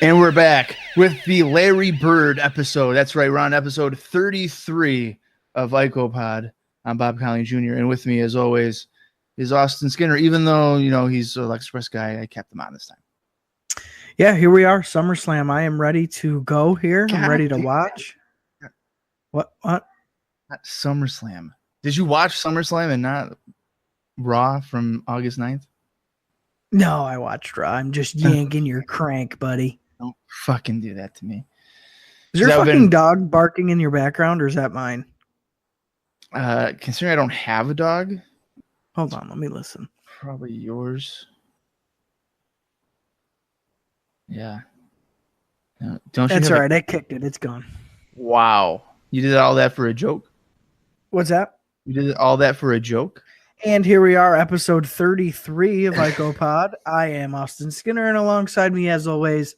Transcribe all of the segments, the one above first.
And we're back with the Larry Bird episode. That's right, we're on episode 33 of ICOPOD. I'm Bob Collins Jr. And with me, as always, is Austin Skinner. Even though, you know, he's an Express guy, I kept him on this time. Yeah, here we are, SummerSlam. I am ready to go here. I'm ready to watch. What? Not SummerSlam. Did you watch SummerSlam and not Raw from August 9th? No, I watched Raw. I'm just yanking your crank, buddy. Don't fucking do that to me. Is your fucking dog barking in your background, or is that mine? Considering I don't have a dog. Hold on, let me listen. Probably yours. Yeah. No, don't you? That's all right. I kicked it. It's gone. Wow. You did all that for a joke? What's that? You did all that for a joke? And here we are, episode 33 of ICOPOD. I am Austin Skinner, and alongside me, as always,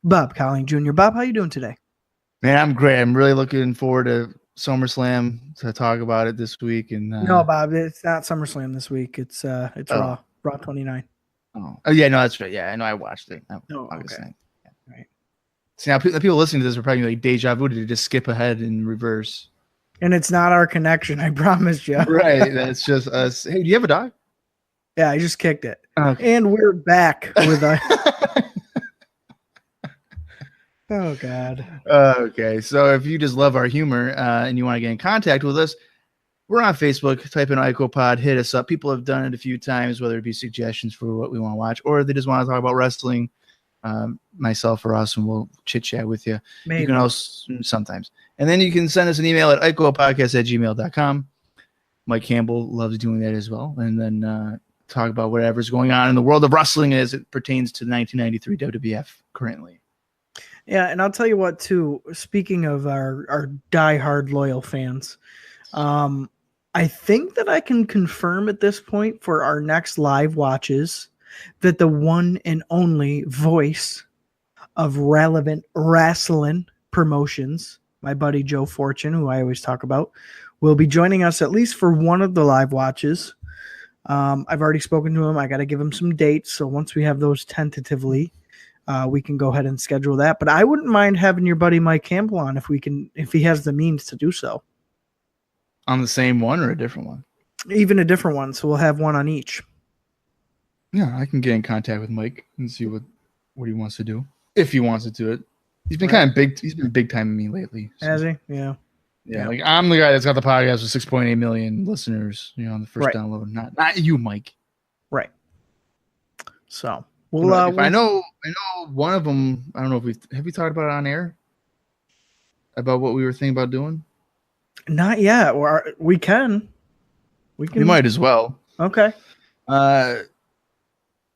Bob Collins Jr. Bob, how you doing today? Man, I'm great. I'm really looking forward to SummerSlam to talk about it this week. And no, Bob, it's not SummerSlam this week. It's Raw 29. Oh yeah, no, that's right. Yeah, I know. I watched it. Okay. Yeah. Right. See, now the people listening to this are probably like deja vu to just skip ahead in reverse. And it's not our connection, I promise you. Right. That's just us. Hey, do you have a dog? Yeah, I just kicked it. Okay. And we're back with Oh, God. Okay. So if you just love our humor and you want to get in contact with us, we're on Facebook. Type in ICOPOD. Hit us up. People have done it a few times, whether it be suggestions for what we want to watch or they just want to talk about wrestling. Myself or us, and we'll chit-chat with you. Maybe. You can also sometimes. And then you can send us an email at icopodcast@gmail.com. Mike Campbell loves doing that as well. And then talk about whatever's going on in the world of wrestling as it pertains to 1993 WWF currently. Yeah, and I'll tell you what, too, speaking of our diehard loyal fans, I think that I can confirm at this point for our next live watches that the one and only voice of relevant wrestling promotions, my buddy Joe Fortune, who I always talk about, will be joining us at least for one of the live watches. I've already spoken to him. I got to give him some dates. So once we have those tentatively, we can go ahead and schedule that. But I wouldn't mind having your buddy Mike Campbell on if he has the means to do so. On the same one or a different one? Even a different one. So we'll have one on each. Yeah, I can get in contact with Mike and see what he wants to do. If he wants to do it. He's been kind of big. He's been big time me lately. So. Has he? Yeah. Yeah. Like I'm the guy that's got the podcast with 6.8 million listeners, on the first download. Not you, Mike. Right. So we'll I know one of them. I don't know if have we talked about it on air about what we were thinking about doing? Not yet. Or we can. We might as well. Okay.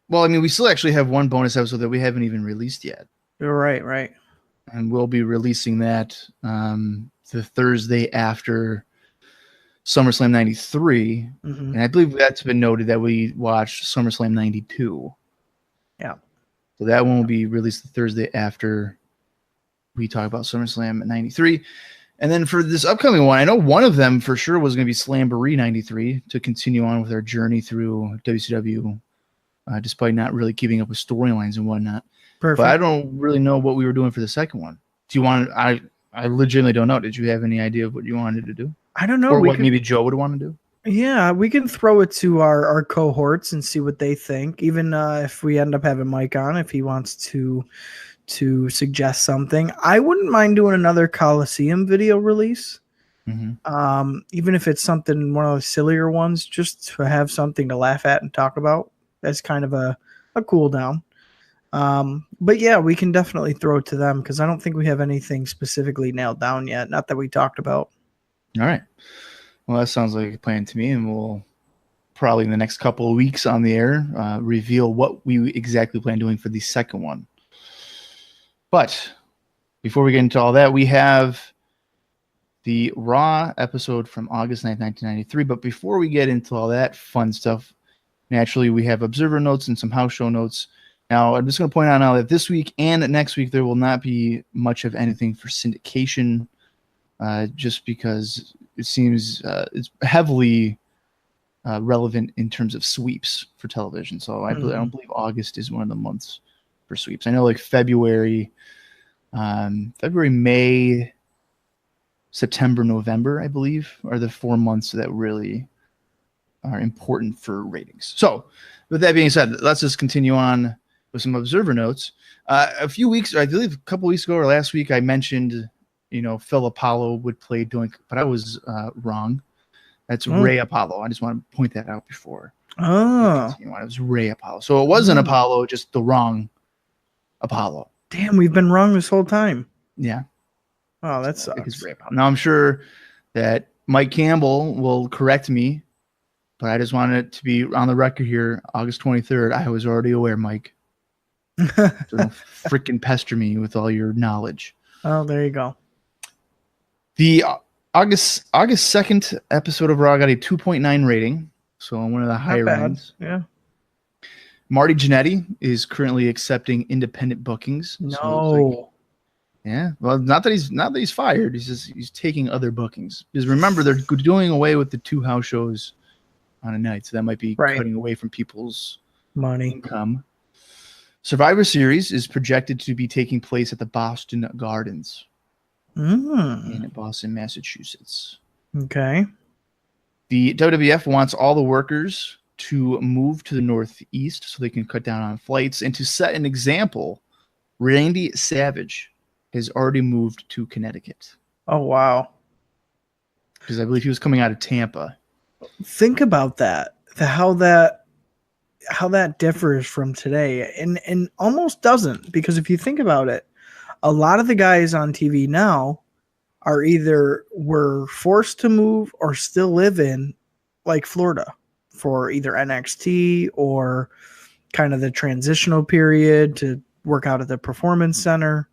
Well, I mean, we still actually have one bonus episode that we haven't even released yet. Right. And we'll be releasing that the Thursday after SummerSlam 93. Mm-hmm. And I believe that's been noted that we watched SummerSlam 92. Yeah. So that one will be released the Thursday after we talk about SummerSlam 93. And then for this upcoming one, I know one of them for sure was going to be Slamboree 93 to continue on with our journey through WCW. Despite not really keeping up with storylines and whatnot. Perfect. But I don't really know what we were doing for the second one. Do you want? I legitimately don't know. Did you have any idea of what you wanted to do? I don't know. Or what maybe Joe would want to do? Yeah, we can throw it to our cohorts and see what they think. Even if we end up having Mike on, if he wants to suggest something, I wouldn't mind doing another Coliseum video release. Mm-hmm. Even if it's something one of the sillier ones, just to have something to laugh at and talk about. That's kind of a cool down. But yeah, we can definitely throw it to them because I don't think we have anything specifically nailed down yet. Not that we talked about. All right. Well, that sounds like a plan to me. And we'll probably in the next couple of weeks on the air reveal what we exactly plan doing for the second one. But before we get into all that, we have the Raw episode from August 9th, 1993. But before we get into all that fun stuff, naturally, we have observer notes and some house show notes. Now, I'm just going to point out now that this week and next week, there will not be much of anything for syndication, just because it seems it's heavily relevant in terms of sweeps for television. So I don't believe August is one of the months for sweeps. I know like February, May, September, November, I believe, are the 4 months that really are important for ratings. So with that being said, let's just continue on with some observer notes. A few weeks, I believe a couple weeks ago or last week, I mentioned, Phil Apollo would play Doink, but I was wrong. That's Ray Apollo. I just want to point that out before. Oh. It was Ray Apollo. So it wasn't Apollo, just the wrong Apollo. Damn, we've been wrong this whole time. Yeah. Oh, that sucks. Ray Apollo. Now, I'm sure that Mike Campbell will correct me, but I just wanted it to be on the record here. August 23rd, I was already aware, Mike. So don't freaking pester me with all your knowledge. Oh, there you go. The August 2nd episode of Raw got a 2.9 rating, so on one of the higher ends. Yeah. Marty Jannetty is currently accepting independent bookings. No. So well, not that he's fired. He's taking other bookings. Because remember, they're doing away with the 2 house shows on a night, so that might be cutting away from people's money income. Survivor Series is projected to be taking place at the Boston Gardens in Boston, Massachusetts. Okay. The WWF wants all the workers to move to the Northeast so they can cut down on flights. And to set an example, Randy Savage has already moved to Connecticut. Oh, wow. Because I believe he was coming out of Tampa. Think about that. How that differs from today, and almost doesn't, because if you think about it, a lot of the guys on TV now are either were forced to move or still live in like Florida for either NXT or kind of the transitional period to work out at the Performance Center.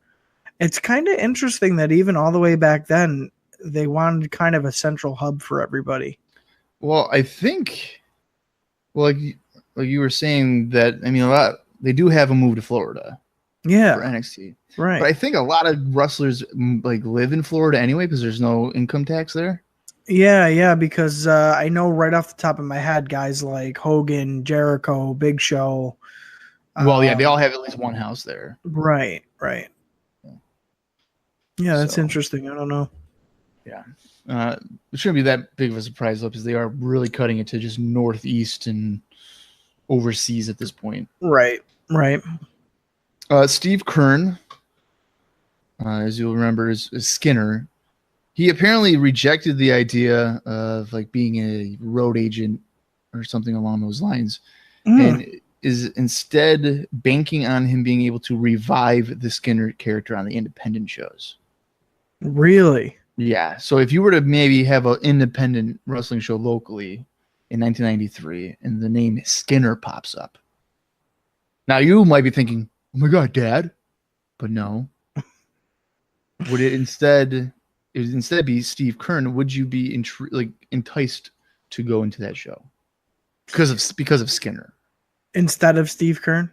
It's kind of interesting that even all the way back then, they wanted kind of a central hub for everybody. Well, I think, like you were saying that, I mean, they do have a move to Florida. Yeah. For NXT. Right. But I think a lot of wrestlers like live in Florida anyway because there's no income tax there. Yeah, because I know right off the top of my head, guys like Hogan, Jericho, Big Show. Well, they all have at least one house there. Right. Yeah, that's interesting. I don't know. Yeah. It shouldn't be that big of a surprise, though, because they are really cutting it to just Northeast and overseas at this point. Right. Steve Kern, as you'll remember, is Skinner. He apparently rejected the idea of like being a road agent or something along those lines, and is instead banking on him being able to revive the Skinner character on the independent shows. Really? Yeah. So if you were to maybe have an independent wrestling show locally in 1993 and the name Skinner pops up, now you might be thinking, oh my God, Dad. But no. Would it instead be Steve Kern? Would you be enticed to go into that show because of Skinner instead of Steve Kern?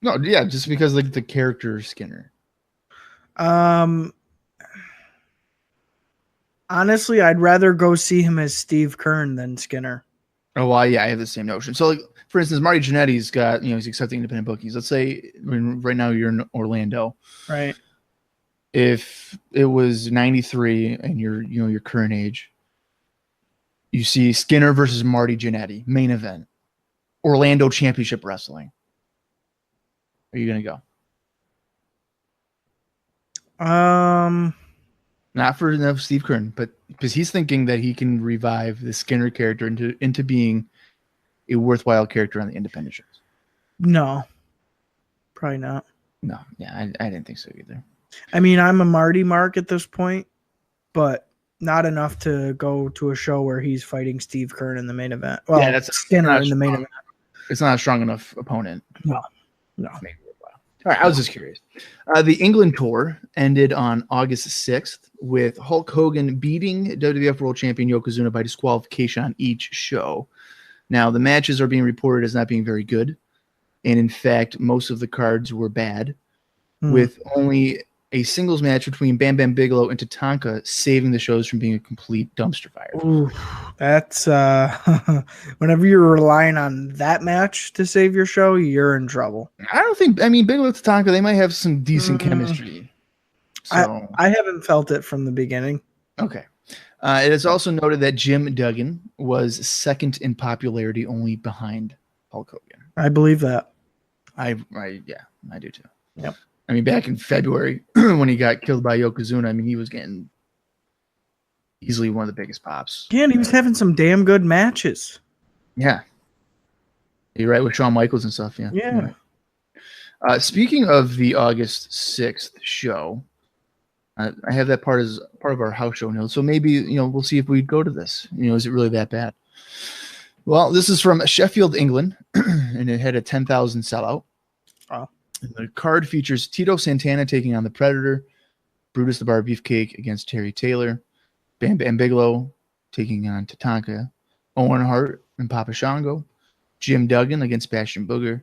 No, yeah, just because like the character Skinner. Honestly, I'd rather go see him as Steve Kern than Skinner. Oh, well, yeah, I have the same notion. So, like, for instance, Marty Jannetty's got, he's accepting independent bookings. Let's say right now you're in Orlando. Right. If it was 93 and you're your current age, you see Skinner versus Marty Jannetty, main event, Orlando Championship Wrestling. Are you going to go? Not for Steve Kern, but because he's thinking that he can revive the Skinner character into being a worthwhile character on the independent shows. No, probably not. No, yeah, I didn't think so either. I mean, I'm a Marty mark at this point, but not enough to go to a show where he's fighting Steve Kern in the main event. Well, yeah, that's Skinner in the main event. It's not a strong enough opponent. No. All right, I was just curious. The England tour ended on August 6th with Hulk Hogan beating WWF World Champion Yokozuna by disqualification on each show. Now, the matches are being reported as not being very good. And in fact, most of the cards were bad, with only a singles match between Bam Bam Bigelow and Tatanka saving the shows from being a complete dumpster fire. Ooh, That's whenever you're relying on that match to save your show, you're in trouble. I don't think. I mean, Bigelow Tatanka, they might have some decent Mm, chemistry. So I haven't felt it from the beginning. okay. It is also noted that Jim Duggan was second in popularity, only behind Hulk Hogan. I believe that. I do too. Yep. I mean, back in February when he got killed by Yokozuna, I mean, he was getting easily one of the biggest pops. Yeah, and he was having some damn good matches. Yeah. You're right with Shawn Michaels and stuff. Yeah. Yeah. Right. Speaking of the August 6th show, I have that part as part of our house show notes. So maybe, we'll see if we go to this. Is it really that bad? Well, this is from Sheffield, England, and it had a 10,000 sellout. Wow. And the card features Tito Santana taking on the Predator, Brutus the Bar Beefcake against Terry Taylor, Bam Bam Bigelow taking on Tatanka, Owen Hart and Papa Shango, Jim Duggan against Bastion Booger,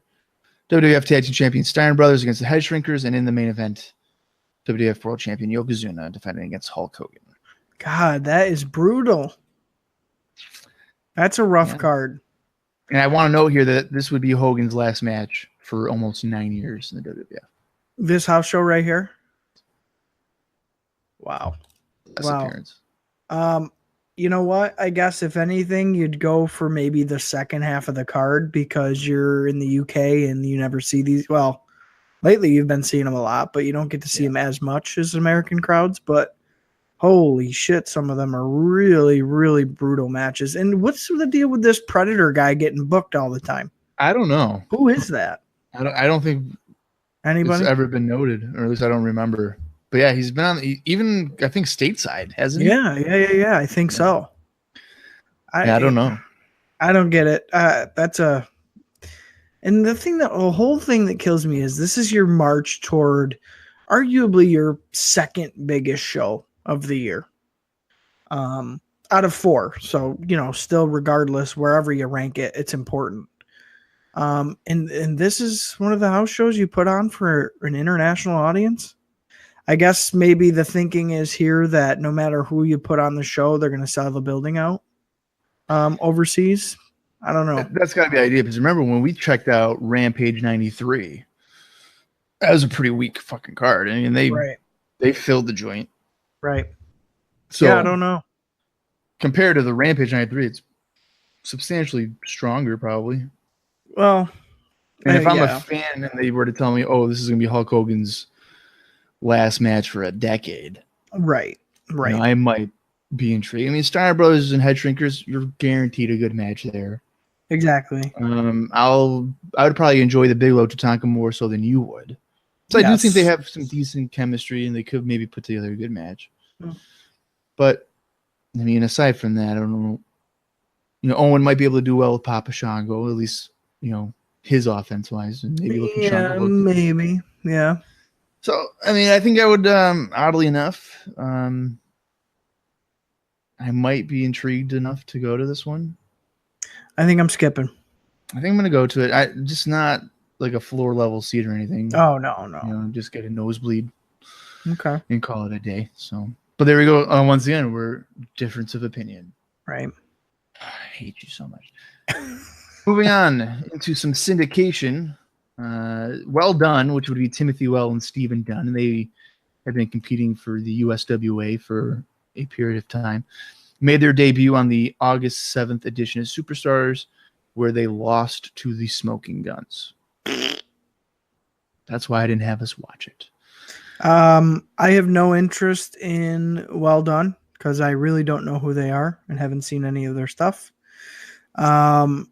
WWF Tag Team Champion Steiner Brothers against the Head Shrinkers, and in the main event, WWF World Champion Yokozuna defending against Hulk Hogan. God, that is brutal. That's a rough card. And I want to note here that this would be Hogan's last match for almost 9 years in the WWF. This house show right here? Wow. Last appearance. You know what? I guess if anything, you'd go for maybe the second half of the card because you're in the UK and you never see these. Well, lately you've been seeing them a lot, but you don't get to see them as much as American crowds. But holy shit, some of them are really, really brutal matches. And what's the deal with this Predator guy getting booked all the time? I don't know. Who is that? I don't think anybody it's ever been noted, or at least I don't remember. But yeah, he's been on even I think stateside, hasn't he? Yeah. I think so. I don't know. I don't get it. And the whole thing that kills me is this is your march toward arguably your second biggest show of the year. Out of 4. So, still regardless, wherever you rank it, it's important. And this is one of the house shows you put on for an international audience. I guess maybe the thinking is here that no matter who you put on the show, they're going to sell the building out overseas. I don't know. That's got to be the idea because remember when we checked out Rampage 93, that was a pretty weak fucking card. I mean, they filled the joint. Right. So yeah, I don't know. Compared to the Rampage 93, it's substantially stronger probably. Well, and if I'm a fan and they were to tell me, oh, this is going to be Hulk Hogan's last match for a decade. Right. I might be intrigued. I mean, Steiner Brothers and Head Shrinkers, you're guaranteed a good match there. Exactly. I would probably enjoy the Bigelow Tatanka more so than you would. So I do think they have some decent chemistry and they could maybe put together a good match. But I mean, aside from that, I don't know. Owen might be able to do well with Papa Shango, at least his offense wise, and maybe looking Shango. Maybe. Yeah. So I mean, I think I would oddly enough, I might be intrigued enough to go to this one. I think I'm skipping. I think I'm going to go to it. I just not like a floor level seat or anything. Oh, no. Just get a nosebleed. Okay. And call it a day. So, but there we go. Once again, we're difference of opinion. Right. I hate you so much. Moving on into some syndication. Well Done, which would be Timothy Well and Stephen Dunn. And they have been competing for the USWA for a period of time. Made their debut on the August 7th edition of Superstars, where they lost to the Smoking Guns. That's why I didn't have us watch it. I have no interest in Well Done because I really don't know who they are and haven't seen any of their stuff. And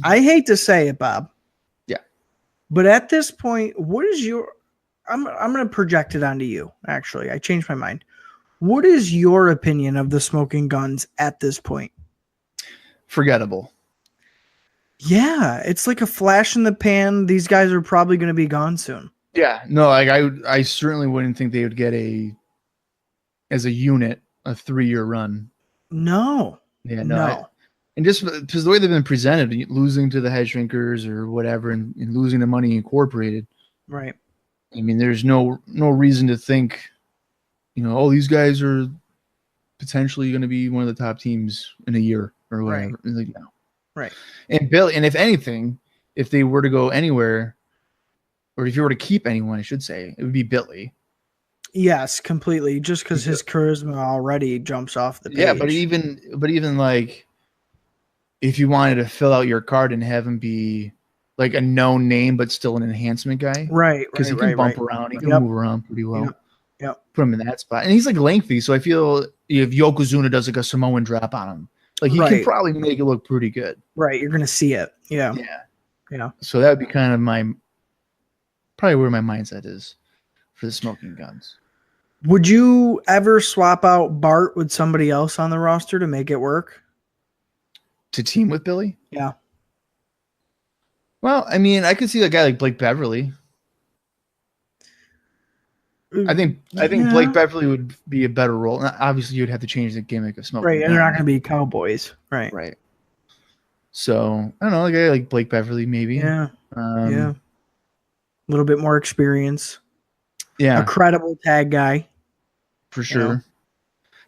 I hate to say it, Bob. Yeah. But at this point, what is your... I'm going to project it onto you, actually. I changed my mind. What is your opinion of the Smoking Guns at this point? Forgettable. Yeah, it's like a flash in the pan. These guys are probably going to be gone soon. Yeah, no, like I certainly wouldn't think they would get as a unit, a 3-year run. No. Yeah, no. And just because the way they've been presented, losing to the Head Shrinkers or whatever, and losing to Money Incorporated. Right. I mean, there's no reason to think, these guys are potentially going to be one of the top teams in a year or whatever. Right. It's like, no. Right. And Billy, and if anything, if they were to go anywhere, or if you were to keep anyone, I should say, it would be Billy. Yes, completely. Just because his charisma already jumps off the page. Yeah, but even like, if you wanted to fill out your card and have him be like a known name but still an enhancement guy, right? Because he can bump around, he can move around pretty well. Yep. Put him in that spot, and he's like lengthy, so I feel if Yokozuna does like a Samoan drop on him, like he can probably make it look pretty good. Right, you're gonna see it. Yeah. So that would be kind of probably where my mindset is for the smoking guns. Would you ever swap out Bart with somebody else on the roster to make it work? To team with Billy? Yeah. Well, I mean, I could see a guy like Blake Beverly. I think Blake Beverly would be a better role. Now, obviously, you'd have to change the gimmick of smoking. Right, and they're not going to be cowboys. Right. Right. So, I don't know, a guy like Blake Beverly, maybe. Yeah. A little bit more experience. Yeah. A credible tag guy. For sure. You know?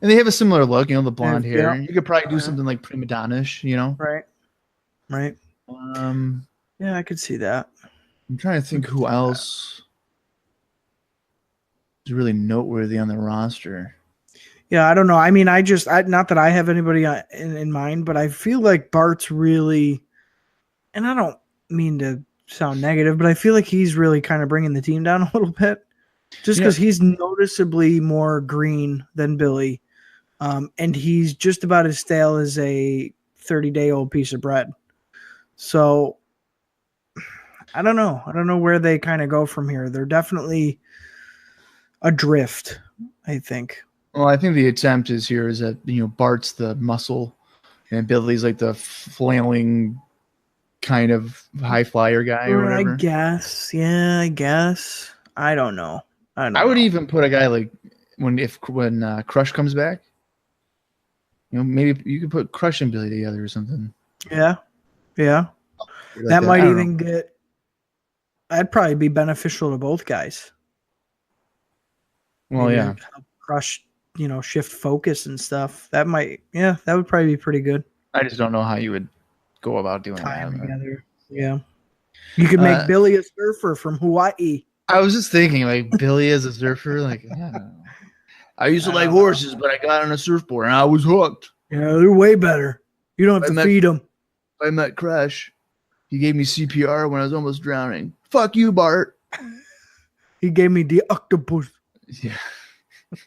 And they have a similar look, the blonde hair. You could probably do something like prima donna-ish, Right. Yeah, I could see that. I'm trying to think who else is really noteworthy on the roster. Yeah, I don't know. I mean, not that I have anybody in mind, but I feel like Bart's really, and I don't mean to sound negative, but I feel like he's really kind of bringing the team down a little bit. Just because he's noticeably more green than Billy. And he's just about as stale as a 30-day-old piece of bread. So, I don't know. I don't know where they kind of go from here. They're definitely adrift, I think. Well, I think the attempt is that, Bart's the muscle and Billy's like the flailing kind of high flyer guy or whatever. I guess. Yeah, I guess. I don't know. I would even put a guy like when Crush comes back. Maybe you could put Crush and Billy together or something. Yeah. That might even get. That'd probably be beneficial to both guys. Well, maybe help Crush, shift focus and stuff. That would probably be pretty good. I just don't know how you would go about doing that. Together. Yeah. You could make Billy a surfer from Hawaii. I was just thinking, like, Billy as a surfer, like, I used to like horses, but I got on a surfboard and I was hooked. Yeah, they're way better. You don't have to feed them. I met Crush. He gave me CPR when I was almost drowning. Fuck you, Bart. He gave me the octopus. Yeah. He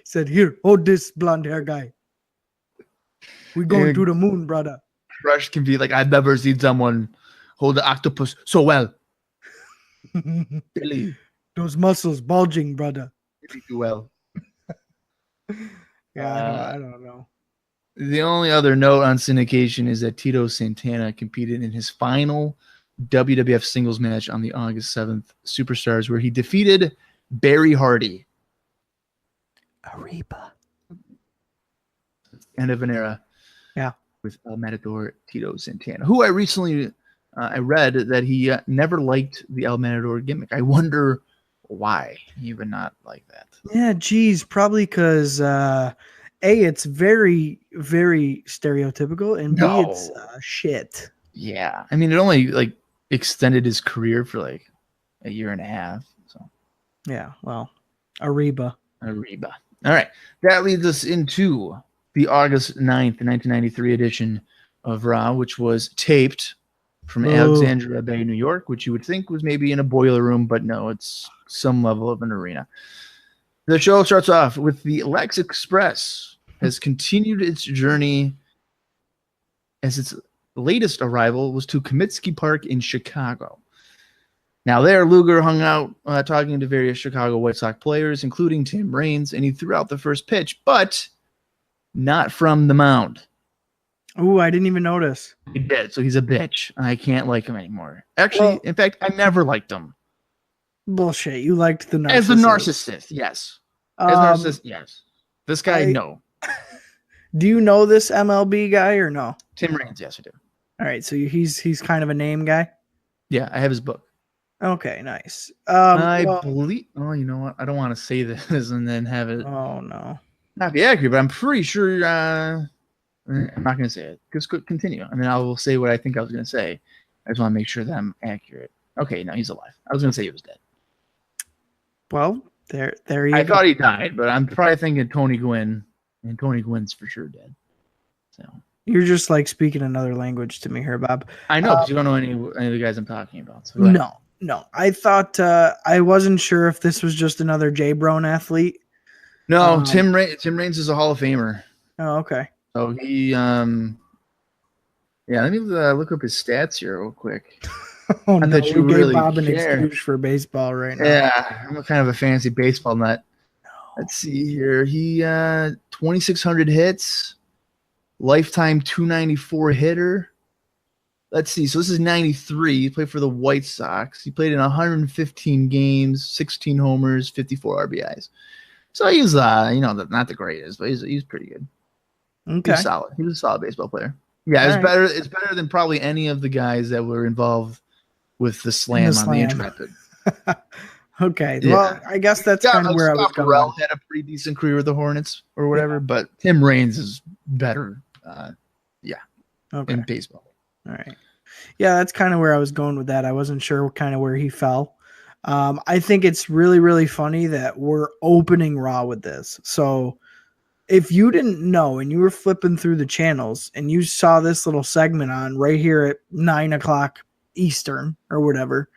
said, here, hold this blonde hair guy. We're going to the moon, brother. Crush can be like, I've never seen someone hold the octopus so well. Billy. Those muscles bulging, brother. You do well. Yeah, I don't know. The only other note on syndication is that Tito Santana competed in his final WWF singles match on the August 7th Superstars, where he defeated Barry Hardy. Ariba. End of an era. Yeah. With El Matador Tito Santana, who I recently I read that he never liked the El Matador gimmick. I wonder why he would not like that. Yeah, geez, probably because it's very, very stereotypical, and B, it's shit. Yeah, I mean, it only extended his career for like a year and a half. So yeah, well, Ariba. All right, that leads us into the August 9th, 1993 edition of Raw, which was taped from Alexandria Bay, New York, which you would think was maybe in a boiler room, but no, it's some level of an arena. The show starts off with the Lex Express has continued its journey as its latest arrival was to Comiskey Park in Chicago. Now there, Luger hung out talking to various Chicago White Sox players, including Tim Raines, and he threw out the first pitch, but not from the mound. Oh, I didn't even notice. He did, so he's a bitch. I can't like him anymore. Actually, in fact, I never liked him. Bullshit. You liked the narcissist. As a narcissist, yes. As a narcissist, yes. This guy, no. Do you know this MLB guy or no? Tim Raines, yes, I do. All right, so he's kind of a name guy? Yeah, I have his book. Okay, nice. I believe... Oh, you know what? I don't want to say this and then have it... Oh, no. not be accurate, but I'm pretty sure. I'm not going to say it. Just continue, and then I will say what I think I was going to say. I just want to make sure that I'm accurate. Okay, no, he's alive. I was going to say he was dead. Well, there you go. I thought he died, but I'm probably thinking Tony Gwynn, and Tony Gwynn's for sure dead. So you're just like speaking another language to me here, Bob. I know, because you don't know any of the guys I'm talking about. So no. I thought I wasn't sure if this was just another J-Brown athlete. No, Tim Raines is a Hall of Famer. Oh, okay. So he, let me look up his stats here real quick. Oh, no, you really gave Bob an excuse for baseball right now. Yeah, I'm kind of a fancy baseball nut. No. Let's see here. He 2,600 hits, lifetime 294 hitter. Let's see. So this is 93. He played for the White Sox. He played in 115 games, 16 homers, 54 RBIs. So he's not the greatest, but he's pretty good. Okay. He's solid. He was a solid baseball player. Yeah, it's better. It's better than probably any of the guys that were involved with the slam on the Intrepid. Okay. Yeah. Well, I guess that's kind of where I was going. Burrell had a pretty decent career with the Hornets or whatever, but Tim Raines is better. In baseball. All right. Yeah, that's kind of where I was going with that. I wasn't sure kind of where he fell. I think it's really, really funny that we're opening Raw with this. So if you didn't know and you were flipping through the channels and you saw this little segment on right here at 9:00 Eastern or whatever,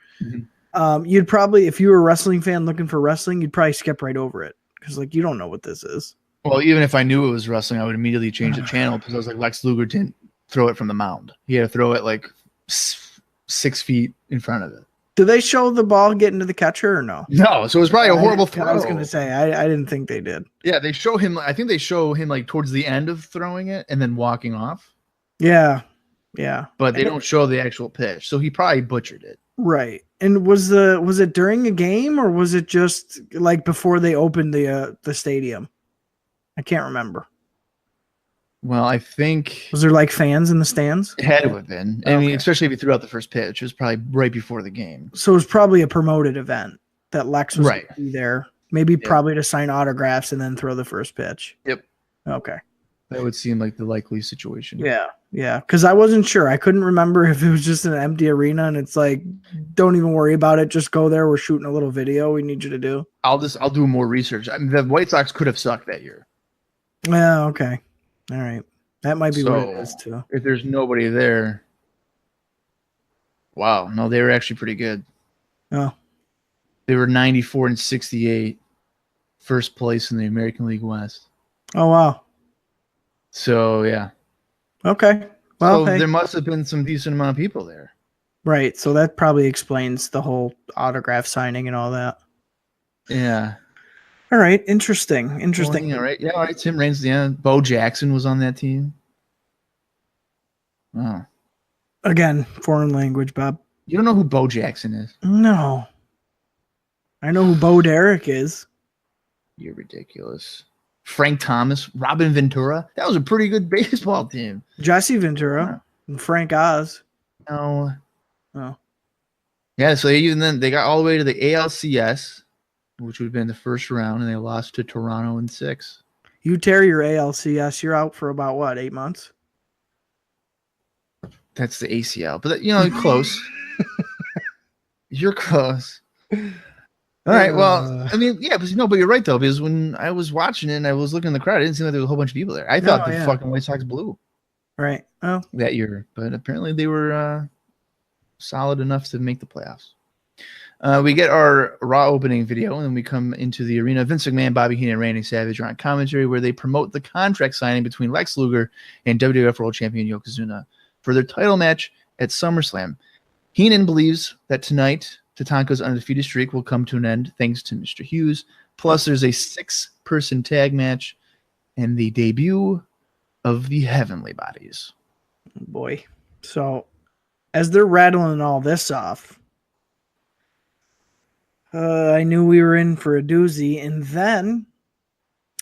you'd probably, if you were a wrestling fan looking for wrestling, you'd probably skip right over it because you don't know what this is. Well, even if I knew it was wrestling, I would immediately change the channel because I was like, Lex Luger didn't throw it from the mound. He had to throw it 6 feet in front of it. Do they show the ball getting to the catcher or no? No, so it was probably a horrible throw. I was going to say, I didn't think they did. Yeah, they show him. I think they show him towards the end of throwing it and then walking off. Yeah. But they don't show the actual pitch, so he probably butchered it. Right. And was it during a game or was it just before they opened the stadium? I can't remember. Well, I think was there fans in the stands? It had to have been. I mean, especially if you threw out the first pitch, it was probably right before the game. So it was probably a promoted event that Lex was going to be there. Maybe probably to sign autographs and then throw the first pitch. Yep. Okay. That would seem like the likely situation. Yeah. Because I wasn't sure. I couldn't remember if it was just an empty arena and it's don't even worry about it. Just go there. We're shooting a little video we need you to do. I'll do more research. I mean, the White Sox could have sucked that year. Yeah. Okay. All right. That might be what it is too. If there's nobody there. Wow. No, they were actually pretty good. Oh. They were 94-68. First place in the American League West. Oh, wow. So, yeah. Okay. Well, there must have been some decent amount of people there. Right. So that probably explains the whole autograph signing and all that. Yeah. All right. Interesting. All right. Yeah. All right. Tim Raines. Yeah. Bo Jackson was on that team. Oh. Again, foreign language, Bob. You don't know who Bo Jackson is? No. I know who Bo Derek is. You're ridiculous. Frank Thomas, Robin Ventura. That was a pretty good baseball team. Jesse Ventura and Frank Oz. No. Oh. Yeah. So even then, they got all the way to the ALCS, which would have been the first round, and they lost to Toronto in 6. You tear your ALCS, you're out for about, what, 8 months? That's the ACL. But, close. You're close. All right, well, I mean, yeah, but you're right, though, because when I was watching it and I was looking in the crowd, I didn't seem like there was a whole bunch of people there. I thought the fucking White Sox blew. Right. Oh. That year. But apparently they were solid enough to make the playoffs. We get our Raw opening video, and then we come into the arena. Vince McMahon, Bobby Heenan, and Randy Savage are on commentary where they promote the contract signing between Lex Luger and WWF World Champion Yokozuna for their title match at SummerSlam. Heenan believes that tonight, Tatanka's undefeated streak will come to an end thanks to Mr. Hughes. Plus, there's a 6-person tag match and the debut of the Heavenly Bodies. Oh boy. So, as they're rattling all this off, I knew we were in for a doozy, and then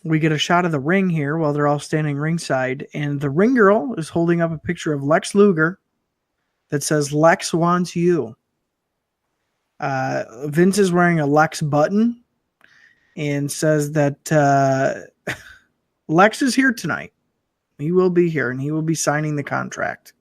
we get a shot of the ring here while they're all standing ringside, and the ring girl is holding up a picture of Lex Luger that says, Lex wants you. Vince is wearing a Lex button and says that Lex is here tonight. He will be here, and he will be signing the contract.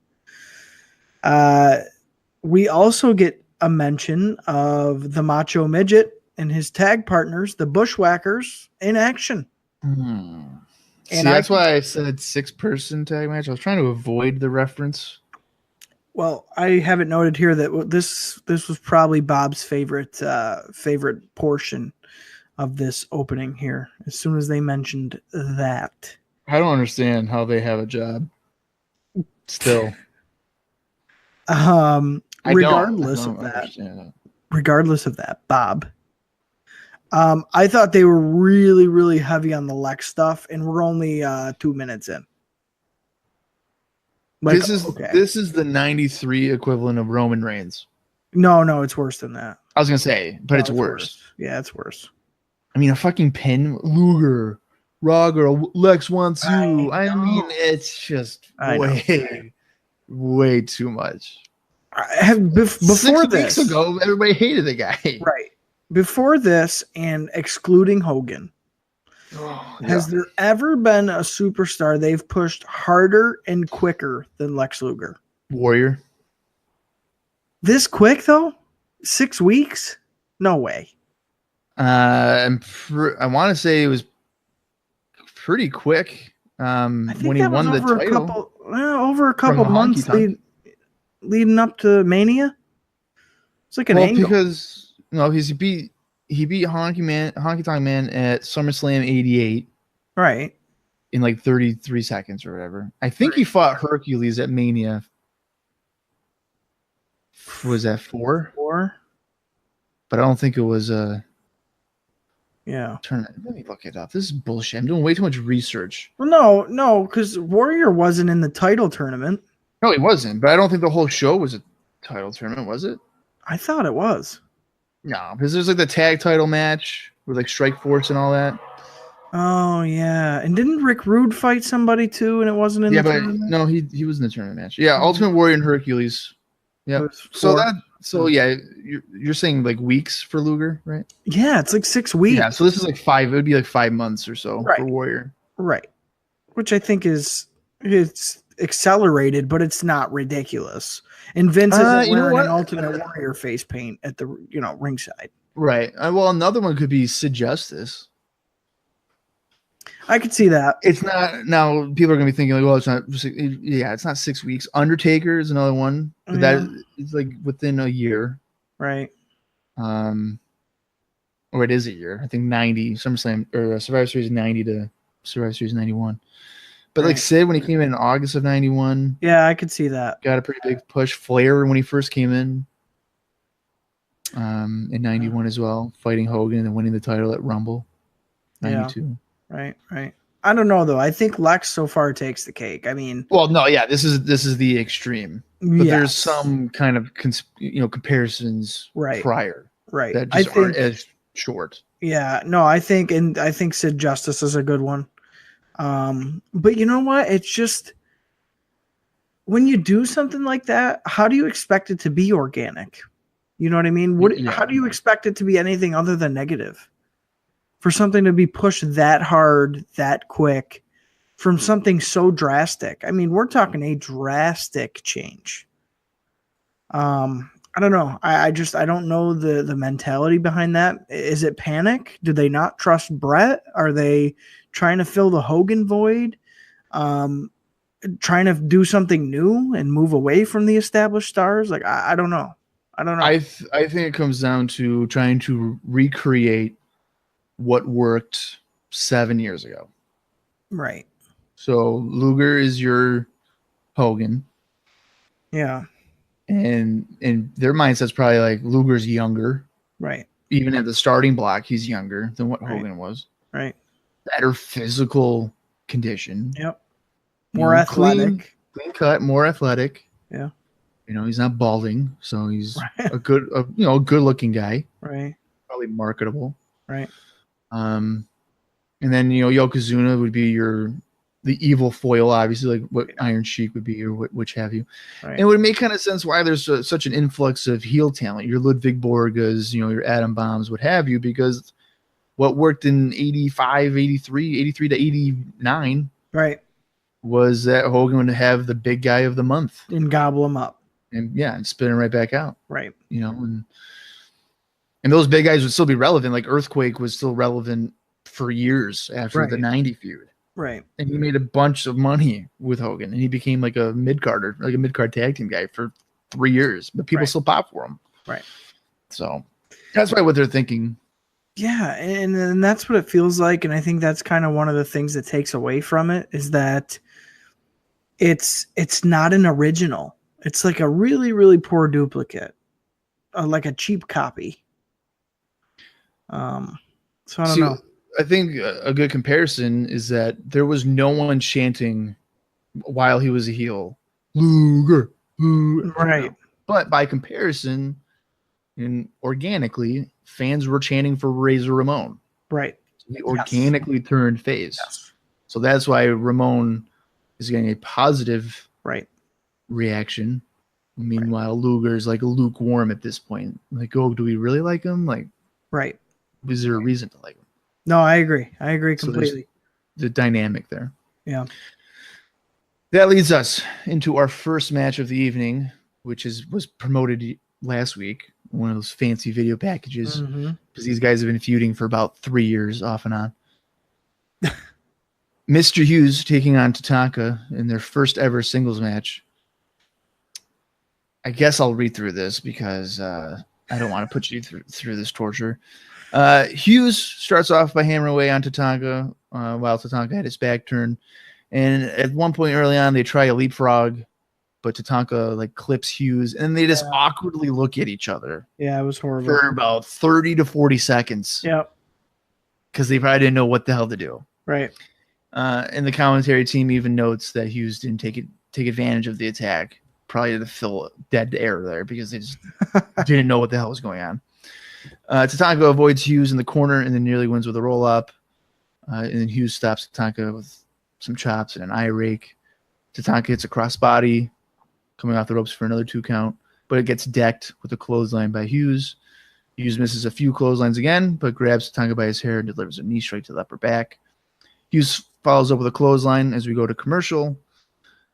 We also get a mention of the Macho Midget and his tag partners, the Bushwhackers, in action. See, that's why I said 6-person tag match. I was trying to avoid the reference. Well, I have it noted here that this was probably Bob's favorite portion of this opening here. As soon as they mentioned that, I don't understand how they have a job. Still, regardless of that, Bob. I thought they were really, really heavy on the Lex stuff, and we're only 2 minutes in. Like, this is the 93 equivalent of Roman Reigns. No, it's worse than that. I was gonna say, but it's worse. Yeah, it's worse. I mean, a fucking pin, Luger, Raw girl, Lex wants you. I mean, it's just way too much. Before 6 weeks ago, everybody hated the guy. Right. Before this, and excluding Hogan, has there ever been a superstar they've pushed harder and quicker than Lex Luger? Warrior. This quick, though? 6 weeks? No way. I want to say it was pretty quick. When he won the title. Over a couple months leading up to Mania. It's like an angle. Because he beat Honky Tonk Man at SummerSlam '88. Right. In like 33 seconds or whatever. I think he fought Hercules at Mania. Was that 4? 4? But I don't think it was yeah. Let me look it up. This is bullshit. I'm doing way too much research. Well, no, because Warrior wasn't in the title tournament. No, he wasn't. But I don't think the whole show was a title tournament, was it? I thought it was. No, because there's like the tag title match with like Strike Force and all that. Oh yeah, and didn't Rick Rude fight somebody too? And it wasn't in the tournament? No, he was in the tournament match. Yeah, Ultimate Warrior and Hercules. Yeah. So you're saying like weeks for Luger, right? Yeah, it's like 6 weeks. Yeah, so this is like 5. It would be like 5 months or so for Warrior. Right. Which I think it's accelerated, but it's not ridiculous. And Vince isn't wearing an Ultimate Warrior face paint at the ringside. Right. Well, another one could be Sid Justice. I could see that. It's not. Now people are going to be thinking like, well, it's not. Yeah, it's not 6 weeks. Undertaker is another one. But that is like within a year. Right. Or it is a year. I think 90 SummerSlam or Survivor Series 90 to Survivor Series 91. But like Sid, when he came in August of 91. Yeah, I could see that. Got a pretty big push. Flair when he first came in 91 as well, fighting Hogan and winning the title at Rumble 92. Yeah. Right. I don't know though. I think Lex so far takes the cake. I mean, well, no, yeah, this is the extreme. But there's some kind of comparisons prior. Right. That just aren't as short. Yeah, no, I think Sid Justice is a good one. But you know what? It's just when you do something like that, how do you expect it to be organic? You know what I mean? How do you expect it to be anything other than negative? For something to be pushed that hard, that quick, from something so drastic. I mean, we're talking a drastic change. I don't know. I don't know the mentality behind that. Is it panic? Do they not trust Brett? Are they trying to fill the Hogan void? Trying to do something new and move away from the established stars? Like, I don't know. I think it comes down to trying to recreate what worked 7 years ago. Right. So Luger is your Hogan. Yeah. And their mindset's probably like Luger's younger. Right. Even at the starting block, he's younger than what Hogan was. Right. Better physical condition. Yep. More athletic. Clean cut, more athletic. Yeah. He's not balding, so he's a good looking guy. Right. Probably marketable. Right. And then Yokozuna would be the evil foil, obviously, like what Iron Sheik would be, or which have you. Right. And it would make kind of sense why there's such an influx of heel talent. Your Ludwig Borgas, your Adam Bombs, what have you, because what worked in 85, 83, 83 to 89 Right. was that Hogan would have the big guy of the month And gobble them up. and spin him right back out. Right. And those big guys would still be relevant. Like Earthquake was still relevant for years after the 90 feud. Right. And he made a bunch of money with Hogan, and he became like a mid-card tag team guy for 3 years, but people still pop for him. Right. So that's probably what they're thinking. Yeah, and that's what it feels like, and I think that's kind of one of the things that takes away from it is that it's not an original. It's like a really, really poor duplicate, like a cheap copy. So I don't know. I think a good comparison is that there was no one chanting while he was a heel, Luger, Luger. Right. But by comparison, and organically, fans were chanting for Razor Ramon. Right. So he organically turned face. Yes. So that's why Ramon is getting a positive reaction. Meanwhile, Luger's like lukewarm at this point. Like, oh, do we really like him? Like, is there a reason to like him? No, I agree. I agree completely. So the dynamic there. Yeah. That leads us into our first match of the evening, which was promoted last week. One of those fancy video packages, because these guys have been feuding for about 3 years off and on. Mr. Hughes taking on Tatanka in their first ever singles match. I guess I'll read through this because I don't want to put you through this torture. Hughes starts off by hammering away on Tatanka while Tatanka had his back turned. And at one point early on, they try a leapfrog, but Tatanka clips Hughes, and they just awkwardly look at each other. Yeah, it was horrible. For about 30 to 40 seconds. Yep. Because they probably didn't know what the hell to do. Right. And the commentary team even notes that Hughes didn't take advantage of the attack, probably to fill dead air there because they just didn't know what the hell was going on. Tatanka avoids Hughes in the corner and then nearly wins with a roll-up. And then Hughes stops Tatanka with some chops and an eye rake. Tatanka hits a crossbody, coming off the ropes for another 2 count, but it gets decked with a clothesline by Hughes. Hughes misses a few clotheslines again, but grabs Tatanka by his hair and delivers a knee strike to the upper back. Hughes follows up with a clothesline as we go to commercial.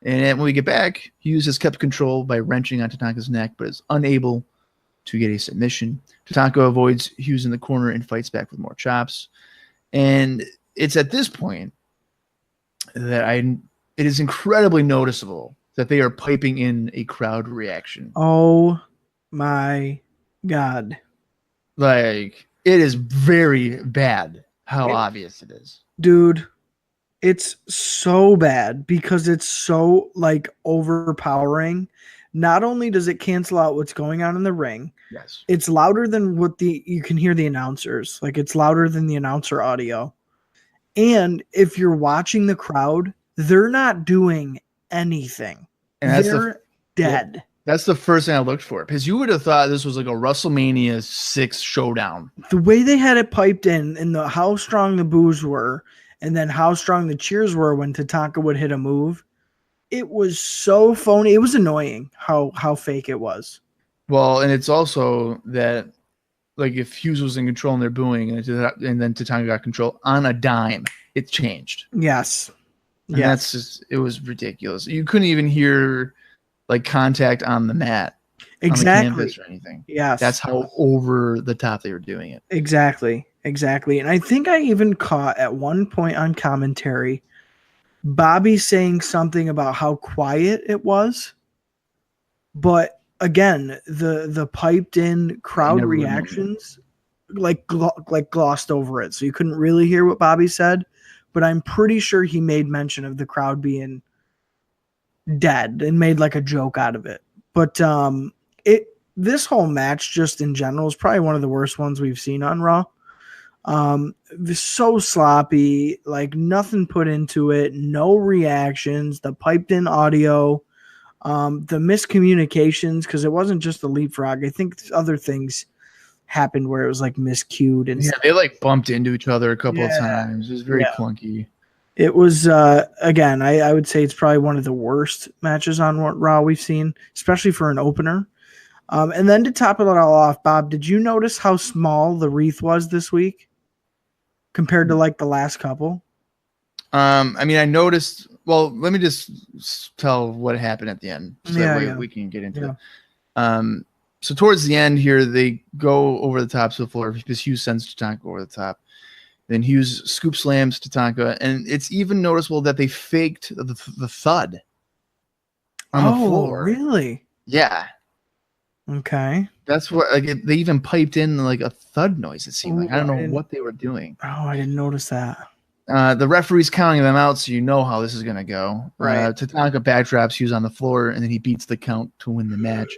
And when we get back, Hughes has kept control by wrenching on Tatanka's neck, but is unable to get a submission. Tatanka avoids Hughes in the corner and fights back with more chops. And it's at this point that it is incredibly noticeable that they are piping in a crowd reaction. Oh my God. Like, it is very bad how obvious it is. Dude, it's so bad because it's so overpowering. Not only does it cancel out what's going on in the ring, yes, it's louder than you can hear the announcers. It's louder than the announcer audio. And if you're watching the crowd, they're not doing anything. And they're dead. Yep. That's the first thing I looked for, because you would have thought this was like a WrestleMania 6 showdown. The way they had it piped in and how strong the boos were, and then how strong the cheers were when Tatanka would hit a move, it was so phony. It was annoying how fake it was. Well, and it's also that if Hughes was in control and they're booing, and then Tatanka got control on a dime, it changed. Yes. And it was ridiculous. You couldn't even hear contact on the mat, exactly, on the canvas or anything. Yes, that's how over the top they were doing it. Exactly. And I think I even caught at one point on commentary Bobby saying something about how quiet it was, but again, the piped in crowd reactions glossed over it, so you couldn't really hear what Bobby said. But I'm pretty sure he made mention of the crowd being dead and made a joke out of it. But this whole match just in general is probably one of the worst ones we've seen on Raw. So sloppy, nothing put into it, no reactions, the piped in audio, the miscommunications, because it wasn't just the leapfrog. I think other things happened where it was miscued and they bumped into each other a couple of times. It was very clunky. It was again, I would say it's probably one of the worst matches on Raw we've seen, especially for an opener. And then to top it all off, Bob, did you notice how small the wreath was this week? compared to like the last couple? I mean, I noticed. Well, let me just tell what happened at the end, so that way we can get into it. So towards the end here, they go over the top to the floor because Hughes sends Tatanka over the top. Then Hughes scoop slams Tatanka, and it's even noticeable that they faked the thud on the floor. Oh, really? Yeah. Okay. That's what they even piped in like a thud noise. It seemed like I don't know what they were doing. Oh, I didn't notice that. The referee's counting them out, so you know how this is gonna go. Right. Tatanka backdrops Hughes on the floor, and then he beats the count to win the match.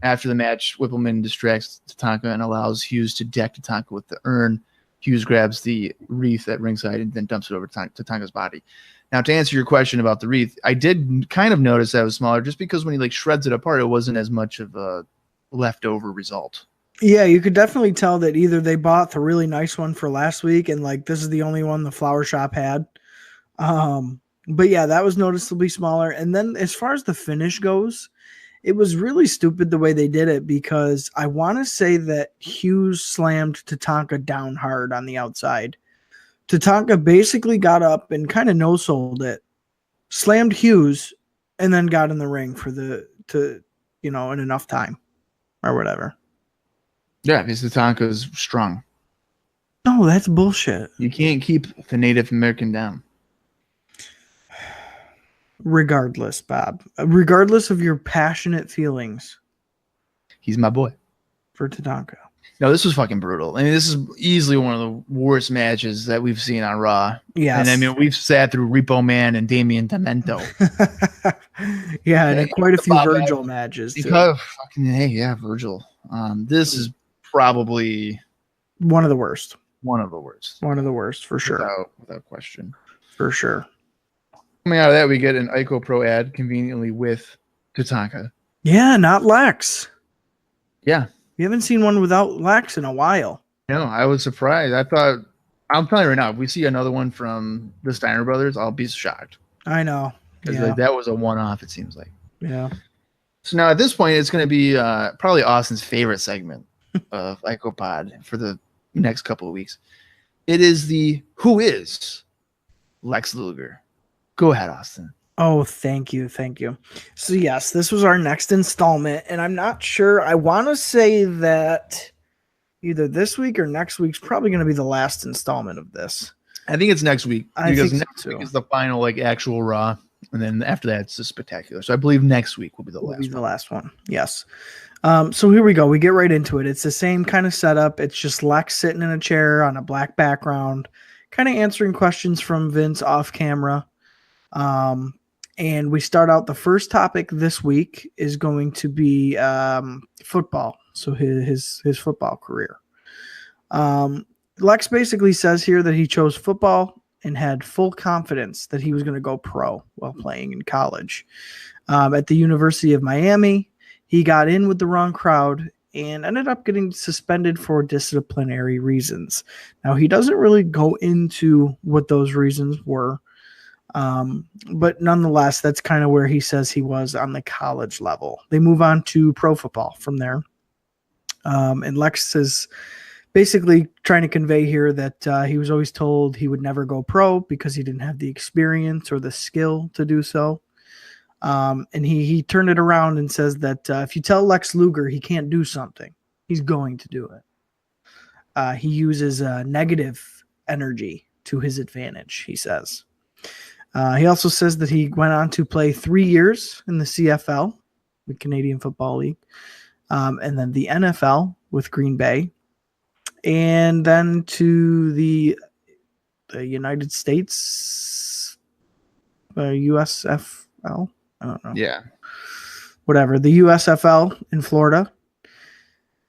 After the match, Whippleman distracts Tatanka and allows Hughes to deck Tatanka with the urn. Hughes grabs the wreath at ringside and then dumps it over Tatanka's body. Now, to answer your question about the wreath, I did kind of notice that it was smaller, just because when he like shreds it apart, it wasn't as much of a leftover result. Yeah, you could definitely tell that either they bought the really nice one for last week and like this is the only one the flower shop had. But yeah, that was noticeably smaller. And then as far as the finish goes, it was really stupid the way they did it, because I want to say that Hughes slammed Tatanka down hard on the outside. Tatanka basically got up and kind of no-sold it, slammed Hughes, and then got in the ring in enough time or whatever. Yeah, because Tatanka's strong. No, that's bullshit. You can't keep the Native American down. Regardless, Bob. Regardless of your passionate feelings. He's my boy. For Tatanka. No, this was fucking brutal. I mean, this is easily one of the worst matches that we've seen on Raw. Yes. And I mean, we've sat through Repo Man and Damian Demento. Yeah, and quite a few Virgil matches too. Virgil. This is probably one of the worst. One of the worst. One of the worst, for sure. Without question. For sure. Coming out of that, we get an Ico Pro ad conveniently with Tatanka. Yeah, not Lex. Yeah. We haven't seen one without Lex in a while. No, I was surprised. I'm telling you right now, if we see another one from the Steiner brothers, I'll be shocked. I know. Because like, that was a one-off, it seems like. Yeah. So now at this point, it's going to be probably Austin's favorite segment of ICOPOD for the next couple of weeks. It is the Who Is Lex Luger. Go ahead, Austin. Oh, thank you. Thank you. So, yes, this was our next installment, and I'm not sure. I want to say that either this week or next week's probably going to be the last installment of this. I think it's next week. Because next week is the final, like, actual Raw, and then after that, it's the Spectacular. So I believe next week will be the last one. Yes. So here we go. We get right into it. It's the same kind of setup. It's just Lex sitting in a chair on a black background, kind of answering questions from Vince off camera. And we start out, the first topic this week is going to be football. So his football career. Lex basically says here that he chose football and had full confidence that he was going to go pro while playing in college. At the University of Miami, he got in with the wrong crowd and ended up getting suspended for disciplinary reasons. Now, he doesn't really go into what those reasons were. But nonetheless, that's kind of where he says he was on the college level. They move on to pro football from there. And Lex is basically trying to convey here that he was always told he would never go pro because he didn't have the experience or the skill to do so. And he turned it around and says that if you tell Lex Luger he can't do something, he's going to do it. He uses negative energy to his advantage, he says. He also says that he went on to play 3 years in the CFL, the Canadian Football League, and then the NFL with Green Bay, and then to the United States, USFL. I don't know. Yeah. Whatever. The USFL in Florida.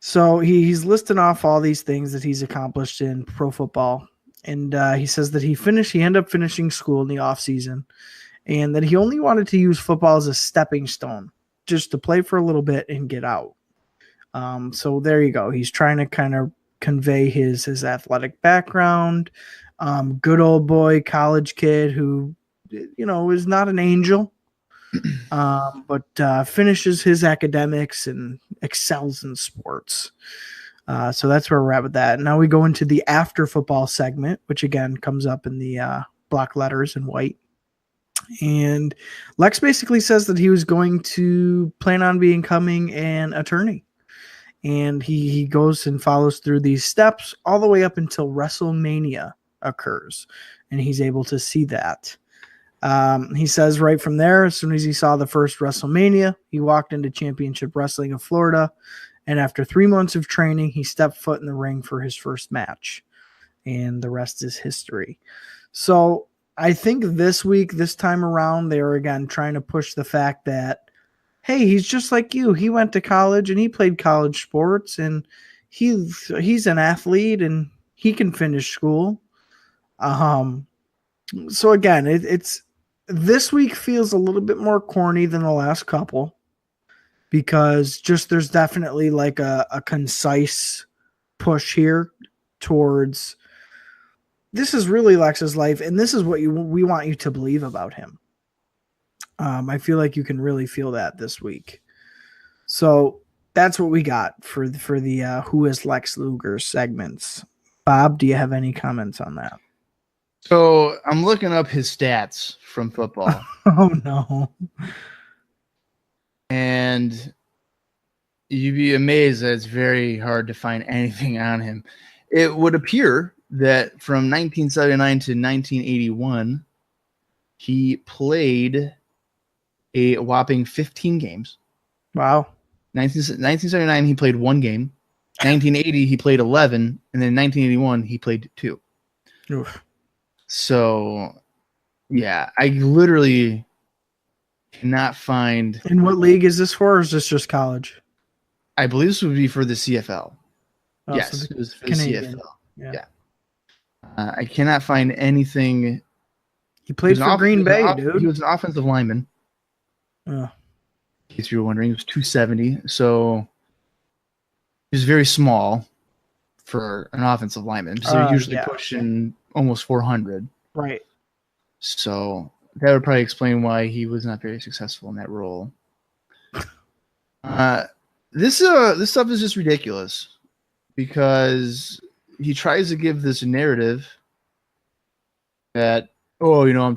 So he's listing off all these things that he's accomplished in pro football. And he says that he ended up finishing school in the off season, and that he only wanted to use football as a stepping stone, just to play for a little bit and get out. So there you go. He's trying to kind of convey his athletic background. Good old boy, college kid who, is not an angel, but finishes his academics and excels in sports. So that's where we're at with that. Now we go into the after football segment, which again comes up in the block letters in white. And Lex basically says that he was going to plan on becoming an attorney. And he goes and follows through these steps all the way up until WrestleMania occurs. And he's able to see that. He says right from there, as soon as he saw the first WrestleMania, he walked into Championship Wrestling of Florida. And after 3 months of training, he stepped foot in the ring for his first match. And the rest is history. So I think this week, this time around, they are again trying to push the fact that, hey, he's just like you. He went to college and he played college sports and he's an athlete and he can finish school. So again, it's this week feels a little bit more corny than the last couple because just there's definitely like a concise push here towards this is really Lex's life and this is what we want you to believe about him. I feel like you can really feel that this week. So that's what we got for the Who is Lex Luger segments. Bob, do you have any comments on that? So I'm looking up his stats from football. Oh, no. And you'd be amazed that it's very hard to find anything on him. It would appear that from 1979 to 1981, he played a whopping 15 games. Wow. 1979, he played 1 game. 1980, he played 11. And then 1981, he played 2. Oof. So, yeah, I literally cannot find. And what league is this for, or is this just college? I believe this would be for the CFL. Oh, Yes, so it was for Canadian. the CFL. Yeah. I cannot find anything. He played for Green Bay, dude. He was an offensive lineman. Oh. In case you were wondering, he was 270. So he was very small for an offensive lineman. So they're usually pushing almost 400. Right. So that would probably explain why he was not very successful in that role. This stuff is just ridiculous because he tries to give this narrative that, oh, you know, I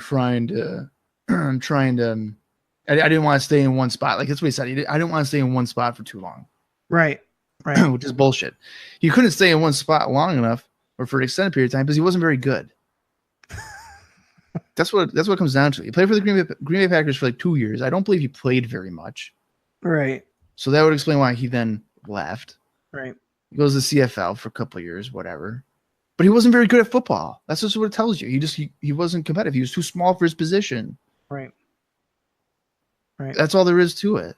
didn't want to stay in one spot. Like that's what he said. I didn't want to stay in one spot for too long. Right. Right. Which is bullshit. He couldn't stay in one spot long enough or for an extended period of time because he wasn't very good. That's what it comes down to. He played for the Green Bay Packers for like 2 years. I don't believe he played very much. Right. So that would explain why he then left. Right. He goes to CFL for a couple of years, whatever. But he wasn't very good at football. That's just what it tells you. He wasn't competitive. He was too small for his position. Right. Right. That's all there is to it.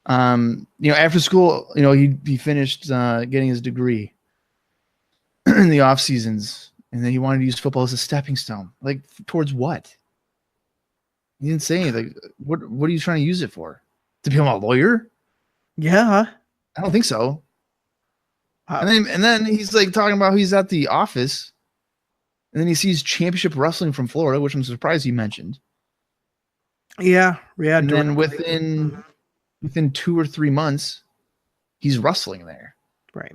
After school, he finished getting his degree in the off seasons, and then he wanted to use football as a stepping stone. Like towards what? He didn't say anything. What are you trying to use it for? To become a lawyer? Yeah. I don't think so. And then he's like talking about he's at the office, and then he sees Championship Wrestling from Florida, which I'm surprised he mentioned. Yeah. And then within 2 or 3 months, he's wrestling there. Right.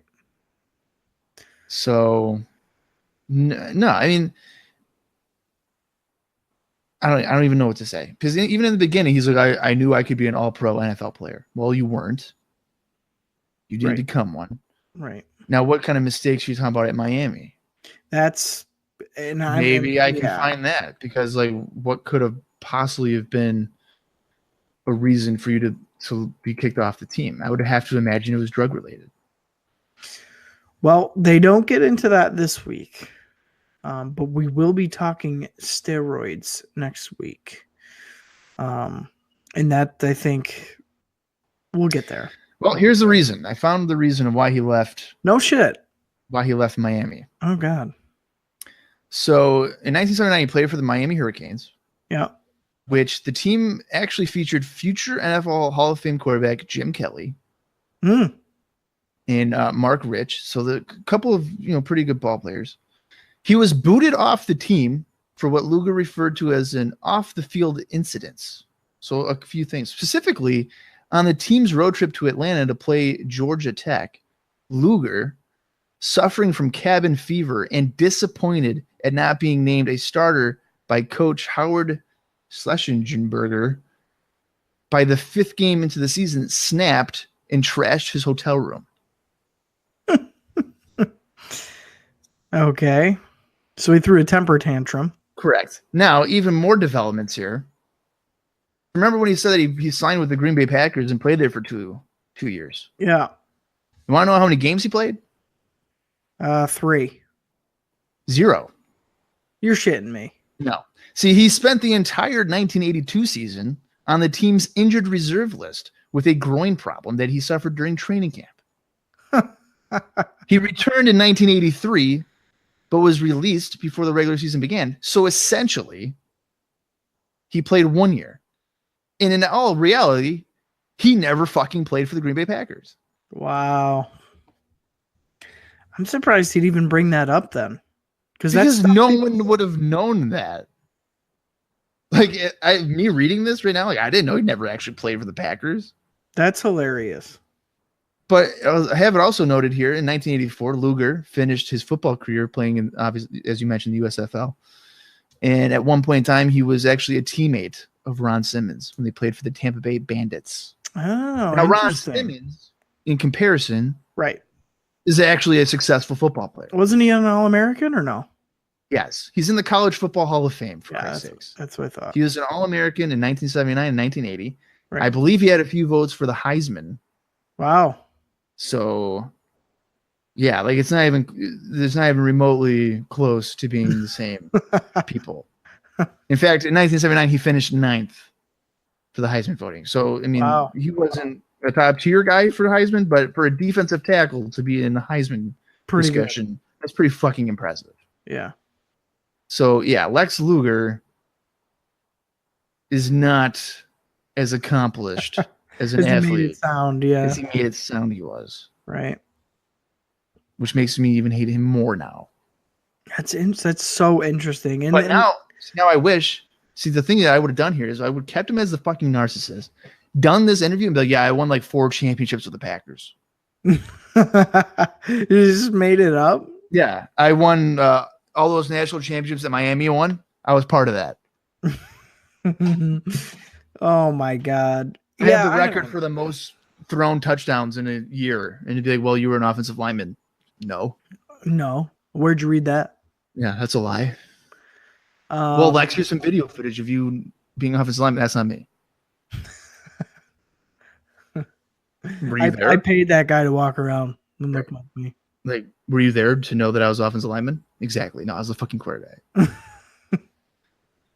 So, no, I mean, I don't even know what to say because even in the beginning, he's like, I knew I could be an all-pro NFL player. Well, you weren't. You didn't become one. Right. Now, what kind of mistakes are you talking about at Miami? Maybe I can find that because, like, what could have possibly have been a reason for you to be kicked off the team? I would have to imagine it was drug related. Well, they don't get into that this week, but we will be talking steroids next week. And that, I think, we'll get there. Well, here's the reason. I found the reason of why he left. No shit. Why he left Miami. Oh, God. So, in 1979, he played for the Miami Hurricanes. Yeah. Which the team actually featured future NFL Hall of Fame quarterback Jim Kelly and Mark Rich. So the couple of pretty good ball players. He was booted off the team for what Luger referred to as an off-the-field incidents. So a few things. Specifically, on the team's road trip to Atlanta to play Georgia Tech, Luger, suffering from cabin fever and disappointed at not being named a starter by coach Howard Schlechenberger, by the 5th game into the season, snapped and trashed his hotel room. Okay. So he threw a temper tantrum. Correct. Now, even more developments here. Remember when he said that he signed with the Green Bay Packers and played there for two years? Yeah. You want to know how many games he played? 3. 0. You're shitting me. No. See, he spent the entire 1982 season on the team's injured reserve list with a groin problem that he suffered during training camp. He returned in 1983, but was released before the regular season began. So essentially, he played 1 year. And in all reality, he never fucking played for the Green Bay Packers. Wow. I'm surprised he'd even bring that up then. Because no one would have known that. Like, me reading this right now, like, I didn't know he never actually played for the Packers. That's hilarious. But I have it also noted here, in 1984, Luger finished his football career playing in, obviously, as you mentioned, the USFL. And at one point in time, he was actually a teammate of Ron Simmons when they played for the Tampa Bay Bandits. Oh, now, Ron Simmons, in comparison, right, is actually a successful football player. Wasn't he an All-American or no? Yes. He's in the College Football Hall of Fame, for Christ's sakes. That's what I thought. He was an All-American in 1979 and 1980. Right. I believe he had a few votes for the Heisman. Wow. So, yeah, like there's not even remotely close to being the same people. In fact, in 1979, he finished 9th for the Heisman voting. So, I mean, He wasn't a top tier guy for Heisman, but for a defensive tackle to be in the Heisman discussion, that's pretty fucking impressive. Yeah. So, yeah, Lex Luger is not as accomplished as an athlete. Made it sound, yeah. As he made it sound he was. Right. Which makes me even hate him more now. That's so interesting. But now I wish. See, the thing that I would have done here is I would have kept him as the fucking narcissist, done this interview, and be like, yeah, I won like 4 championships with the Packers. You just made it up? Yeah. I won all those national championships that Miami won. I was part of that. Oh, my God. I have the record for the most thrown touchdowns in a year. And you'd be like, well, you were an offensive lineman. No. Where'd you read that? Yeah, that's a lie. Well, Lex, here's some video footage of you being an offensive lineman. That's not me. Were you there? I paid that guy to walk around and look at me. Like, were you there to know that I was offensive lineman? Exactly. No, I was the fucking quarterback.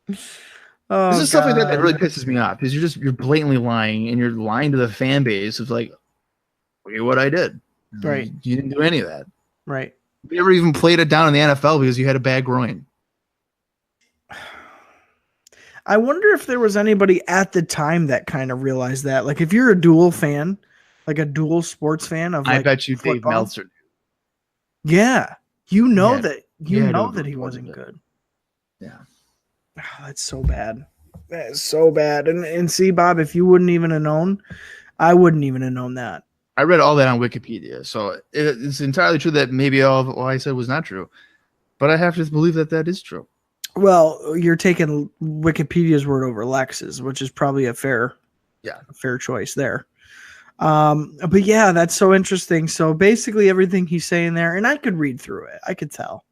This is something that really pisses me off because you're blatantly lying, and you're lying to the fan base of like, look at what I did. Right. You didn't do any of that. Right. You never even played it down in the NFL because you had a bad groin. I wonder if there was anybody at the time that kind of realized that. Like, if you're a dual fan, like a dual sports fan of, I bet you football, Dave Meltzer. Yeah, you know that he wasn't good. Yeah. Oh, that's so bad. That is so bad. And see, Bob, if you wouldn't even have known, I wouldn't even have known that. I read all that on Wikipedia, so it's entirely true that maybe all of what I said was not true. But I have to believe that is true. Well, you're taking Wikipedia's word over Lex's, which is probably a fair choice there. But yeah, that's so interesting. So basically everything he's saying there, and I could read through it. I could tell.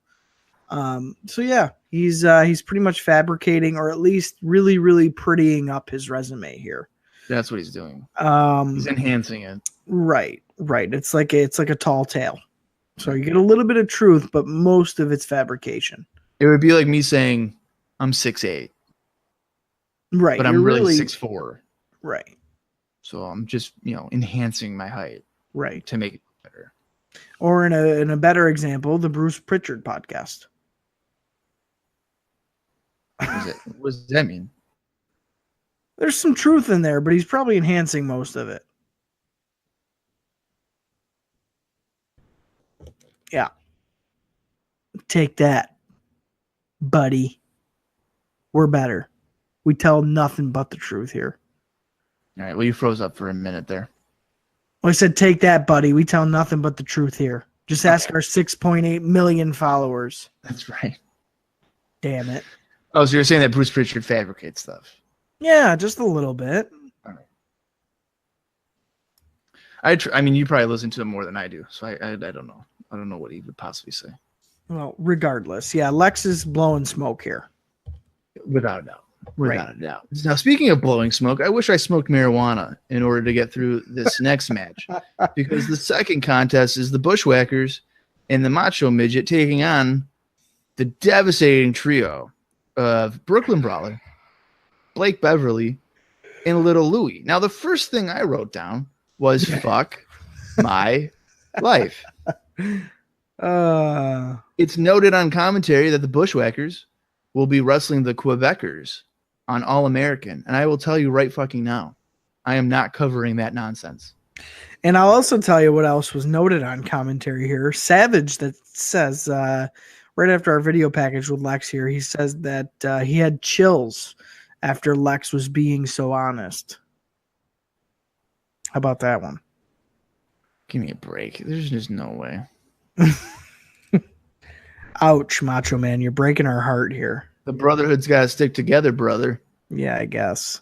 So yeah, he's pretty much fabricating, or at least really, really prettying up his resume here. That's what he's doing. He's enhancing it. Right. It's like a tall tale. So you get a little bit of truth, but most of it's fabrication. It would be like me saying I'm 6'8". Right. But I'm really 6'4". Right. So I'm just, enhancing my height. Right. To make it better. Or in a better example, the Bruce Pritchard podcast. What does that mean? There's some truth in there, but he's probably enhancing most of it. Yeah. Take that, buddy. We're better. We tell nothing but the truth here. All right. Well, you froze up for a minute there. Well, I said, take that, buddy. We tell nothing but the truth here. Just ask our 6.8 million followers. That's right. Damn it. Oh, so you're saying that Bruce Pritchard fabricates stuff? Yeah, just a little bit. All right. I mean, you probably listen to him more than I do, so I don't know. I don't know what he would possibly say. Well, regardless, yeah, Lex is blowing smoke here. Without a doubt. Without a doubt. Now, speaking of blowing smoke, I wish I smoked marijuana in order to get through this next match, because the second contest is the Bushwhackers and the Macho Midget taking on the devastating trio of Brooklyn Brawler, Blake Beverly, and Little Louie. Now, the first thing I wrote down was fuck my life. It's noted on commentary that the Bushwhackers will be wrestling the Quebecers on All American, and I will tell you right fucking now, I am not covering that nonsense. And I'll also tell you what else was noted on commentary here. Savage that says right after our video package with Lex here, he says that he had chills after Lex was being so honest. How about that one? Give me a break. There's just no way. Ouch, Macho Man. You're breaking our heart here. The brotherhood's got to stick together, brother. Yeah, I guess.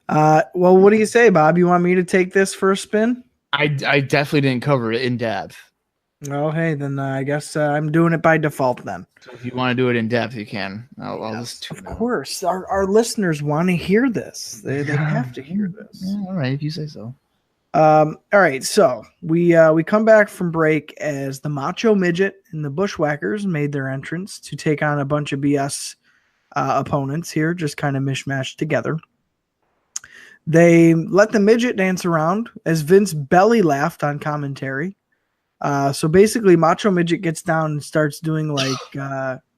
Well, what do you say, Bob? You want me to take this for a spin? I definitely didn't cover it in depth. Oh, hey, then I guess I'm doing it by default then. So if you want to do it in depth, you can. I'll listen to it. Of course. Our listeners want to hear this. They have to hear this. Yeah, all right, if you say so. All right, so we come back from break as the Macho Midget and the Bushwhackers made their entrance to take on a bunch of BS opponents here, just kind of mishmashed together. They let the midget dance around as Vince belly laughed on commentary. So basically, Macho Midget gets down and starts doing like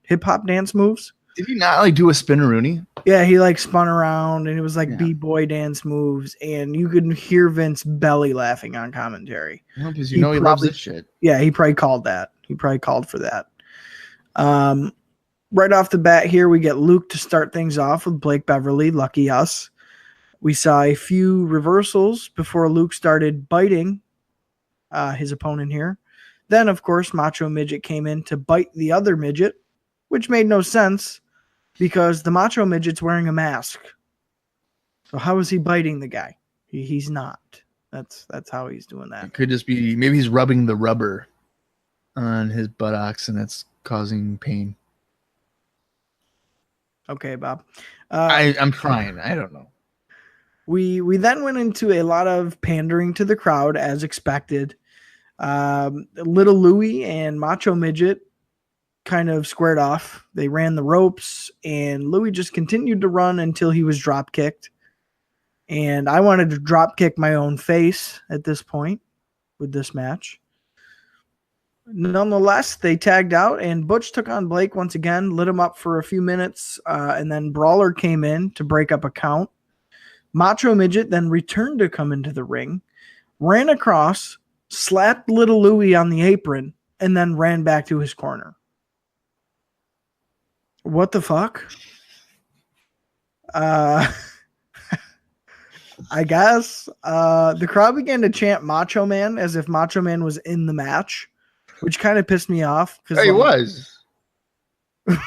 hip hop dance moves. Did he not like do a spinneroonie? Yeah, he like spun around and it was like B-boy dance moves, and you could hear Vince belly laughing on commentary. Well, because he loves this shit. Yeah, he probably called that. He probably called for that. Right off the bat here, we get Luke to start things off with Blake Beverly. Lucky us. We saw a few reversals before Luke started biting his opponent here. Then, of course, Macho Midget came in to bite the other midget, which made no sense because the Macho Midget's wearing a mask. So how is he biting the guy? He's not. That's how he's doing that. It could just be, maybe he's rubbing the rubber on his buttocks and it's causing pain. Okay, Bob. I'm trying. I don't know. We then went into a lot of pandering to the crowd as expected. Little Louie and Macho Midget kind of squared off. They ran the ropes, and Louie just continued to run until he was drop kicked. And I wanted to drop kick my own face at this point with this match. Nonetheless, they tagged out, and Butch took on Blake once again, lit him up for a few minutes, and then Brawler came in to break up a count. Macho Midget then returned to come into the ring, ran across, slapped Little Louie on the apron, and then ran back to his corner. What the fuck? I guess. The crowd began to chant Macho Man as if Macho Man was in the match, which kind of pissed me off. He was. What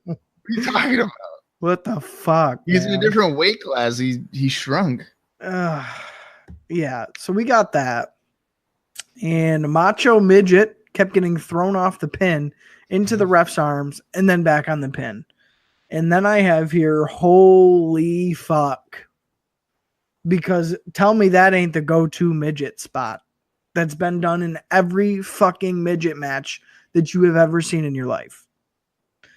are you talking about? What the fuck? He's in a different weight class. He shrunk. Yeah, so we got that. And Macho Midget kept getting thrown off the pin into the ref's arms and then back on the pin. And then I have here, holy fuck. Because tell me that ain't the go-to midget spot that's been done in every fucking midget match that you have ever seen in your life.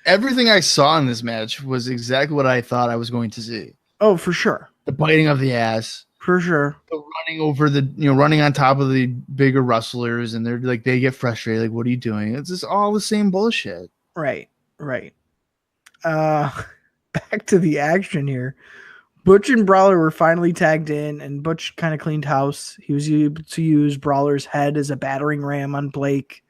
Everything I saw in this match was exactly what I thought I was going to see. Oh, for sure. The biting of the ass. For sure. The running over running on top of the bigger wrestlers, and they're like, they get frustrated. Like, what are you doing? It's just all the same bullshit. Right. Back to the action here. Butch and Brawler were finally tagged in, and Butch kind of cleaned house. He was able to use Brawler's head as a battering ram on Blake.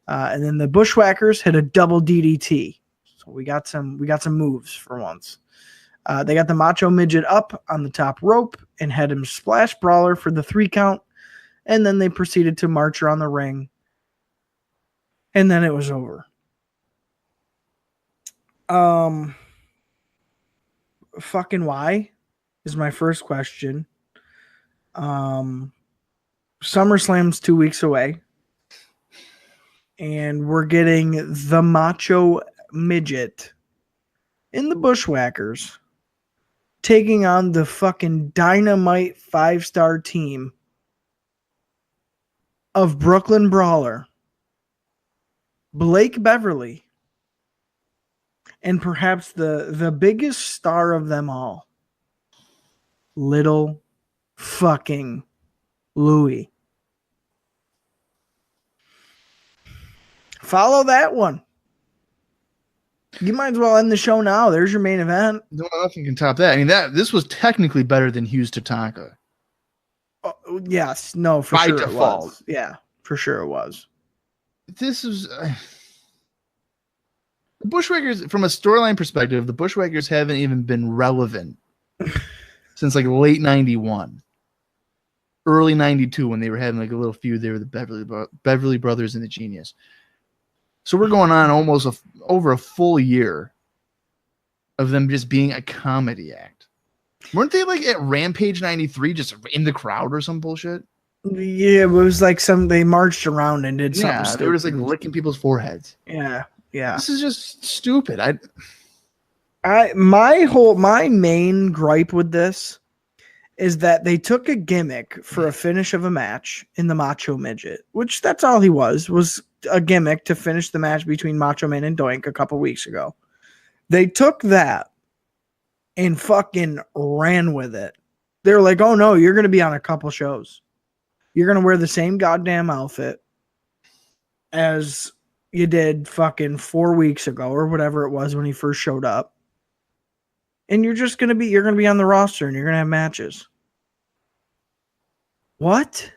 And then the Bushwhackers hit a double DDT. So we got some moves for once. They got the Macho Midget up on the top rope and had him splash Brawler for the 3 count. And then they proceeded to march around the ring. And then it was over. Fucking why is my first question. SummerSlam's 2 weeks away. And we're getting the Macho Midget in the Bushwhackers taking on the fucking dynamite 5-star team of Brooklyn Brawler, Blake Beverly, and perhaps the biggest star of them all, Little fucking Louie. Follow that one. You might as well end the show now. There's your main event. No, nothing can top that. I mean, this was technically better than Hughes Tatanka. Oh, yes, no, for By sure default. it was. Yeah, for sure it was. This is the Bushwhackers. From a storyline perspective, the Bushwhackers haven't even been relevant since like late '91, early '92, when they were having like a little feud there with the Beverly Brothers and the Genius. So we're going on almost over a full year of them just being a comedy act. Weren't they like at Rampage '93 just in the crowd or some bullshit? Yeah, it was like they marched around and did something stupid. They were just like licking people's foreheads. Yeah. This is just stupid. My main gripe with this is that they took a gimmick for a finish of a match in the Macho Midget, which that's all he was a gimmick to finish the match between Macho Man and Doink a couple weeks ago. They took that and fucking ran with it. They were like, oh no, you're going to be on a couple shows. You're going to wear the same goddamn outfit as you did fucking 4 weeks ago or whatever it was when he first showed up. And you're going to be on the roster and you're going to have matches. What?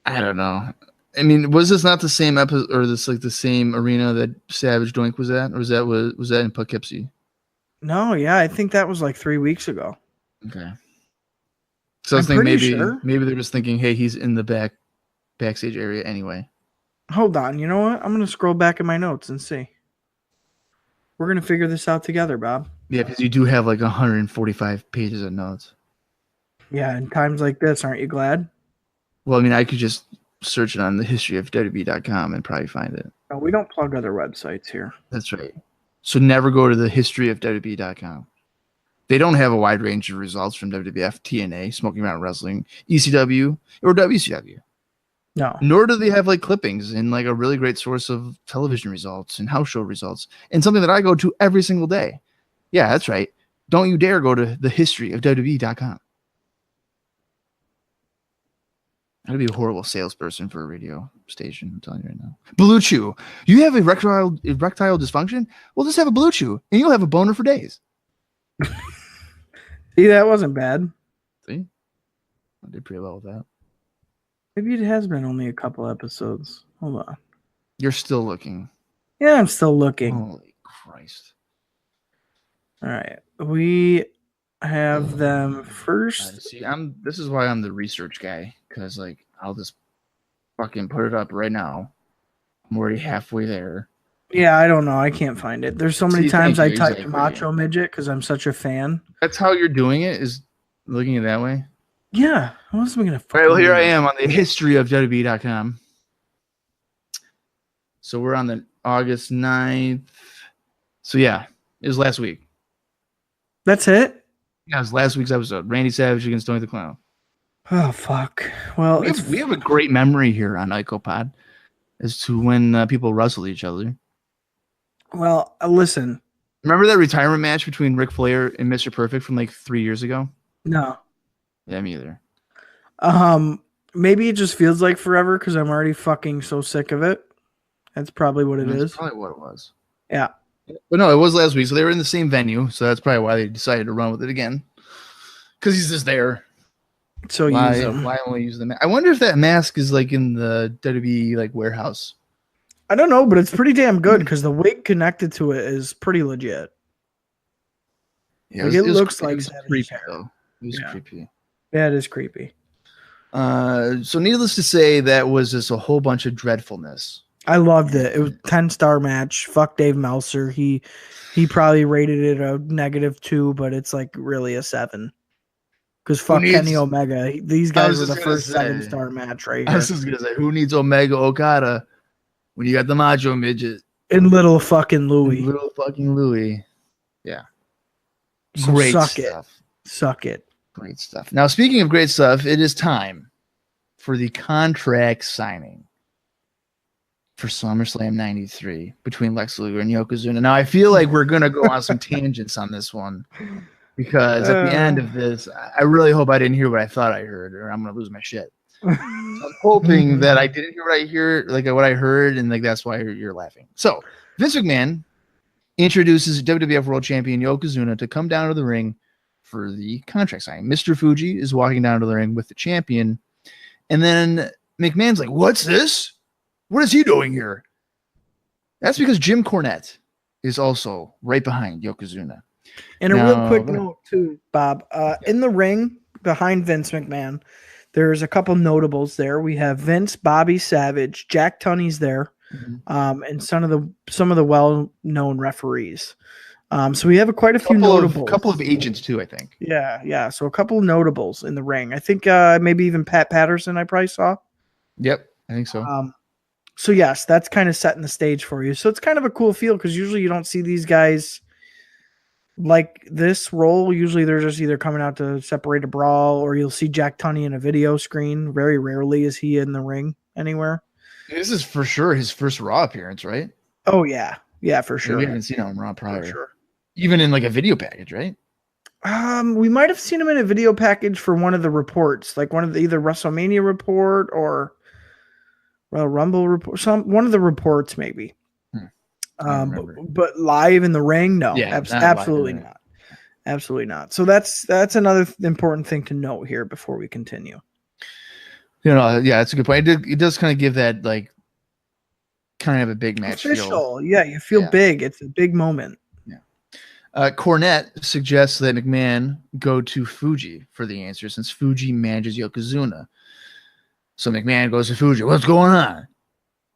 I don't know. I mean, was this not the same episode or this like the same arena that Savage Doink was at, or was that in Poughkeepsie? No, yeah, I think that was like 3 weeks ago. Okay. So I was thinking maybe they're just thinking, hey, he's in the backstage area anyway. Hold on, you know what? I'm gonna scroll back in my notes and see. We're gonna figure this out together, Bob. Yeah, because you do have like 145 pages of notes. Yeah, in times like this, aren't you glad? Well, I mean, I could just search it on the history of WWE.com and probably find it. No, we don't plug other websites here. That's right. So never go to the history of WWE.com. They don't have a wide range of results from WWF, TNA, Smoking Mountain Wrestling, ECW, or WCW. No. Nor do they have like clippings and like a really great source of television results and house show results and something that I go to every single day. Yeah, that's right. Don't you dare go to the history of WWE.com. I'd be a horrible salesperson for a radio station. I'm telling you right now. Blue Chew. You have erectile dysfunction? Well, just have a Blue Chew and you'll have a boner for days. See, that wasn't bad. See? I did pretty well with that. Maybe it has been only a couple episodes. Hold on. You're still looking. Yeah, I'm still looking. Holy Christ. All right. We have them first. See, this is why I'm the research guy, because like I'll just fucking put it up right now. I'm already halfway there. Yeah, I don't know. I can't find it. There's so many times I typed Macho Midget because I'm such a fan. That's how you're doing it, is looking at it that way? Yeah. How else am I going to All right, well, here I am on the history of WWE.com. So we're on the August 9th. So yeah, it was last week. That's it? Yeah, it was last week's episode. Randy Savage against Tony the Clown. Oh, fuck. Well, we have a great memory here on ICOPOD as to when people wrestle each other. Well, listen. Remember that retirement match between Ric Flair and Mr. Perfect from like 3 years ago? No. Yeah, me either. Maybe it just feels like forever because I'm already fucking so sick of it. That's probably what it is. That's probably what it was. Yeah. But no, it was last week. So they were in the same venue. So that's probably why they decided to run with it again. Because he's just there. So use him. Why only use the mask? I wonder if that mask is like in the WWE like warehouse. I don't know, but it's pretty damn good because the wig connected to it is pretty legit. Yeah, Like it looks it like was Savage's creepy hair. though. It was creepy. Yeah, it is creepy. So needless to say, that was just a whole bunch of dreadfulness. I loved it. It was 10-star match. Fuck Dave Meltzer. He probably rated it a -2, but it's like really a 7. Because fuck Kenny Omega. These guys were the first 7-star match right here. I was just gonna say, who needs Omega Okada when you got the Macho Midget and little fucking Louie? Little fucking Louie. Yeah. So great suck stuff. Suck it. Great stuff. Now, speaking of great stuff, it is time for the contract signing for SummerSlam 93 between Lex Luger and Yokozuna. Now, I feel like we're going to go on some tangents on this one because at the end of this, I really hope I didn't hear what I thought I heard, or I'm going to lose my shit. So I'm hoping that I didn't hear what I heard, and like that's why you're laughing. So, Vince McMahon introduces WWF World Champion Yokozuna to come down to the ring for the contract signing. Mr. Fuji is walking down to the ring with the champion, and then McMahon's like, "What's this? What is he doing here?" That's because Jim Cornette is also right behind Yokozuna. And a real quick note too, Bob. In the ring behind Vince McMahon, there's a couple notables there. We have Vince, Bobby Savage, Jack Tunney's there, and some of the well-known referees. So we have quite a few notables. A couple of agents too, I think. Yeah. So a couple of notables in the ring. I think maybe even Pat Patterson I probably saw. Yep, I think so. So yes, that's kind of setting the stage for you. So it's kind of a cool feel because usually you don't see these guys like this role. Usually they're just either coming out to separate a brawl, or you'll see Jack Tunney in a video screen. Very rarely is he in the ring anywhere. This is for sure his first Raw appearance, right? Oh yeah, for sure. We haven't seen him on Raw prior. For sure. Even in like a video package, right? We might have seen him in a video package for one of the reports, like one of the either WrestleMania report or Royal Rumble report, one of the reports maybe. But live in the ring, no, absolutely not. Absolutely not. So that's another important thing to note here before we continue. Yeah, that's a good point. It does kind of give that like kind of a big match official feel. Yeah, you feel big. It's a big moment. Cornette suggests that McMahon go to Fuji for the answer since Fuji manages Yokozuna. So McMahon goes to Fuji. What's going on?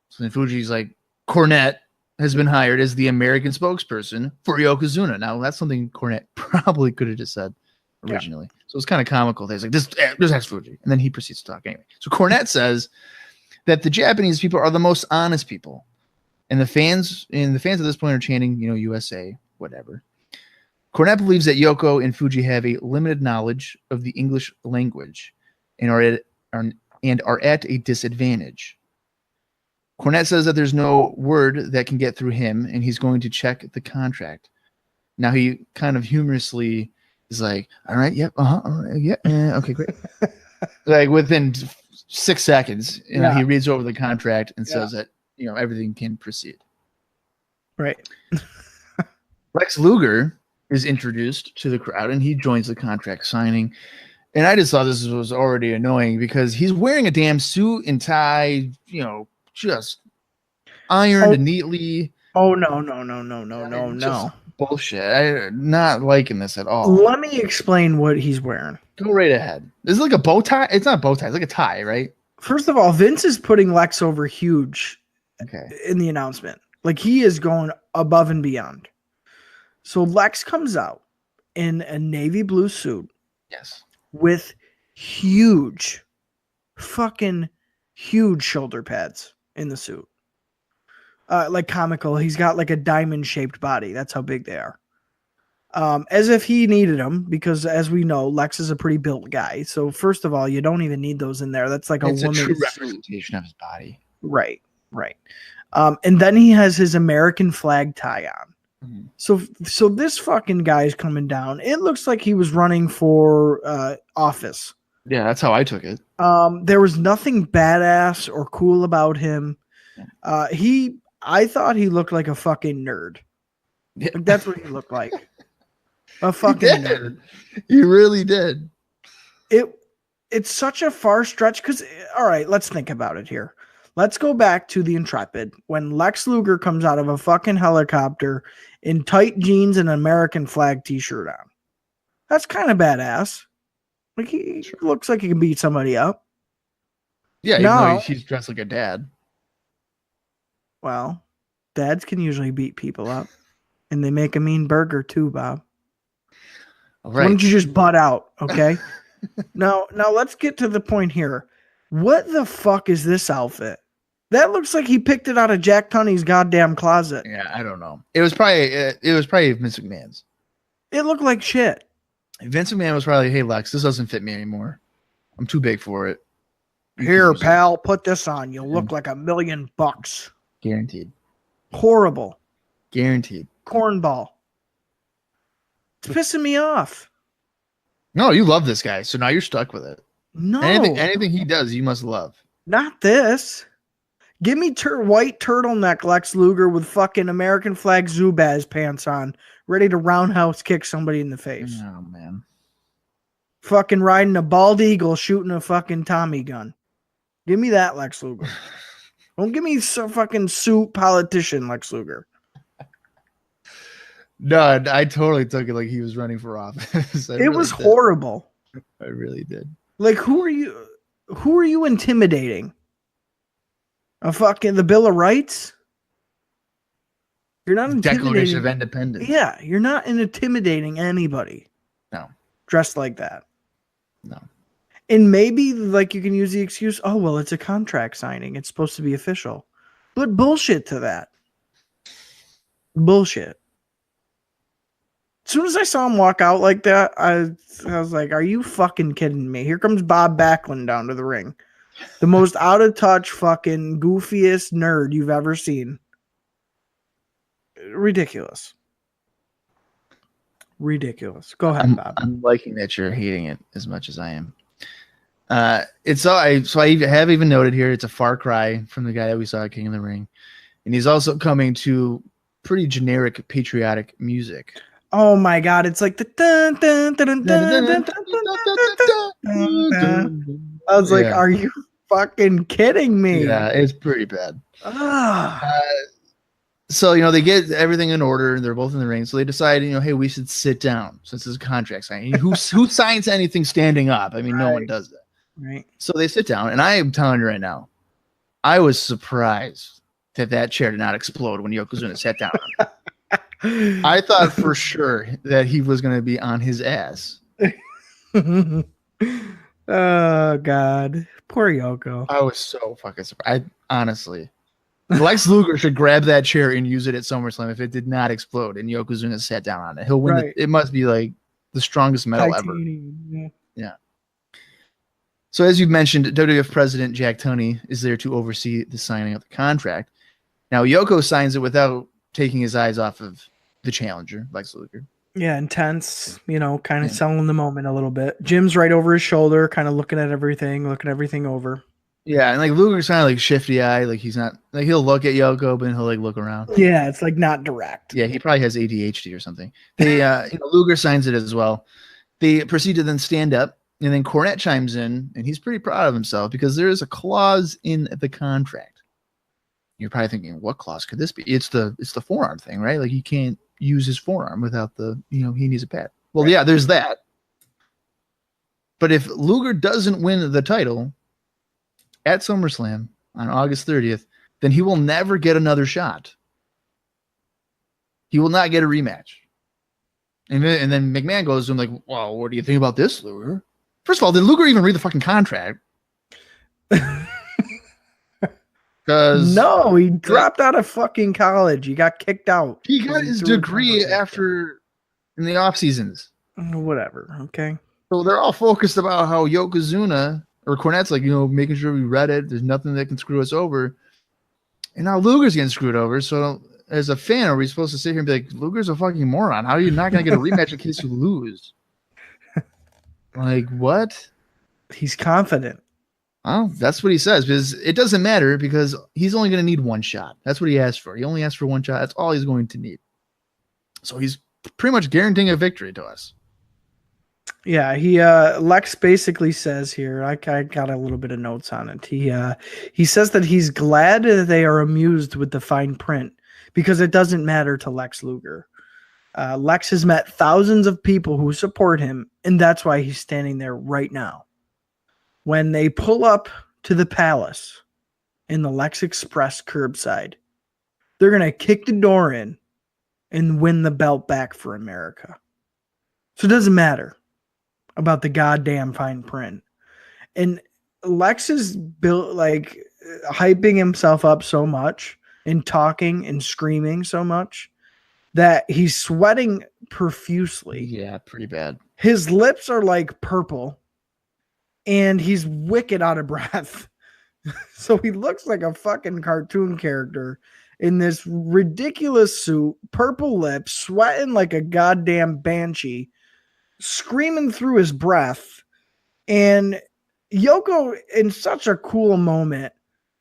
So then Fuji's like, Cornette has been hired as the American spokesperson for Yokozuna. Now, that's something Cornette probably could have just said originally. Yeah. So it's kind of comical. He's like, this has Fuji. And then he proceeds to talk anyway. So Cornette says that the Japanese people are the most honest people. And the fans at this point are chanting, USA, whatever. Cornette believes that Yoko and Fuji have a limited knowledge of the English language and are at a disadvantage. Cornette says that there's no word that can get through him, and he's going to check the contract. Now he kind of humorously is like, "All right, yep, all right, yeah, okay, great." Like within 6 seconds, he reads over the contract and says that everything can proceed. Right. Lex Luger is introduced to the crowd, and he joins the contract signing. And I just thought this was already annoying because he's wearing a damn suit and tie, just ironed neatly. Oh, no. Bullshit. I'm not liking this at all. Let me explain what he's wearing. Go right ahead. Is it like a bow tie? It's not a bow tie. It's like a tie, right? First of all, Vince is putting Lex over huge in the announcement. Like he is going above and beyond. So Lex comes out in a navy blue suit. Yes. With fucking huge shoulder pads in the suit. Like comical. He's got like a diamond shaped body. That's how big they are. As if he needed them, because as we know, Lex is a pretty built guy. So first of all, you don't even need those in there. That's like it's a true representation of his body. Right. And then he has his American flag tie on. So this fucking guy's coming down. It looks like he was running for office. Yeah, that's how I took it. There was nothing badass or cool about him. I thought he looked like a fucking nerd. Yeah. Like, that's what he looked like. A fucking nerd. He really did. It's such a far stretch because, all right, let's think about it here. Let's go back to the Intrepid when Lex Luger comes out of a fucking helicopter in tight jeans and an American flag t-shirt on. That's kind of badass. Like he looks like he can beat somebody up. Yeah, even though he's dressed like a dad. Well, dads can usually beat people up, and they make a mean burger too, Bob. All right. Why don't you just butt out, okay? Now let's get to the point here. What the fuck is this outfit? That looks like he picked it out of Jack Tunney's goddamn closet. Yeah, I don't know. It was probably Vince McMahon's. It looked like shit. Vince McMahon was probably, hey Lex, this doesn't fit me anymore. I'm too big for it. Here, pal, put this on. You'll look like $1 million. Guaranteed. Horrible. Guaranteed. Cornball. It's pissing me off. No, you love this guy, so now you're stuck with it. No. Anything he does, you must love. Not this. Give me white turtleneck Lex Luger with fucking American flag Zubaz pants on, ready to roundhouse kick somebody in the face. Oh, man. Fucking riding a bald eagle, shooting a fucking Tommy gun. Give me that Lex Luger. Don't give me some fucking suit politician Lex Luger. No, I totally took it like he was running for office. It was horrible. I really did. Like, who are you intimidating? The Bill of Rights? You're not intimidating. Declaration of Independence. Yeah, you're not intimidating anybody. No. Dressed like that. No. And maybe like you can use the excuse, oh, well, it's a contract signing. It's supposed to be official. But bullshit to that. Bullshit. As soon as I saw him walk out like that, I was like, are you fucking kidding me? Here comes Bob Backlund down to the ring. The most out of touch fucking goofiest nerd you've ever seen. Ridiculous. Ridiculous. Go ahead, Bob. I'm liking that you're hating it as much as I am. I have even noted here it's a far cry from the guy that we saw at King of the Ring. And he's also coming to pretty generic patriotic music. Oh my god, it's like the dun, dun, dun, dun, dun, dun, dun. I was like, are you fucking kidding me? Yeah, it's pretty bad. So, they get everything in order and they're both in the ring. So they decide, hey, we should sit down since it's a contract signing. Who signs anything standing up? I mean, no one does that. Right. So they sit down, and I am telling you right now, I was surprised that chair did not explode when Yokozuna sat down. I thought for sure that he was going to be on his ass. Oh, God. Poor Yoko. I was so fucking surprised. Honestly. Lex Luger should grab that chair and use it at SummerSlam if it did not explode and Yokozuna sat down on it. He'll win. Right. It must be like the strongest medal Titanium, ever. Yeah. So as you mentioned, WWF President Jack Tunney is there to oversee the signing of the contract. Now, Yoko signs it without taking his eyes off of the challenger, Lex Luger. Yeah, intense, kind of selling the moment a little bit. Jim's right over his shoulder, kind of looking everything over. Yeah, and like Luger's kind of like shifty eye, like he's not like he'll look at Yoko, but he'll like look around. Yeah, it's like not direct. Yeah, he probably has ADHD or something. Luger signs it as well. They proceed to then stand up, and then Cornette chimes in, and he's pretty proud of himself because there is a clause in the contract. You're probably thinking, what clause could this be? It's the forearm thing, right? Like he can't use his forearm without he needs a pad. Well, yeah, there's that. But if Luger doesn't win the title at SummerSlam on August 30th, then he will never get another shot. He will not get a rematch. And then McMahon goes to him like, well, what do you think about this, Luger? First of all, did Luger even read the fucking contract? No, he dropped out of fucking college. He got kicked out. He got his degree in the off seasons. Whatever. Okay. So they're all focused about how Yokozuna or Cornette's like, making sure we read it. There's nothing that can screw us over. And now Luger's getting screwed over. So as a fan, are we supposed to sit here and be like, Luger's a fucking moron? How are you not going to get a rematch in case you lose? Like, what? He's confident. Well, that's what he says, because it doesn't matter because he's only going to need one shot. That's what he asked for. He only asked for one shot. That's all he's going to need. So he's pretty much guaranteeing a victory to us. Yeah, Lex basically says here, I got a little bit of notes on it. He says that he's glad that they are amused with the fine print because it doesn't matter to Lex Luger. Lex has met thousands of people who support him, and that's why he's standing there right now. When they pull up to the palace in the Lex Express curbside, they're going to kick the door in and win the belt back for America. So it doesn't matter about the goddamn fine print. And Lex is built like hyping himself up so much and talking and screaming so much that he's sweating profusely. Yeah, pretty bad. His lips are like purple and he's wicked out of breath. So he looks like a fucking cartoon character in this ridiculous suit, purple lips, sweating like a goddamn banshee, screaming through his breath. And Yoko, in such a cool moment,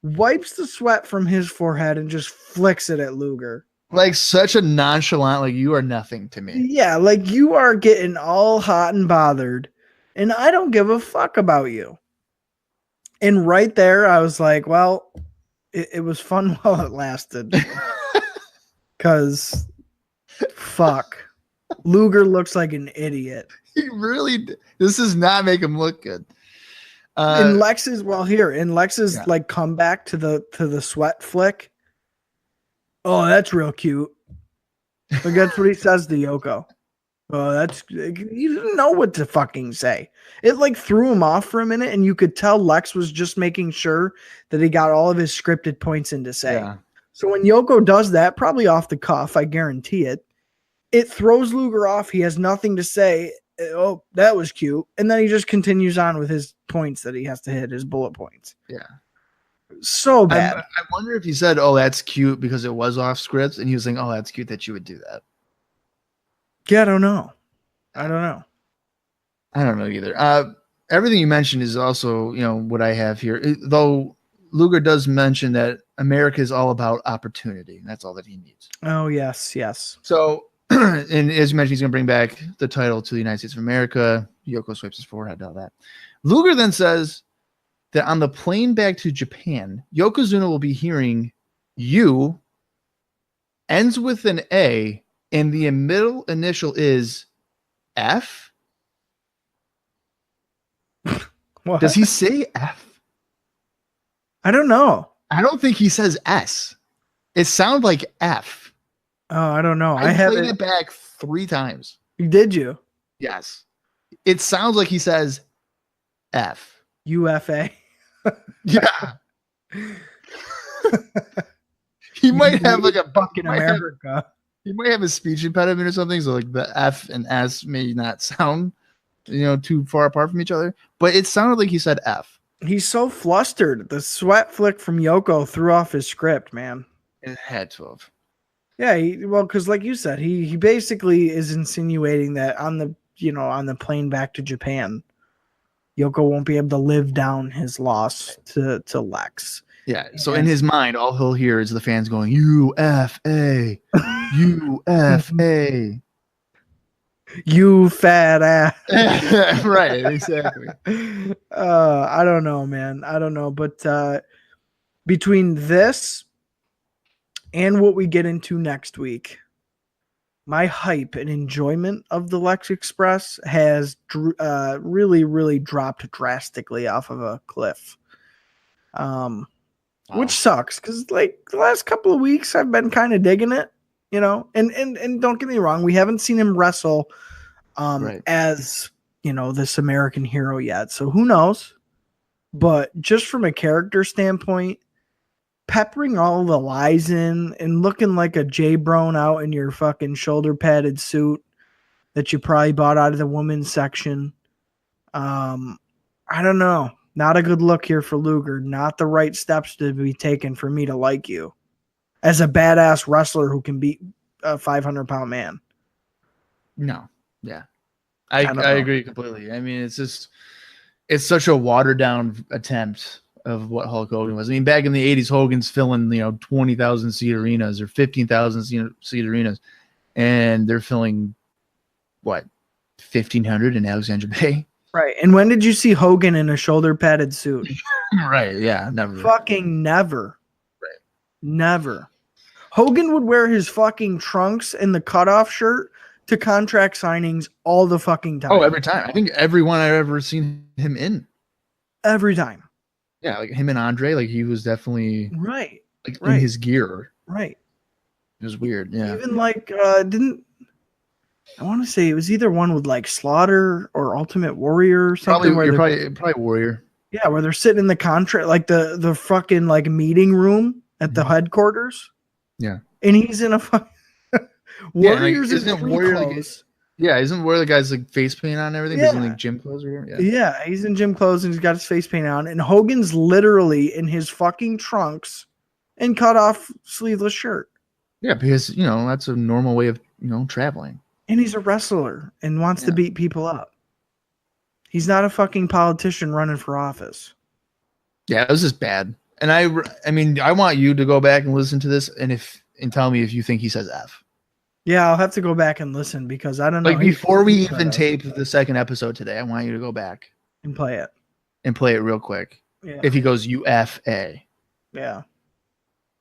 wipes the sweat from his forehead and just flicks it at Luger. Like such a nonchalant, like you are nothing to me. Yeah, like you are getting all hot and bothered, and I don't give a fuck about you. And right there, I was like, well, it was fun while it lasted. Because, fuck. Luger looks like an idiot. He really, this does not make him look good. In Lex's, like comeback to the sweat flick. Oh, that's real cute. Like that's what he says to Yoko. Oh, that's, he didn't know what to fucking say. It like threw him off for a minute, and you could tell Lex was just making sure that he got all of his scripted points in to say. Yeah. So when Yoko does that, probably off the cuff, I guarantee it, it throws Luger off. He has nothing to say. Oh, that was cute. And then he just continues on with his points that he has to hit, his bullet points. Yeah. So bad. I wonder if he said, oh, that's cute because it was off script, and he was saying, oh, that's cute that you would do that. Yeah, I don't know. I don't know either. Everything you mentioned is also, what I have here. Though Luger does mention that America is all about opportunity. That's all that he needs. Oh, yes, yes. So, and as you mentioned, he's going to bring back the title to the United States of America. Yoko swipes his forehead, all that. Luger then says that on the plane back to Japan, Yokozuna will be hearing "you" ends with an A, and the middle initial is F. What? Does he say F? I don't know. I don't think he says S. It sounds like F. Oh, I don't know. I played it back 3 times. Did you? Yes. It sounds like he says F. UFA. Yeah. He might have like a fucking America. He might have a speech impediment or something, so like the F and S may not sound, too far apart from each other. But it sounded like he said F. He's so flustered. The sweat flick from Yoko threw off his script, man. It had to have. Yeah, because like you said, he basically is insinuating that on the plane back to Japan, Yoko won't be able to live down his loss to Lex. Yeah, so in his mind, all he'll hear is the fans going, UFA, UFA. You fat ass. Right, exactly. I don't know, man. I don't know. But between this and what we get into next week, my hype and enjoyment of the Lex Express has really, really dropped drastically off of a cliff. Which sucks because like the last couple of weeks I've been kind of digging it, and don't get me wrong, we haven't seen him wrestle as this American hero yet, so who knows? But just from a character standpoint, peppering all the lies in and looking like a J-Brone out in your fucking shoulder padded suit that you probably bought out of the women's section. I don't know. Not a good look here for Luger. Not the right steps to be taken for me to like you as a badass wrestler who can beat a 500-pound man. No. Yeah. I agree completely. I mean, it's such a watered down attempt of what Hulk Hogan was. I mean, back in the 80s, Hogan's filling, 20,000 seat arenas or 15,000 seat arenas, and they're filling what, 1,500 in Alexandria Bay. Right. And when did you see Hogan in a shoulder padded suit? Right. Yeah. Never. Fucking never. Right. Never. Hogan would wear his fucking trunks and the cutoff shirt to contract signings all the fucking time. Oh, every time. I think everyone I've ever seen him in. Every time. Yeah, like him and Andre, like he was definitely right. in his gear. Right. It was weird. Yeah. Even like I want to say it was either one with like Slaughter or Ultimate Warrior or something. Probably Warrior. Yeah, where they're sitting in the contract, like the fucking like meeting room at the headquarters. Yeah. And he's in a fucking Warriors isn't Warrior clothes. Isn't Warrior the guy's like face paint on and everything? Yeah. Isn't like gym clothes or whatever? Yeah, he's in gym clothes and he's got his face paint on. And Hogan's literally in his fucking trunks and cut off sleeveless shirt. Yeah, because that's a normal way of traveling. And he's a wrestler and wants to beat people up. He's not a fucking politician running for office. Yeah, it was just bad. And I mean, I want you to go back and listen to this and tell me if you think he says F. Yeah, I'll have to go back and listen because I don't know. Like before we even tape the second episode today, I want you to go back and play it. And play it real quick. Yeah. If he goes UFA. Yeah.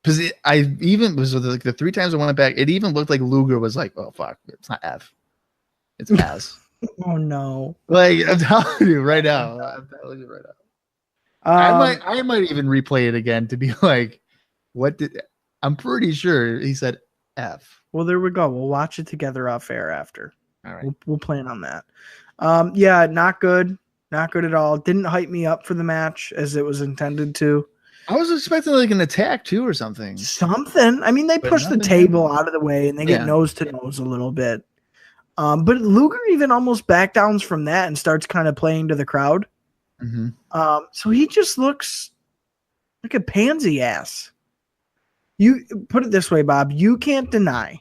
Because the 3 times I went back, it even looked like Luger was like, "Oh fuck, it's not F, it's S." Oh no! Like I'm telling you right now, I might even replay it again to be like, "What did?" I'm pretty sure he said F. Well, there we go. We'll watch it together off air after. All right, we'll plan on that. Yeah, not good at all. Didn't hype me up for the match as it was intended to. I was expecting like an attack too or something. I mean, they push the table out of the way and they get nose to nose a little bit. But Luger even almost back downs from that and starts kind of playing to the crowd. Mm-hmm. So he just looks like a pansy ass. You put it this way, Bob. You can't deny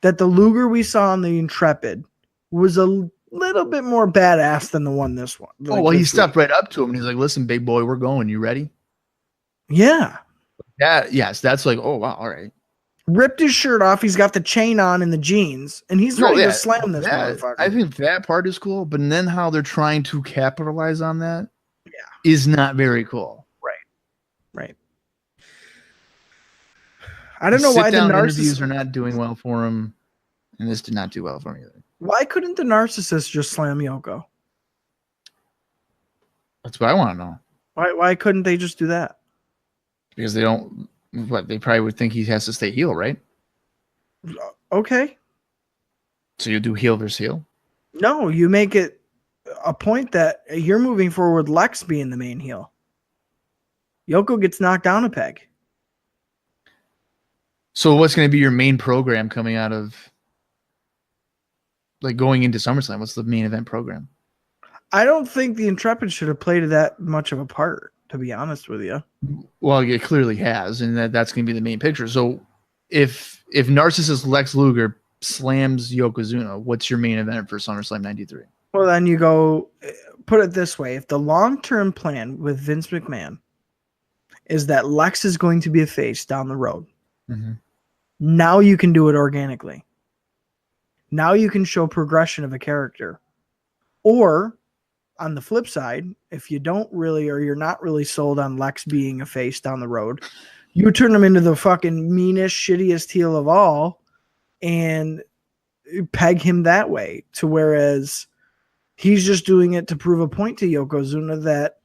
that the Luger we saw on the Intrepid was a little bit more badass than the one this one. Like he stepped right up to him and he's like, "Listen, big boy, we're going. You ready?" Yeah. Yes, that's like, oh wow, all right. Ripped his shirt off. He's got the chain on and the jeans, and he's ready to slam this motherfucker. I think that part is cool, but then how they're trying to capitalize on that is not very cool. Right. I don't know why the interviews are not doing well for him, and this did not do well for him either. Why couldn't the narcissist just slam Yoko? That's what I want to know. Why couldn't they just do that? Because they don't. They probably would think he has to stay heel, right? Okay. So you do heel versus heel? No, you make it a point that you're moving forward Lex being the main heel. Yoko gets knocked down a peg. So what's going to be your main program coming out of, like, going into SummerSlam? What's the main event program? I don't think the Intrepid should have played that much of a part, to be honest with you. Well, it clearly has, and that's going to be the main picture. So if Narcissist Lex Luger slams Yokozuna, what's your main event for SummerSlam 93? Well, then you go, put it this way. If the long-term plan with Vince McMahon is that Lex is going to be a face down the road, now you can do it organically. Now you can show progression of a character. Or on the flip side, if you don't really, or you're not really sold on Lex being a face down the road, you turn him into the fucking meanest, shittiest heel of all and peg him that way, to whereas he's just doing it to prove a point to Yokozuna that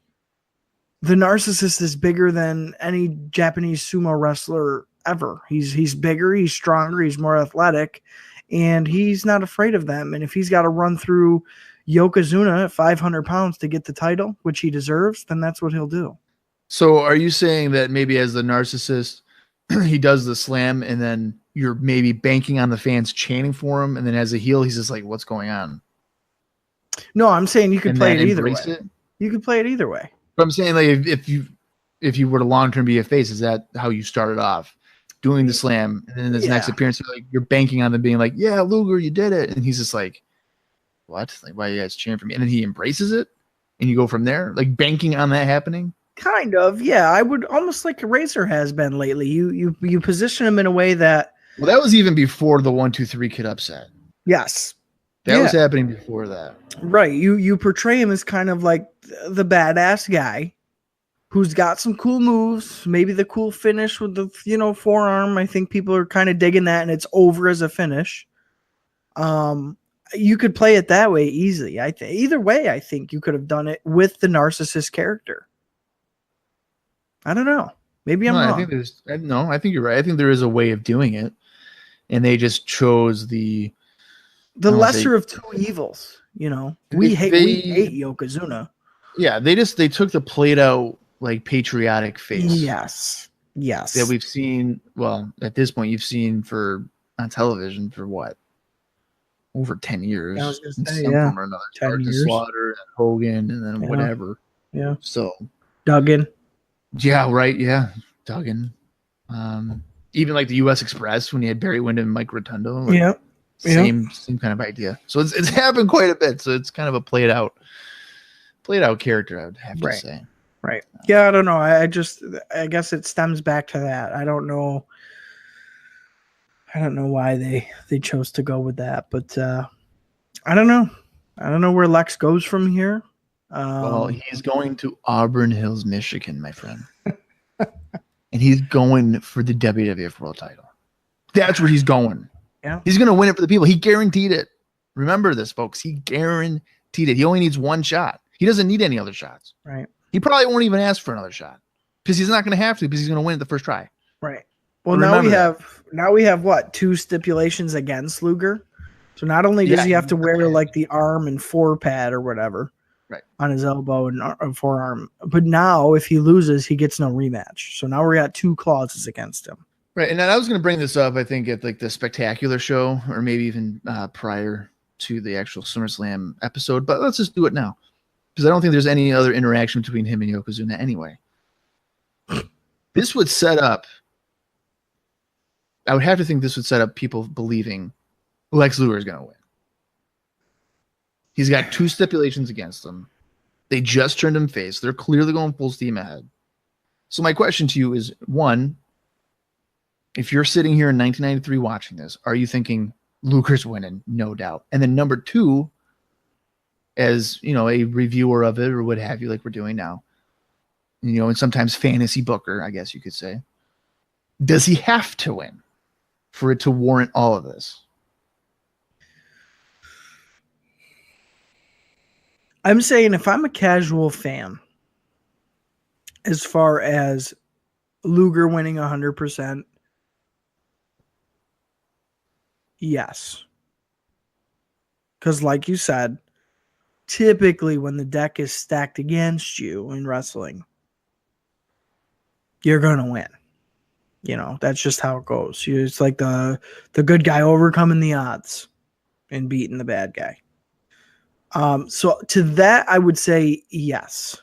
the narcissist is bigger than any Japanese sumo wrestler ever. He's bigger, he's stronger, he's more athletic, and he's not afraid of them. And if he's got to run through Yokozuna at 500 pounds to get the title, which he deserves, then that's what he'll do. So are you saying that maybe as the narcissist, he does the slam and then you're maybe banking on the fans chanting for him, and then as a heel, he's just like, what's going on? No, I'm saying you could play it either way. You could play it either way. But I'm saying, like, if you were to long-term be a face, is that how you started off? Doing the slam, and then his next appearance, like, you're banking on them being like, yeah, Luger, you did it. And he's just like, what? Like, why are you guys cheering for me? And then he embraces it, and you go from there, like banking on that happening. Kind of, yeah. I would almost like Razor has been lately. You position him in a way that. Well, that was even before the 1, 2, 3 kid upset. Yes, that was happening before that. Right. You portray him as kind of like the badass guy who's got some cool moves, maybe the cool finish with the forearm. I think people are kind of digging that, and it's over as a finish. You could play it that way easily. Either way, I think you could have done it with the narcissist character. I don't know. Maybe I'm wrong. I think you're right. I think there is a way of doing it, and they just chose the lesser of two evils. You know, we hate Yokozuna. Yeah, they took the played out like patriotic face. Yes. That we've seen. Well, at this point, you've seen on television for what? Over 10 years. I was gonna say, form or another. 10 years. Slaughter and Hogan and then whatever. Yeah. So Duggan. Yeah, right. Yeah. Duggan. Even like the US Express when you had Barry Windham and Mike Rotundo. Like same kind of idea. So it's happened quite a bit. So it's kind of a played out character, I would have to say. Right. Yeah, I don't know. I guess it stems back to that. I don't know why they chose to go with that, but I don't know. I don't know where Lex goes from here. Well, he's going to Auburn Hills, Michigan, my friend. And he's going for the WWF World title. That's where he's going. Yeah. He's going to win it for the people. He guaranteed it. Remember this, folks. He guaranteed it. He only needs one shot. He doesn't need any other shots. Right. He probably won't even ask for another shot because he's not going to have to because he's going to win it the first try. Right. Well, now we have what? 2 stipulations against Luger. So not only does he have to wear like the arm and forepad or whatever on his elbow and forearm, but now if he loses, he gets no rematch. So now we got 2 clauses against him. Right. And I was going to bring this up, I think, at like the Spectacular show or maybe even prior to the actual SummerSlam episode, but let's just do it now because I don't think there's any other interaction between him and Yokozuna anyway. This would set up, I would have to think this would set up people believing Lex Luger is going to win. He's got 2 stipulations against him. They just turned him face. They're clearly going full steam ahead. So my question to you is, 1, if you're sitting here in 1993 watching this, are you thinking Luger's winning? No doubt. And then number 2, as you know, a reviewer of it or what have you, like we're doing now, you know, and sometimes fantasy booker, I guess you could say, does he have to win for it to warrant all of this? I'm saying if I'm a casual fan, as far as Luger winning 100%, yes. Because like you said, typically when the deck is stacked against you in wrestling, you're going to win. You know, that's just how it goes. It's like the good guy overcoming the odds and beating the bad guy. So to that, I would say yes.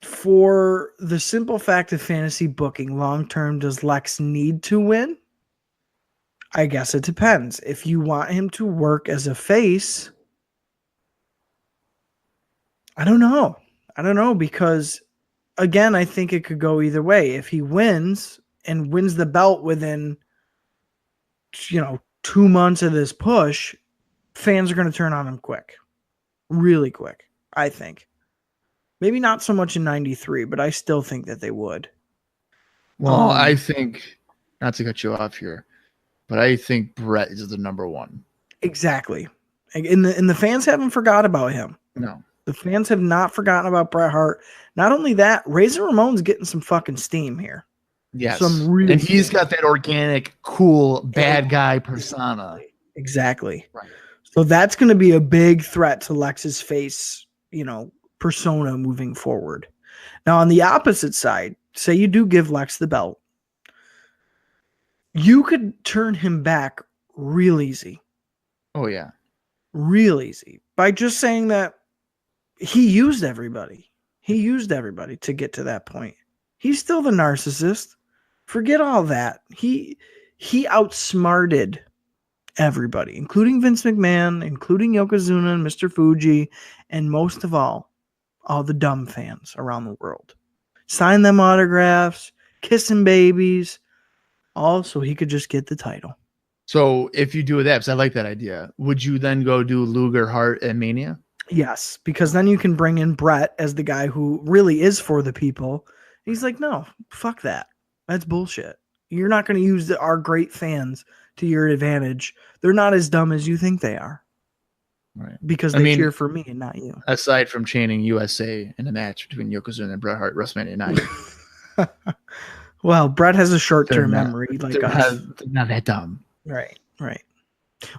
For the simple fact of fantasy booking, long-term, does Lex need to win? I guess it depends. If you want him to work as a face, I don't know. Because, again, I think it could go either way. If he wins and wins the belt within, 2 months of this push, fans are going to turn on him quick. Really quick, I think. Maybe not so much in 93, but I still think that they would. Well, I think, not to cut you off here, but I think Brett is the number 1. Exactly. And the fans haven't forgot about him. No. The fans have not forgotten about Bret Hart. Not only that, Razor Ramon's getting some fucking steam here. Yes. And he's got that organic, cool, bad guy persona. Exactly. Right. So that's going to be a big threat to Lex's face, persona moving forward. Now, on the opposite side, say you do give Lex the belt, you could turn him back real easy. Oh, yeah. Real easy. By just saying that he used everybody. He used everybody to get to that point. He's still the narcissist. Forget all that. He outsmarted everybody, including Vince McMahon, including Yokozuna and Mr. Fuji, and most of all the dumb fans around the world. Sign them autographs, kissing babies, all so he could just get the title. So if you do that, because I like that idea, would you then go do Luger, Hart, and Mania? Yes, because then you can bring in Brett as the guy who really is for the people. He's like, no, fuck that. That's bullshit. You're not going to use our great fans to your advantage, they're not as dumb as you think they are. Right. Because they cheer for me and not you. Aside from chanting USA in a match between Yokozuna and Bret Hart WrestleMania 9. Well, Bret has a short-term memory like us. They're not that dumb. Right.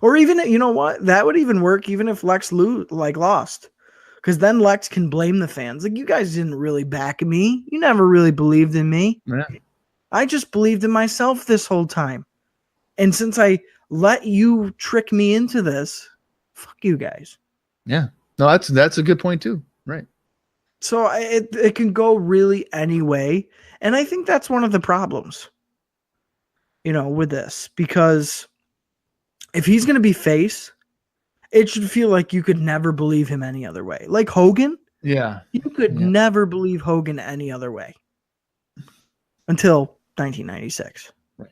Or even, you know what? That would even work even if Lex lost. Because then Lex can blame the fans. Like, you guys didn't really back me. You never really believed in me. Yeah. I just believed in myself this whole time. And since I let you trick me into this, fuck you guys. Yeah. No, that's a good point too. Right. So it can go really any way. And I think that's one of the problems, with this. Because if he's going to be face, it should feel like you could never believe him any other way. Like Hogan. Yeah. You could never believe Hogan any other way. Until 1996. Right.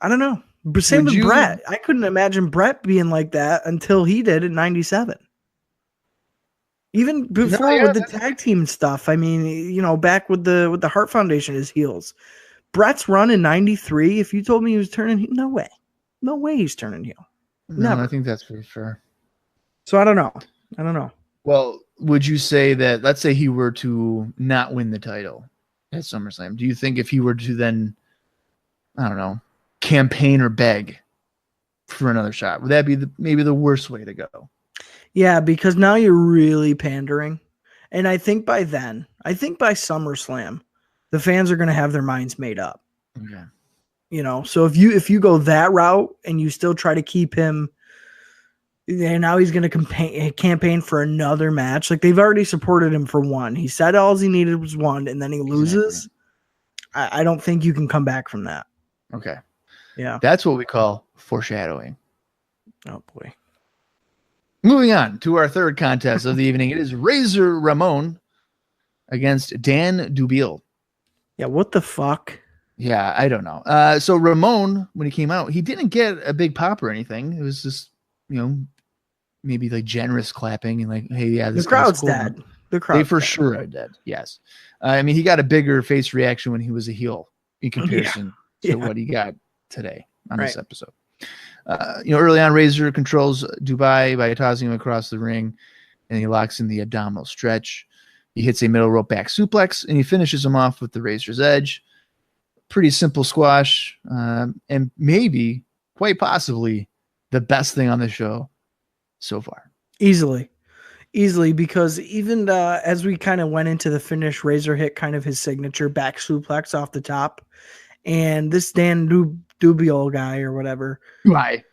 I don't know. But same with Bret. I couldn't imagine Bret being like that until he did in 97. Even before with the tag team stuff. I mean, back with the Hart Foundation as heels. Bret's run in 93, if you told me he was turning heel, no way. No way he's turning heel. No, Never. I think that's pretty fair. So I don't know. Well, would you say that, let's say he were to not win the title at SummerSlam, do you think if he were to then, I don't know, campaign or beg for another shot, would that be maybe the worst way to go? Yeah, because now you're really pandering. And I think by SummerSlam, the fans are going to have their minds made up. Okay. So if you go that route and you still try to keep him, and now he's going to campaign for another match. Like, they've already supported him for one. He said all he needed was one, and then he loses. Exactly. I don't think you can come back from that. Okay. Yeah. That's what we call foreshadowing. Oh, boy. Moving on to our third contest of the evening. It is Razor Ramon against Dan Dubiel. Yeah, what the fuck? Yeah, I don't know. So Ramon, when he came out, he didn't get a big pop or anything. It was just, maybe like generous clapping and like, hey, yeah, this the crowd's cool. dead. The crowd, they for sure are dead. Yes, he got a bigger face reaction when he was a heel in comparison to what he got today on this episode. Early on, Razor controls Dubai by tossing him across the ring, and he locks in the abdominal stretch. He hits a middle rope back suplex, and he finishes him off with the Razor's Edge. Pretty simple squash, and maybe, quite possibly, the best thing on the show so far. Easily, because even as we kind of went into the finish, Razor hit kind of his signature back suplex off the top, and this Dan Dubiel guy or whatever. Why?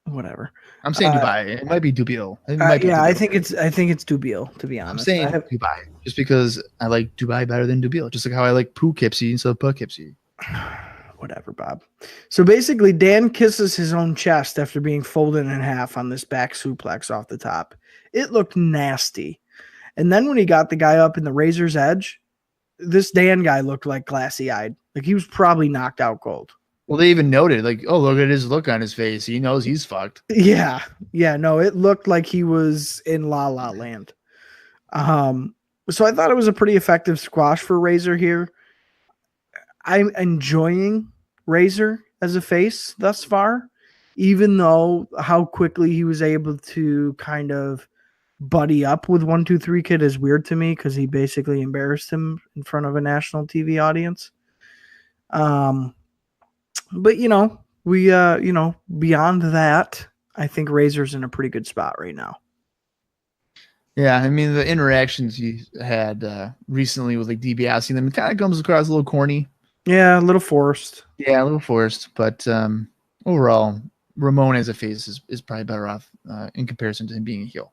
Whatever. I'm saying Dubai. It might be Dubiel. I think it's Dubiel, to be honest. I'm saying Dubai just because I like Dubai better than Dubiel, just like how I like Poughkeepsie instead of Poughkeepsie. Whatever, Bob. So basically, Dan kisses his own chest after being folded in half on this back suplex off the top. It looked nasty. And then when he got the guy up in the Razor's Edge, this Dan guy looked like glassy-eyed. Like he was probably knocked out cold. Well, they even noted, like, oh, look at his look on his face. He knows he's fucked. Yeah. No, it looked like he was in La La Land. So I thought it was a pretty effective squash for Razor here. I'm enjoying Razor as a face thus far, even though how quickly he was able to kind of buddy up with 1-2-3 Kid is weird to me because he basically embarrassed him in front of a national TV audience. But we beyond that, I think Razor's in a pretty good spot right now. Yeah, I mean the interactions he had recently with like DiBiase, them kind of comes across a little corny. Yeah, a little forced. But overall, Ramon as a face is probably better off in comparison to him being a heel.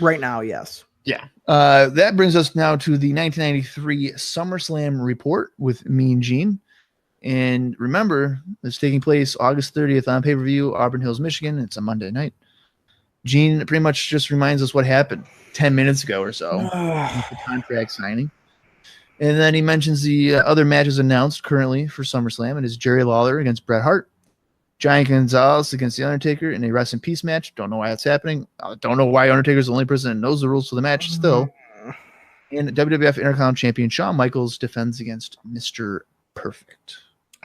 Right now, yes. Yeah. That brings us now to the 1993 SummerSlam report with Mean Gene. And remember, it's taking place August 30th on pay-per-view, Auburn Hills, Michigan. It's a Monday night. Gene pretty much just reminds us what happened 10 minutes ago or so with the contract signing. And then he mentions the other matches announced currently for SummerSlam. It is Jerry Lawler against Bret Hart, Giant Gonzalez against The Undertaker in a Rest in Peace match. Don't know why that's happening. Don't know why Undertaker's the only person that knows the rules for the match still. And WWF Intercontinental Champion Shawn Michaels defends against Mr. Perfect.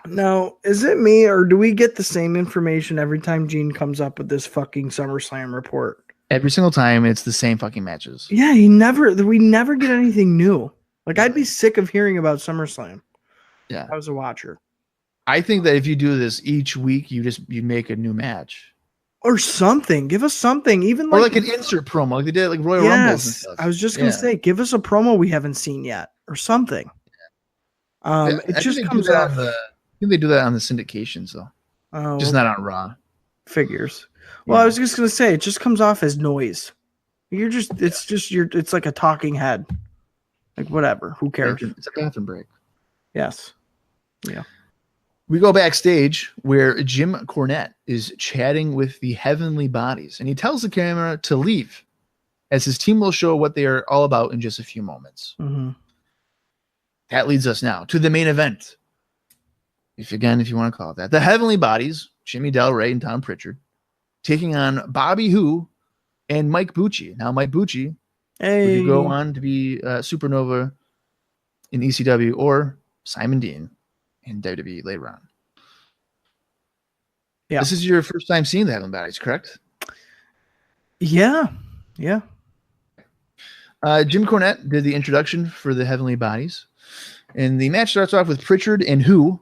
Now, is it me or do we get the same information every time Gene comes up with this fucking SummerSlam report? Every single time, it's the same fucking matches. Yeah, we never get anything new. Like, I'd be sick of hearing about SummerSlam. Yeah. I was a watcher. I think that if you do this each week, you make a new match. Or something. Give us something. Even or like an insert promo, like they did like Royal Rumbles and stuff. I was just gonna say, give us a promo we haven't seen yet, or something. It just comes off. I think they do that on the syndications though. Oh, just not on Raw. Figures. Well, I was just gonna say, it just comes off as noise. It's like a talking head. Like whatever. Who cares? It's a bathroom break. Yes. Yeah. We go backstage where Jim Cornette is chatting with the Heavenly Bodies, and he tells the camera to leave, as his team will show what they are all about in just a few moments. Mm-hmm. That leads us now to the main event. If you want to call it that. The Heavenly Bodies, Jimmy Del Rey and Tom Pritchard, taking on Bobby Who and Mike Bucci. Now, Mike Bucci would go on to be Supernova in ECW or Simon Dean in WWE later on. Yeah. This is your first time seeing the Heavenly Bodies, correct? Yeah. Yeah. Jim Cornette did the introduction for the Heavenly Bodies. And the match starts off with Pritchard and Who.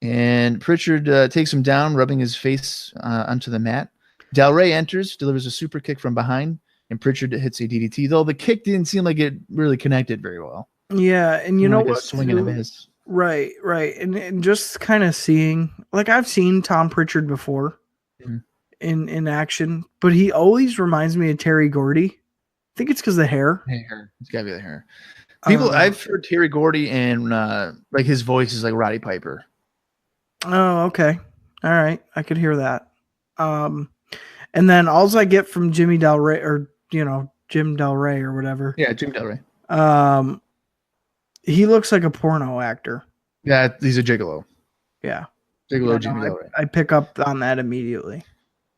And Pritchard takes him down, rubbing his face onto the mat. Del Rey enters, delivers a super kick from behind, and Pritchard hits a DDT, though the kick didn't seem like it really connected very well. Yeah, and you know what? Swing and a miss. Right. And just kind of seeing, like I've seen Tom Pritchard before in action, but he always reminds me of Terry Gordy. I think it's because of the hair. Hair. It's got to be the hair. I've heard Terry Gordy and like his voice is like Roddy Piper. Oh, okay. All right. I could hear that. And then all I get from Jimmy Del Rey or, Jim Del Rey or whatever. Yeah, Jim Del Rey. He looks like a porno actor. Yeah, he's a gigolo. Yeah. Gigolo Jimmy Del Rey. I pick up on that immediately.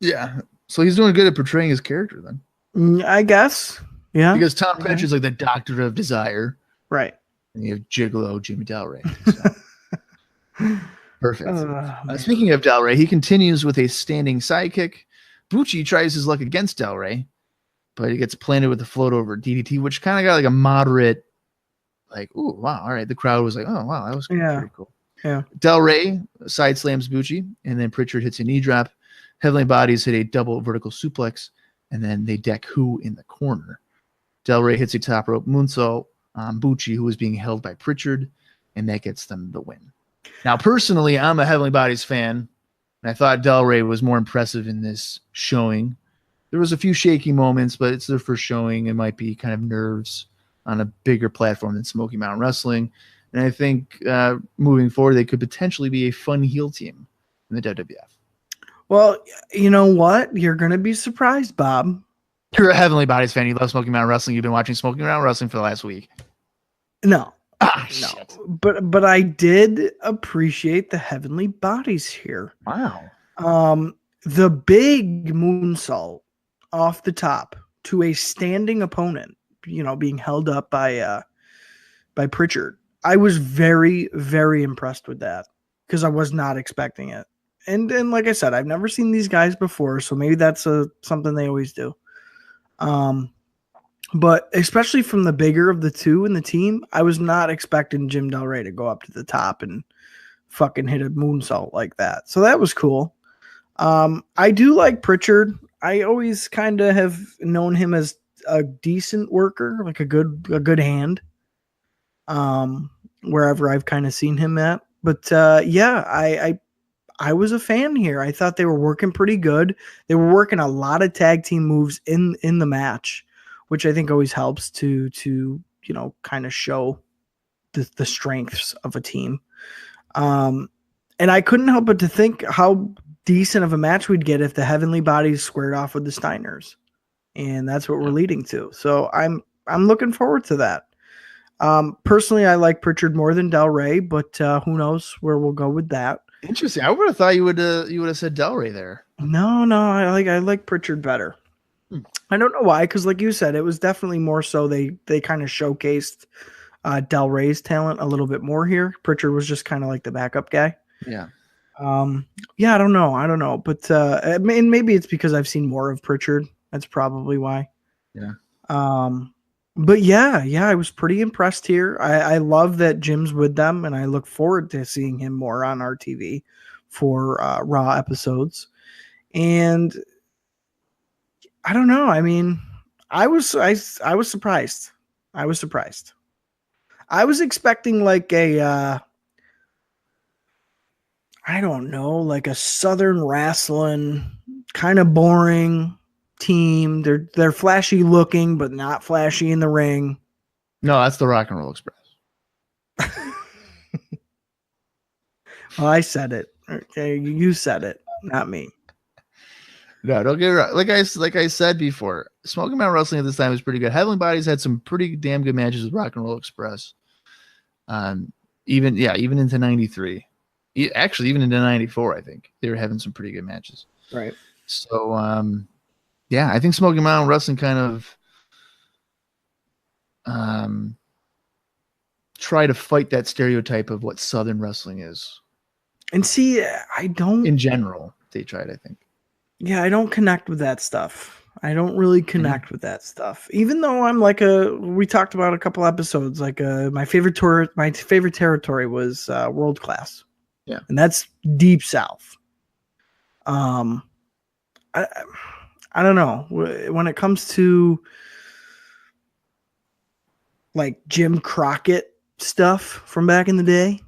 Yeah. So he's doing good at portraying his character then. I guess. Yeah. Because Tom Pritchard is like the doctor of desire. Right. And you have gigolo Jimmy Del Rey. So. Perfect. Speaking of Del Rey, he continues with a standing sidekick. Bucci tries his luck against Del Rey, but he gets planted with a float over DDT, which kind of got like a moderate, like, ooh, wow, all right. The crowd was like, oh, wow, that was pretty cool. Yeah. Del Rey side slams Bucci, and then Pritchard hits a knee drop. Heavenly Bodies hit a double vertical suplex, and then they deck Who in the corner. Del Rey hits a top rope moonsault on Bucci, who was being held by Pritchard, and that gets them the win. Now, personally, I'm a Heavenly Bodies fan, and I thought Del Rey was more impressive in this showing. There was a few shaky moments, but it's their first showing. It might be kind of nerves on a bigger platform than Smoky Mountain Wrestling. And I think moving forward, they could potentially be a fun heel team in the WWF. Well, you know what? You're going to be surprised, Bob. You're a Heavenly Bodies fan. You love Smoky Mountain Wrestling. You've been watching Smoky Mountain Wrestling for the last week. No. No, shit. but I did appreciate the Heavenly Bodies here. Wow. The big moonsault off the top to a standing opponent, being held up by Pritchard. I was very, very impressed with that because I was not expecting it. And like I said, I've never seen these guys before, so maybe that's something they always do. But especially from the bigger of the two in the team, I was not expecting Jim Del Rey to go up to the top and fucking hit a moonsault like that. So that was cool. I do like Pritchard. I always kind of have known him as a decent worker, like a good hand. Wherever I've kind of seen him at. But I was a fan here. I thought they were working pretty good. They were working a lot of tag team moves in the match, which I think always helps to kind of show the strengths of a team. And I couldn't help but to think how decent of a match we'd get if the Heavenly Bodies squared off with the Steiners. And that's what we're leading to. So I'm looking forward to that. Personally, I like Pritchard more than Del Rey, but who knows where we'll go with that. Interesting. I would have thought you would have said Del Rey there. No, I like Pritchard better. I don't know why, because like you said, it was definitely more so they kind of showcased Del Rey's talent a little bit more here. Pritchard was just kind of like the backup guy. Yeah. Yeah, I don't know. But maybe it's because I've seen more of Pritchard. That's probably why. Yeah. But yeah, I was pretty impressed here. I love that Jim's with them, and I look forward to seeing him more on our TV for Raw episodes. And I don't know. I mean, I was surprised. I was surprised. I was expecting like a I don't know, like a Southern wrestling kind of boring team. They're flashy looking, but not flashy in the ring. No, that's the Rock and Roll Express. Well, I said it. Okay, you said it, not me. No, don't get it wrong. Like I said before, Smoky Mountain Wrestling at this time was pretty good. Heavenly Bodies had some pretty damn good matches with Rock and Roll Express. Even into '93. Actually, even into '94, I think they were having some pretty good matches. Right. So, I think Smoky Mountain Wrestling kind of try to fight that stereotype of what Southern wrestling is. And see, I don't. In general, they tried, I think. Yeah, I don't connect with that stuff. I don't really connect with that stuff. Even though I'm like we talked about a couple episodes, like my favorite territory was World Class. Yeah. And that's deep South. I don't know. When it comes to like Jim Crockett stuff from back in the day,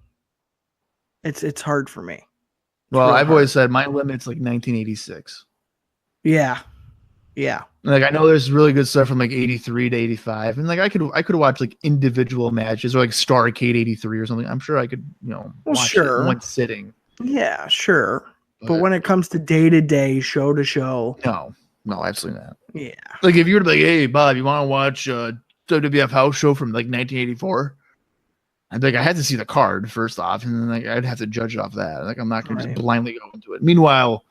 it's hard for me. Well, I've always said my limit's like 1986. Yeah. Like I know there's really good stuff from like 83 to 85, and like I could watch like individual matches or like Starrcade 83 or something. I'm sure I could, watch it in one sitting. Yeah, sure. But when it comes to day-to-day, show-to-show... No, absolutely not. Yeah. Like, if you were to be like, hey, Bob, you want to watch WWF House Show from, like, 1984? I'd be like, I had to see the card, first off, and then like, I'd have to judge it off that. Like, I'm not going to just blindly go into it. Meanwhile,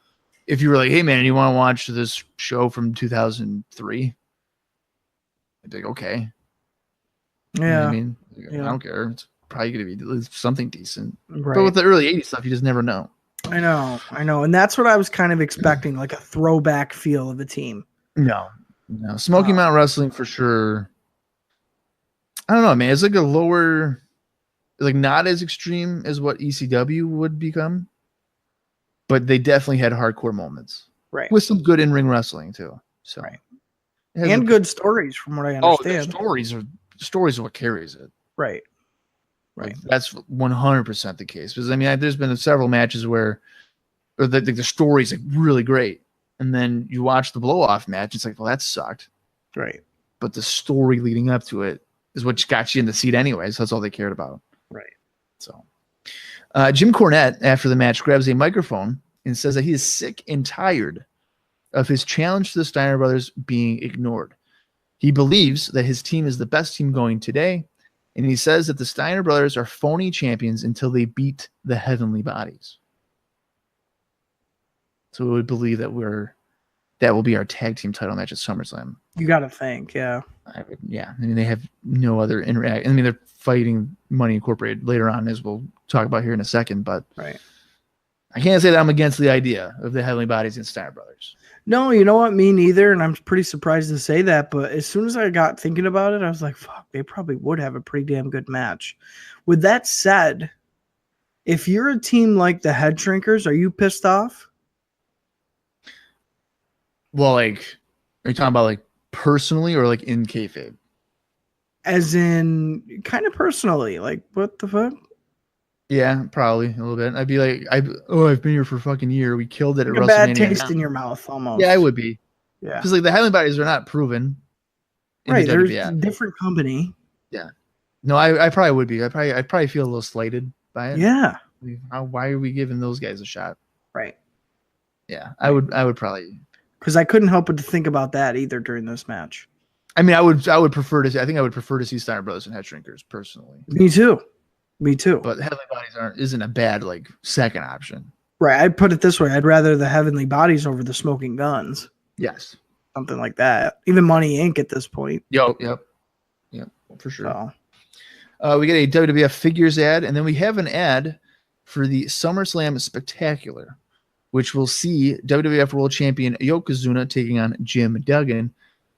if you were like, hey, man, you want to watch this show from 2003? I'd be like, okay. Yeah. You know what I mean? I don't care. It's probably going to be something decent. Right. But with the early 80s stuff, you just never know. I know. And that's what I was kind of expecting, like a throwback feel of the team. No. Smoky Mountain Wrestling for sure. I don't know, man. It's like a lower, like not as extreme as what ECW would become, but they definitely had hardcore moments. Right. With some good in-ring wrestling too. So. Right. And good stories from what I understand. The stories are what carries it. Right. Like, that's 100% the case. Because I mean, there's been several matches where the story's like really great, and then you watch the blow-off match, it's like, well, that sucked. Right. But the story leading up to it is what got you in the seat anyways. That's all they cared about. Right. So, Jim Cornette, after the match, grabs a microphone and says that he is sick and tired of his challenge to the Steiner brothers being ignored. He believes that his team is the best team going today, and he says that the Steiner brothers are phony champions until they beat the Heavenly Bodies. So we would believe that will be our tag team title match at SummerSlam. You got to think, yeah. I mean, they have no other interact. I mean, they're fighting Money Incorporated later on, as we'll talk about here in a second. But right. I can't say that I'm against the idea of the Heavenly Bodies and Steiner brothers. No, you know what? Me neither, and I'm pretty surprised to say that. But as soon as I got thinking about it, I was like, fuck, they probably would have a pretty damn good match. With that said, if you're a team like the Head Shrinkers, are you pissed off? Well, like, are you talking about like personally or like in kayfabe? As in, kind of personally, like, what the fuck? Yeah, probably a little bit. I'd be like, I've been here for a fucking year. We killed it at WrestleMania. A bad taste in your mouth, almost. Yeah, I would be. Yeah, because like the Heavenly Bodies are not proven. Right, there's a different company. Yeah, no, I probably would be. I probably feel a little slighted by it. Yeah. Why are we giving those guys a shot? Right. Yeah, I would probably. Because I couldn't help but to think about that either during this match. I mean, I would prefer to see. I think I would prefer to see Steiner Brothers and Head Shrinkers personally. Me too. But Heavenly Bodies isn't a bad like second option. Right. I'd put it this way. I'd rather the Heavenly Bodies over the Smoking Guns. Yes. Something like that. Even Money Inc. at this point. Yep. For sure. We get a WWF figures ad, and then we have an ad for the SummerSlam Spectacular, which will see WWF World Champion Yokozuna taking on Jim Duggan,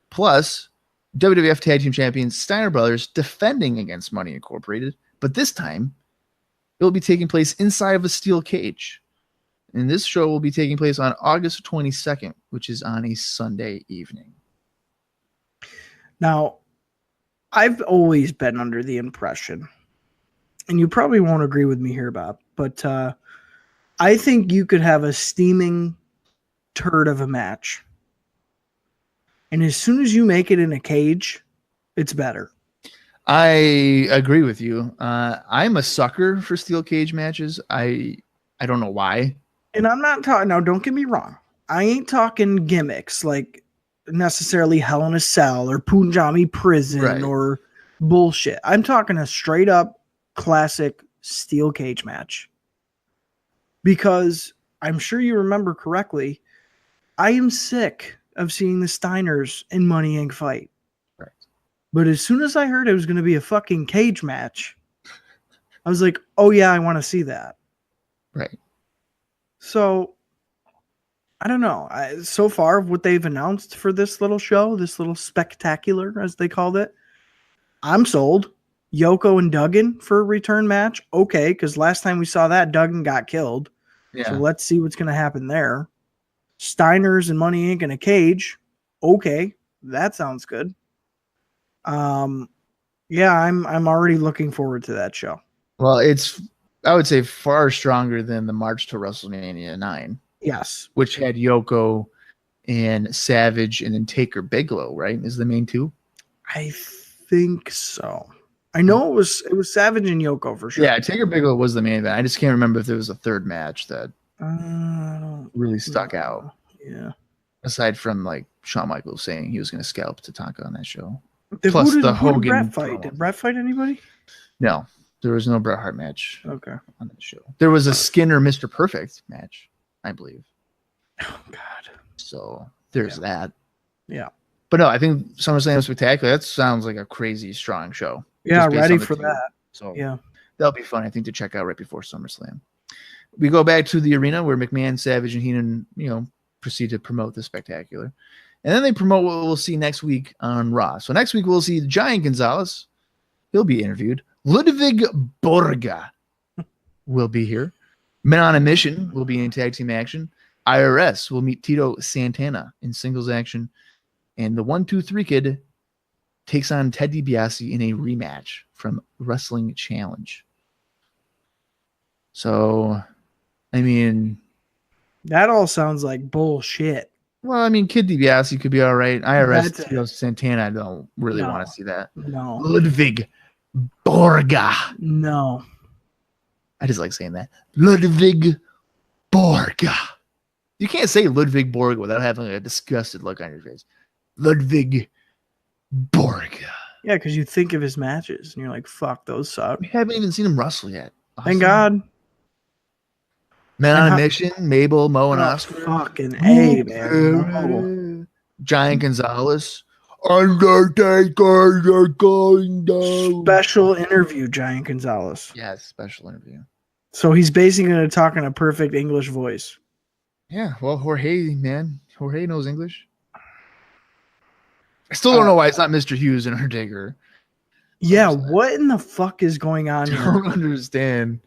plus WWF Tag Team Champions Steiner Brothers defending against Money Incorporated, but this time it will be taking place inside of a steel cage. And this show will be taking place on August 22nd, which is on a Sunday evening. Now, I've always been under the impression, and you probably won't agree with me here, Bob, but I think you could have a steaming turd of a match, and as soon as you make it in a cage, it's better. I agree with you. I'm a sucker for steel cage matches. I don't know why. And I'm not talking, now don't get me wrong, I ain't talking gimmicks like necessarily Hell in a Cell or Punjabi Prison or bullshit. I'm talking a straight up classic steel cage match. Because I'm sure you remember correctly, I am sick of seeing the Steiners in Money Inc. fight. Right. But as soon as I heard it was going to be a fucking cage match, I was like, oh yeah, I want to see that. Right. So, I don't know. So far, what they've announced for this little show, this little spectacular, as they called it, I'm sold. Yoko and Duggan for a return match. Okay, because last time we saw that, Duggan got killed. Yeah. So let's see what's going to happen there. Steiners and Money Inc. in a cage. Okay, that sounds good. Yeah, I'm already looking forward to that show. Well, it's, I would say, far stronger than the March to WrestleMania 9. Yes. Which had Yoko and Savage and then Taker Bigelow, right? Is the main two? I think so. I know it was Savage and Yoko for sure. Yeah, Taker Bigelow was the main event. I just can't remember if there was a third match that really stuck out. Yeah. Aside from like Shawn Michaels saying he was going to scalp Tatanka on that show. Plus the Hogan Bret fight. Did Bret fight anybody? No, there was no Bret Hart match. Okay. On that show. There was a Skinner Mr. Perfect match, I believe. Oh God. So there's that. Yeah. But no, I think SummerSlam Spectacular, that sounds like a crazy strong show. Yeah, ready for that. So yeah, that'll be fun, I think, to check out right before SummerSlam. We go back to the arena where McMahon, Savage, and Heenan, proceed to promote the Spectacular. And then they promote what we'll see next week on Raw. So next week we'll see Giant Gonzalez. He'll be interviewed. Ludwig Borga will be here. Men on a Mission will be in tag team action. IRS will meet Tito Santana in singles action. And the 1-2-3 Kid takes on Ted DiBiase in a rematch from Wrestling Challenge. So, I mean, that all sounds like bullshit. Well, I mean, Kid DiBiase could be all right. IRS Tito Santana, I don't really want to see that. No. Ludwig Borga. No. I just like saying that. Ludwig Borga. You can't say Ludwig Borga without having a disgusted look on your face. Ludwig Borga. Yeah, because you think of his matches and you're like, fuck, those suck. We haven't even seen him wrestle yet. Awesome. Thank God. Men on a Mission, Mabel, Mo, and Oscar. Fucking A, man. Giant Gonzalez. Undertaker, you're going down. Special interview, Giant Gonzalez. Yeah, special interview. So he's basically going to talk in a perfect English voice. Yeah, well, Jorge, man. Jorge knows English. I still don't know why it's not Mr. Hughes and Undertaker. Yeah, what in the fuck is going on here? I don't understand.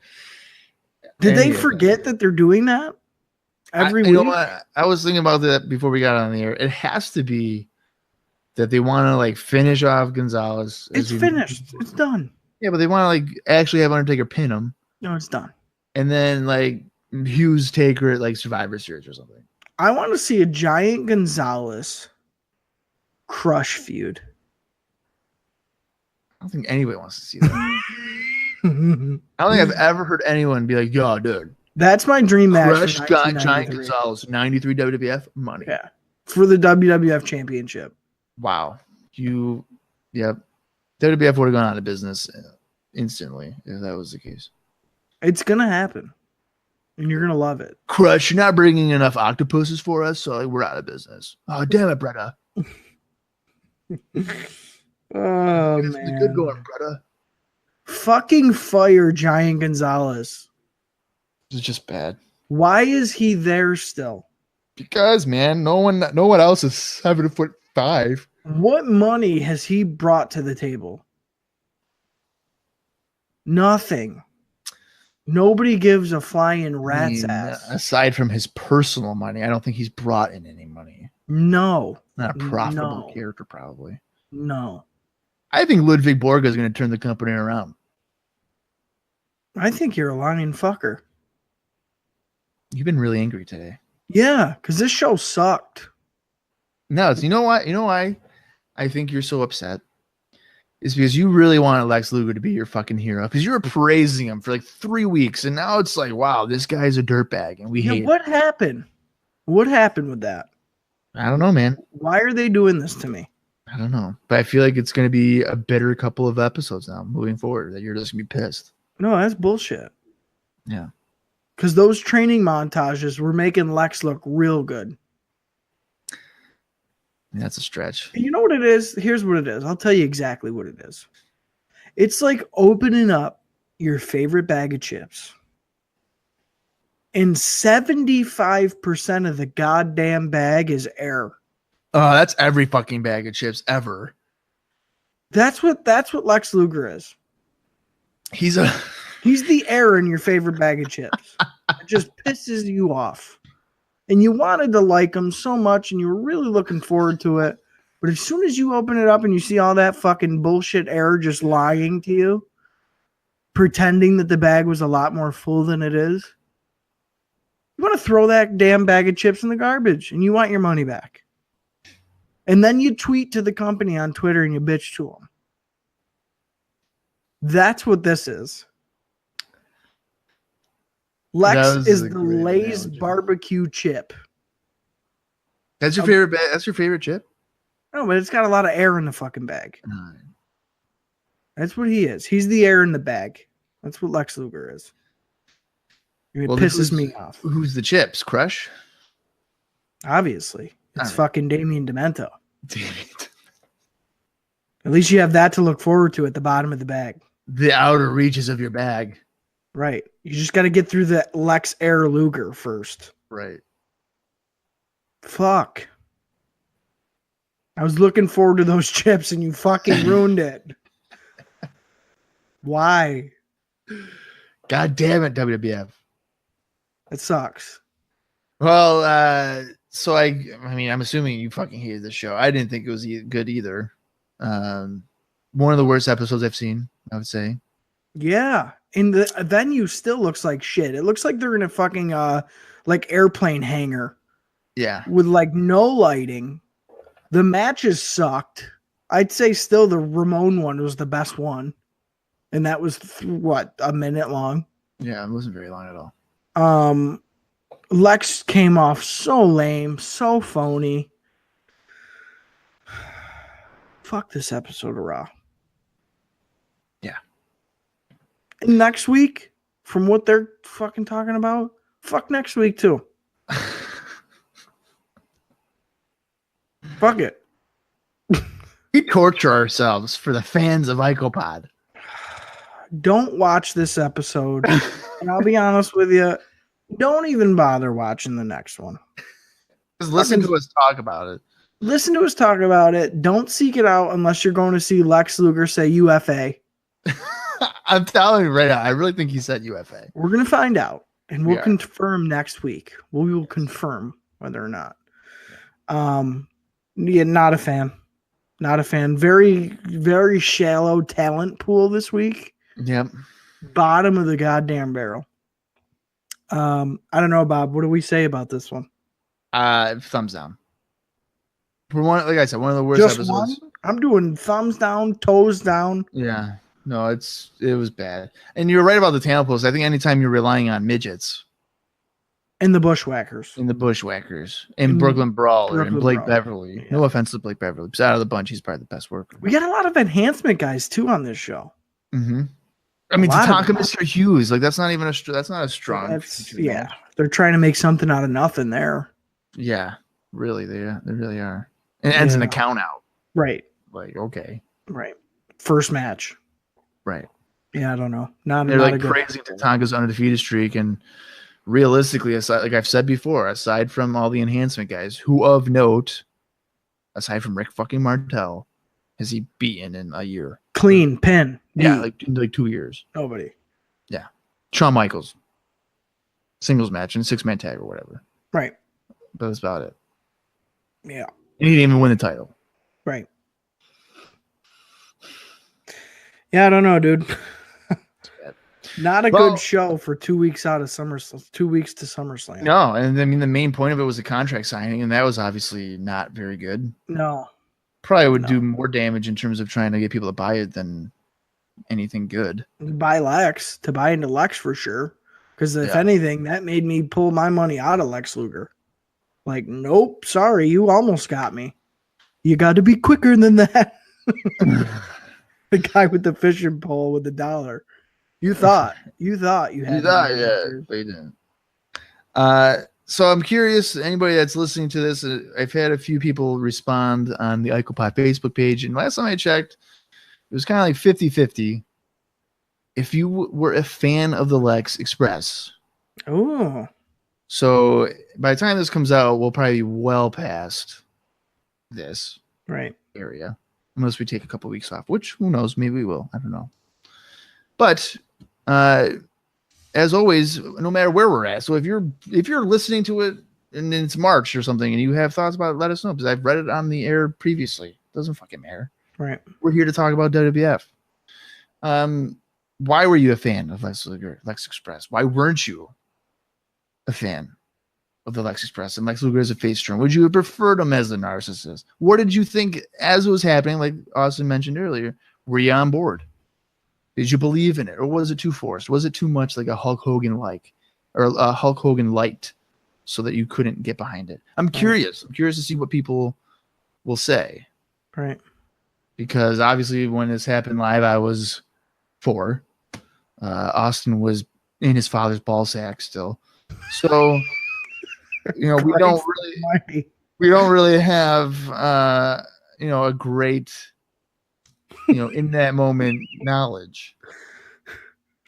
Did they forget that they're doing that every week? You know what? I was thinking about that before we got on the air. It has to be that they want to like finish off Gonzalez. It's finished. It's done. Yeah, but they want to like actually have Undertaker pin him. No, it's done. And then like Hughes Taker at like Survivor Series or something. I want to see a Giant Gonzalez Crush feud. I don't think anybody wants to see that. I don't think I've ever heard anyone be like, yo, dude. That's my dream match. Crush Giant Gonzalez, 93 WWF money. Yeah. For the WWF Championship. Wow. Yep. WWF would have gone out of business instantly if that was the case. It's going to happen. And you're going to love it. Crush, you're not bringing enough octopuses for us, so like, we're out of business. Oh, damn it, Bretta. Oh, man. It's good going, Bretta. Fucking fire Giant Gonzalez. It's just bad. Why is he there still? Because, man, no one else is 7'5". What money has he brought to the table? Nothing. Nobody gives a flying rat's ass. Aside from his personal money, I don't think he's brought in any money. No. Not a profitable character, probably. No. I think Ludwig Borga is going to turn the company around. I think you're a lying fucker. You've been really angry today. Yeah, because this show sucked. No, you know what? You know why I think you're so upset? It's because you really wanted Lex Luger to be your fucking hero. Because you were praising him for like 3 weeks, and now it's like, wow, this guy's a dirtbag, and we hate what happened? What happened with that? I don't know, man. Why are they doing this to me? I don't know. But I feel like it's going to be a bitter couple of episodes now moving forward that you're just going to be pissed. No, that's bullshit. Yeah. Because those training montages were making Lex look real good. That's a stretch. You know what it is? Here's what it is. I'll tell you exactly what it is. It's like opening up your favorite bag of chips, and 75% of the goddamn bag is air. Oh, that's every fucking bag of chips ever. That's what Lex Luger is. He's the air in your favorite bag of chips. It just pisses you off. And you wanted to like him so much, and you were really looking forward to it. But as soon as you open it up and you see all that fucking bullshit air just lying to you, pretending that the bag was a lot more full than it is, you want to throw that damn bag of chips in the garbage, and you want your money back. And then you tweet to the company on Twitter and you bitch to them. That's what this is. Lex is the Lay's barbecue chip. That's your favorite bag? That's your favorite chip? No, but it's got a lot of air in the fucking bag. That's what he is. He's the air in the bag. That's what Lex Luger is. It pisses me off. Who's the chips? Crush? Obviously. It's fucking Damien Demento. Damn it. At least you have that to look forward to at the bottom of the bag. The outer reaches of your bag. Right. You just got to get through the Lex Air Luger first. Right. Fuck. I was looking forward to those chips and you fucking ruined it. Why? God damn it, WWF. It sucks. Well, so I mean, I'm assuming you fucking hated the show. I didn't think it was good either. One of the worst episodes I've seen, I would say. Yeah. And the venue still looks like shit. It looks like they're in a fucking like airplane hangar. Yeah. With like no lighting. The matches sucked. I'd say still the Ramon one was the best one. And that was what, a minute long? Yeah, it wasn't very long at all. Lex came off so lame, so phony. Fuck this episode of Raw. Yeah. And next week, from what they're fucking talking about, fuck next week too. Fuck it. We torture ourselves for the fans of ICOPOD. Don't watch this episode. And I'll be honest with you, don't even bother watching the next one. Just listen to us talk about it. Listen to us talk about it. Don't seek it out unless you're going to see Lex Luger say UFA. I'm telling you right now, I really think he said UFA. We're going to find out, and we'll confirm next week. We will confirm whether or not. Yeah, not a fan. Not a fan. Very, very shallow talent pool this week. Yep. Bottom of the goddamn barrel. I don't know, Bob. What do we say about this one? Thumbs down. For one, like I said, one of the worst episodes. One? I'm doing thumbs down, toes down. Yeah. No, it was bad. And you're right about the talent pools. I think anytime you're relying on midgets. And the Bushwhackers. And Brooklyn Brawler and Blake Beverly. Yeah. No offense to Blake Beverly. But out of the bunch, he's probably the best worker. We got a lot of enhancement guys, too, on this show. Mm-hmm. I mean, Tatanka, Mr. Hughes. Like, that's not a strong. Yeah. They're trying to make something out of nothing there. Yeah. Really, they really are. And it ends in a count out. Right. Like, okay. Right. First match. Right. Yeah, I don't know. They're not like praising Tatanka's undefeated streak, and realistically, aside, like I've said before, aside from all the enhancement guys, who of note, aside from Rick fucking Martel, has he beaten in a year? Clean pin. Yeah, like 2 years. Nobody. Yeah, Shawn Michaels, singles match and 6-man tag or whatever. Right. But that's about it. Yeah. And he didn't even win the title. Right. Yeah, I don't know, dude. Not a good show for 2 weeks out of SummerSlam. 2 weeks to SummerSlam. No, and I mean the main point of it was the contract signing, and that was obviously not very good. No. Probably would do more damage in terms of trying to get people to buy it than anything good. Buy Lex, to buy into Lex for sure. Because if anything, that made me pull my money out of Lex Luger. Like, nope, sorry, you almost got me. You got to be quicker than that. The guy with the fishing pole with the $1. You thought you had. Yeah, they didn't. So I'm curious, anybody that's listening to this, I've had a few people respond on the ICOPOD Facebook page, and last time I checked, it was kind of like 50-50. If you were a fan of the Lex Express. Oh. So by the time this comes out, we'll probably be well past this area. Unless we take a couple weeks off, which who knows, maybe we will. I don't know. But as always, no matter where we're at. So if you're listening to it and it's March or something and you have thoughts about it, let us know, because I've read it on the air previously. It doesn't fucking matter. Right. We're here to talk about WWF. Why were you a fan of Lex Express? Why weren't you a fan of the Lex Express and Lex Luger as a face turn? Would you have preferred him as the narcissist? What did you think as it was happening? Like Austin mentioned earlier, were you on board? Did you believe in it, or was it too forced? Was it too much like a Hulk Hogan or a Hulk Hogan light, so that you couldn't get behind it? I'm curious. I'm curious to see what people will say. Right. Because obviously, when this happened live, I was 4. Austin was in his father's ball sack still, so we don't really have a great in that moment knowledge,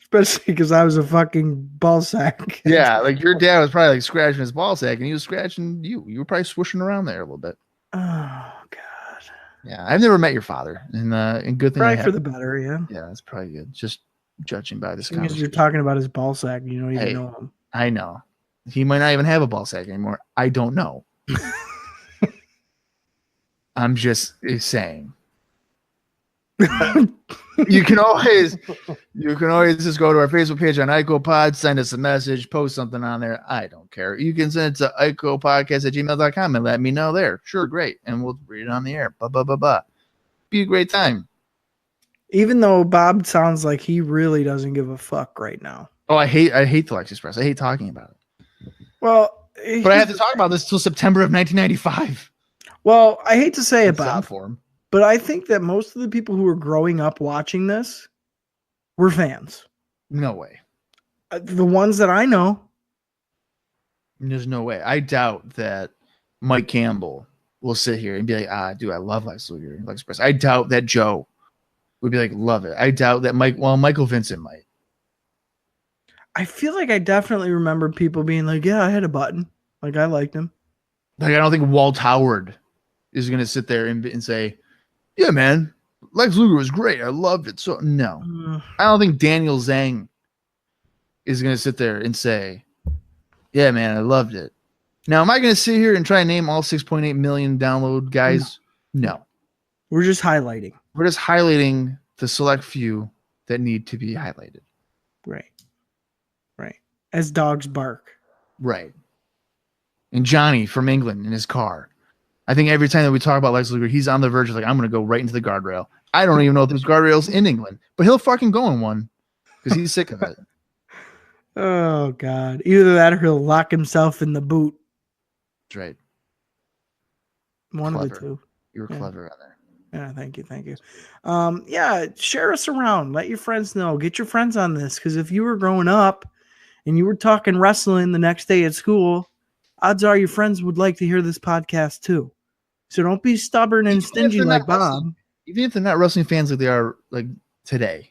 especially because I was a fucking ball sack. Yeah, like your dad was probably like scratching his ball sack, and he was scratching you. You were probably swooshing around there a little bit. Oh God. Yeah, I've never met your father, and good thing. Probably for the better. Yeah. Yeah, that's probably good. Just judging by this conversation. Because you're talking about his ball sack, you don't even know him. I know. He might not even have a ball sack anymore. I don't know. I'm just saying. You can always just go to our Facebook page on ICOPOD, send us a message, post something on there. I don't care. You can send it to ICOPodcast@gmail.com and let me know there. Sure, great. And we'll read it on the air. Be a great time. Even though Bob sounds like he really doesn't give a fuck right now. Oh, I hate the Lex Express. I hate talking about it. Well, but I have to talk about this till September of 1995. Well, I hate to say it, Bob. For him. But I think that most of the people who were growing up watching this were fans. No way. The ones that I know. There's no way. I doubt that Mike Campbell will sit here and be like, dude, I love Lex Luger and Lex Express. I doubt that Joe would be like, love it. I doubt that Michael Vincent might. I feel like I definitely remember people being like, yeah, I had a button. Like, I liked him. Like, I don't think Walt Howard is going to sit there and say, yeah, man, Lex Luger was great. I loved it. So, no. I don't think Daniel Zhang is going to sit there and say, yeah, man, I loved it. Now, am I going to sit here and try and name all 6.8 million download guys? No. We're just highlighting. We're just highlighting the select few that need to be highlighted. Right. As dogs bark. Right. And Johnny from England in his car. I think every time that we talk about Lex Luger, he's on the verge of like, I'm going to go right into the guardrail. I don't even know if there's guardrails in England, but he'll fucking go in one because he's sick of it. Oh, God. Either that or he'll lock himself in the boot. That's right. One of the two. You were clever on there. Yeah, thank you. Yeah, share us around. Let your friends know. Get your friends on this, because if you were growing up and you were talking wrestling the next day at school, odds are your friends would like to hear this podcast too. So don't be stubborn and stingy like Bob. Even if they're not wrestling fans like they are like today.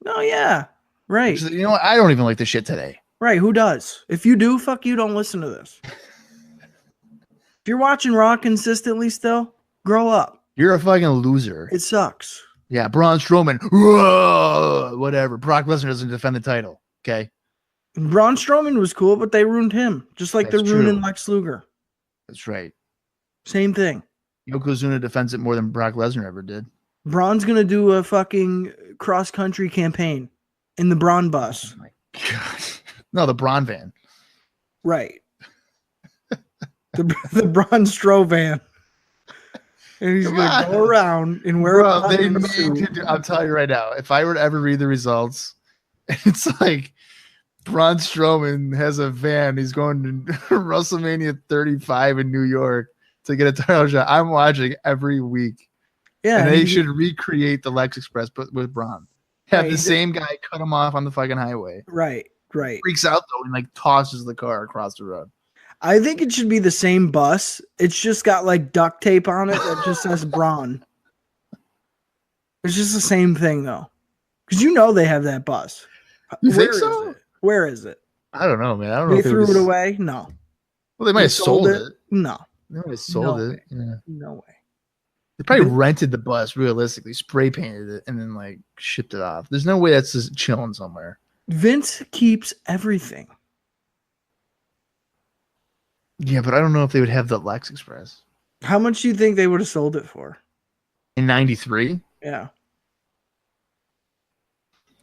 Oh, yeah. Right. Which, you know what? I don't even like this shit today. Right. Who does? If you do, fuck you, don't listen to this. If you're watching Raw consistently still, grow up. You're a fucking loser. It sucks. Yeah, Braun Strowman. Whoa, whatever. Brock Lesnar doesn't defend the title. Okay. Braun Strowman was cool, but they ruined him. Just like they're ruining Lex Luger. That's right. Same thing. Yokozuna defends it more than Brock Lesnar ever did. Braun's going to do a fucking cross-country campaign in the Braun bus. Oh my God. No, the Braun van. Right. the Braun Strowman van. And he's going to go around and wear a suit. I'm telling you right now, if I were to ever read the results, it's like Braun Strowman has a van. He's going to WrestleMania 35 in New York to get a title shot. I'm watching every week. Yeah. And they should recreate the Lex Express, but with Braun. Have the same guy cut him off on the fucking highway. Right. Freaks out though and like tosses the car across the road. I think it should be the same bus. It's just got like duct tape on it that just says Braun. It's just the same thing though. Because you know they have that bus. You think so? Where is it? I don't know, man. I don't know They if threw it away? No. Well, they might have sold it. No. They might have sold it. Yeah. No way. They probably rented the bus realistically, spray painted it, and then like shipped it off. There's no way that's just chilling somewhere. Vince keeps everything. Yeah, but I don't know if they would have the Lex Express. How much do you think they would have sold it for? In 93? Yeah.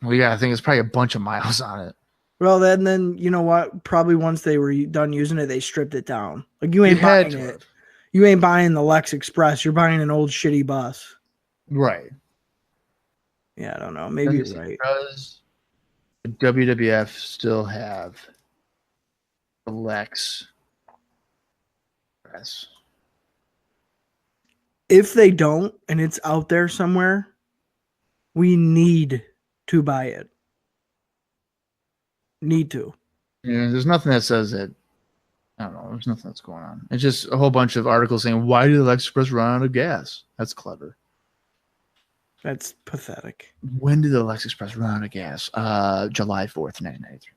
Well, yeah, I think it's probably a bunch of miles on it. Well, then you know what? Probably once they were done using it, they stripped it down. Like you ain't buying it. You ain't buying the Lex Express. You're buying an old shitty bus. Right. Yeah, I don't know. Maybe you're right. Does the WWF still have the Lex Express? If they don't, and it's out there somewhere, we need to buy it. Need to. Yeah, there's nothing that says that. I don't know. There's nothing that's going on. It's just a whole bunch of articles saying, why did the Lex Express run out of gas? That's clever. That's pathetic. When did the Lex Express run out of gas? July 4th, 1993.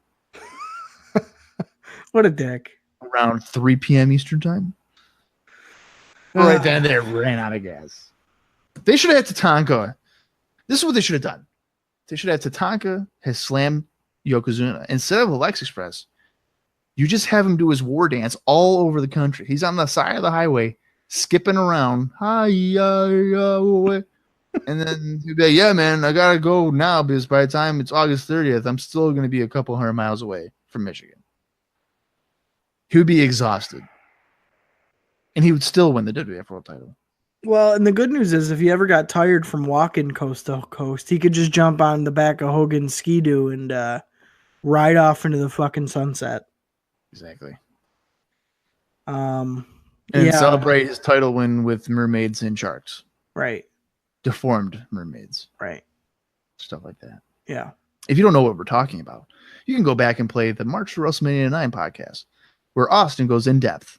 What a dick. Around 3 p.m. Eastern time. Right then, they ran out of gas. They should have had Tatanka. This is what they should have done. They should have had Tatanka has slammed Yokozuna. Instead of a Lex Express, you just have him do his war dance all over the country. He's on the side of the highway, skipping around. And then he'd be like, yeah, man, I got to go now because by the time it's August 30th, I'm still going to be a couple hundred miles away from Michigan. He would be exhausted. And he would still win the WWF World title. Well, and the good news is if he ever got tired from walking coast to coast, he could just jump on the back of Hogan's Ski-Doo and ride off into the fucking sunset. Exactly. And celebrate his title win with mermaids and sharks. Right. Deformed mermaids. Right. Stuff like that. Yeah. If you don't know what we're talking about, you can go back and play the March to WrestleMania 9 podcast, where Austin goes in depth.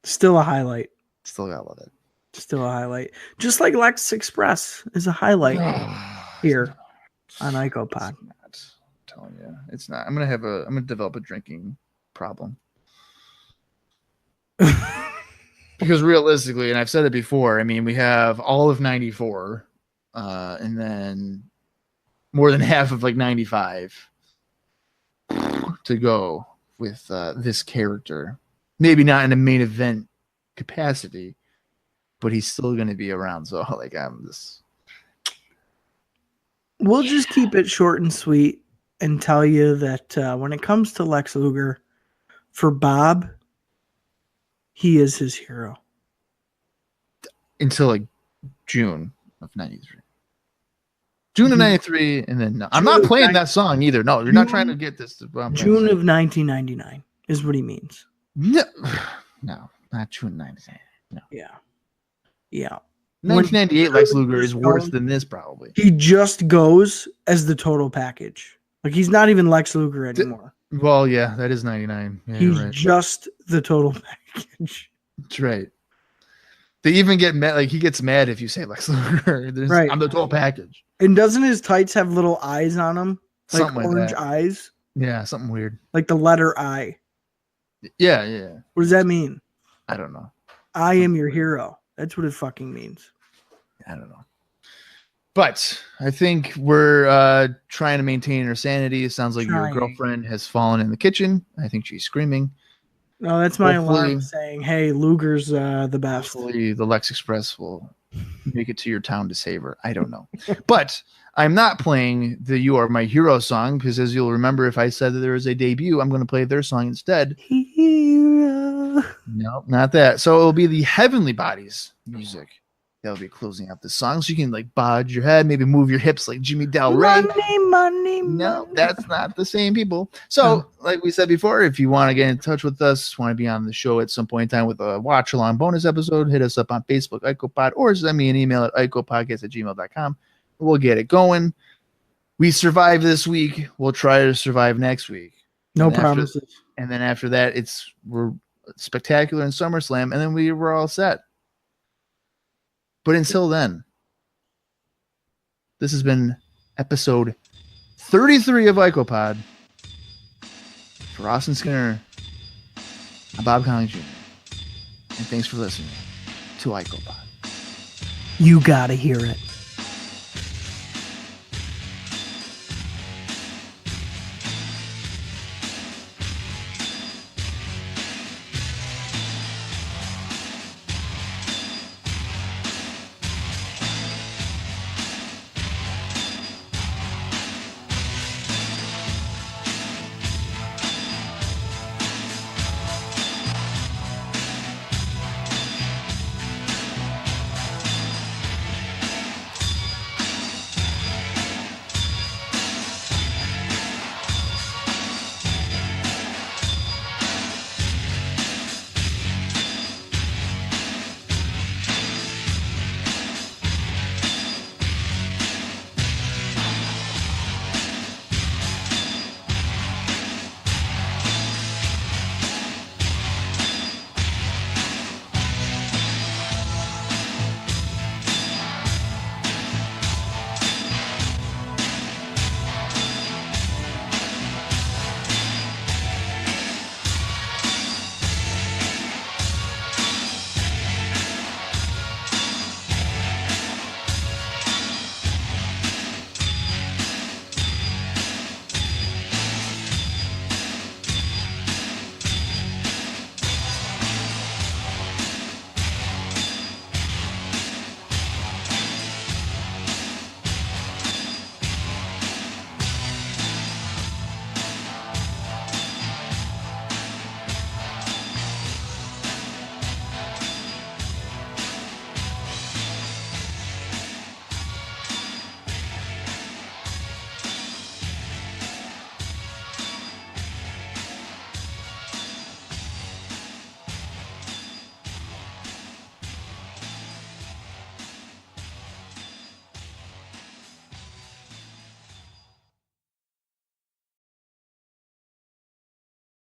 Still a highlight. Still gotta love it. Still a highlight. Just like Lex Express is a highlight here on ICOPOD. I'm telling you, it's not. I'm gonna develop a drinking problem. Because realistically, and I've said it before, I mean, we have all of 94, and then more than half of like 95 to go with this character. Maybe not in a main event capacity, but he's still going to be around. So, like, we'll just keep it short and sweet and tell you that when it comes to Lex Luger, for Bob, he is his hero. Until like June of 93. June of 93, and then no. I'm not playing that song either. No, you're not trying to get this. June of 1999 is what he means. No, not June 99. No. Yeah. 1998 Lex Luger is worse than this, probably. He just goes as the total package. Like, he's not even Lex Luger anymore. Well, yeah, that is 99. Yeah, he's right. just the total package. That's right. They even get mad. Like he gets mad if you say Lex Luger. Right. I'm the total package. And doesn't his tights have little eyes on them? Like Something like orange that. eyes? Yeah, something weird. Like the letter I. Yeah. What does that mean? I don't know. I am your hero. That's what it fucking means. I don't know. But I think we're trying to maintain her sanity. It sounds like your girlfriend has fallen in the kitchen. I think she's screaming. No, that's my alarm saying, hey, Luger's the best. Hopefully the Lex Express will make it to your town to save her. I don't know. But I'm not playing the You Are My Hero song because, as you'll remember, if I said that there was a debut, I'm going to play their song instead. Hero. No, not that. So it'll be the Heavenly Bodies music that'll be closing out the song. So you can like bod your head, maybe move your hips like Jimmy Del Rey. Money. No, that's not the same people. So, like we said before, if you want to get in touch with us, want to be on the show at some point in time with a watch-along bonus episode, hit us up on Facebook, ICOPOD, or send me an email at icopodcast@gmail.com. We'll get it going. We survived this week. We'll try to survive next week. No promises. And then after that, we're spectacular in SummerSlam, and then we're all set. But until then, this has been episode 33 of ICOPOD. For Ross and Skinner, I'm Bob Conley Jr. And thanks for listening to ICOPOD. You gotta hear it.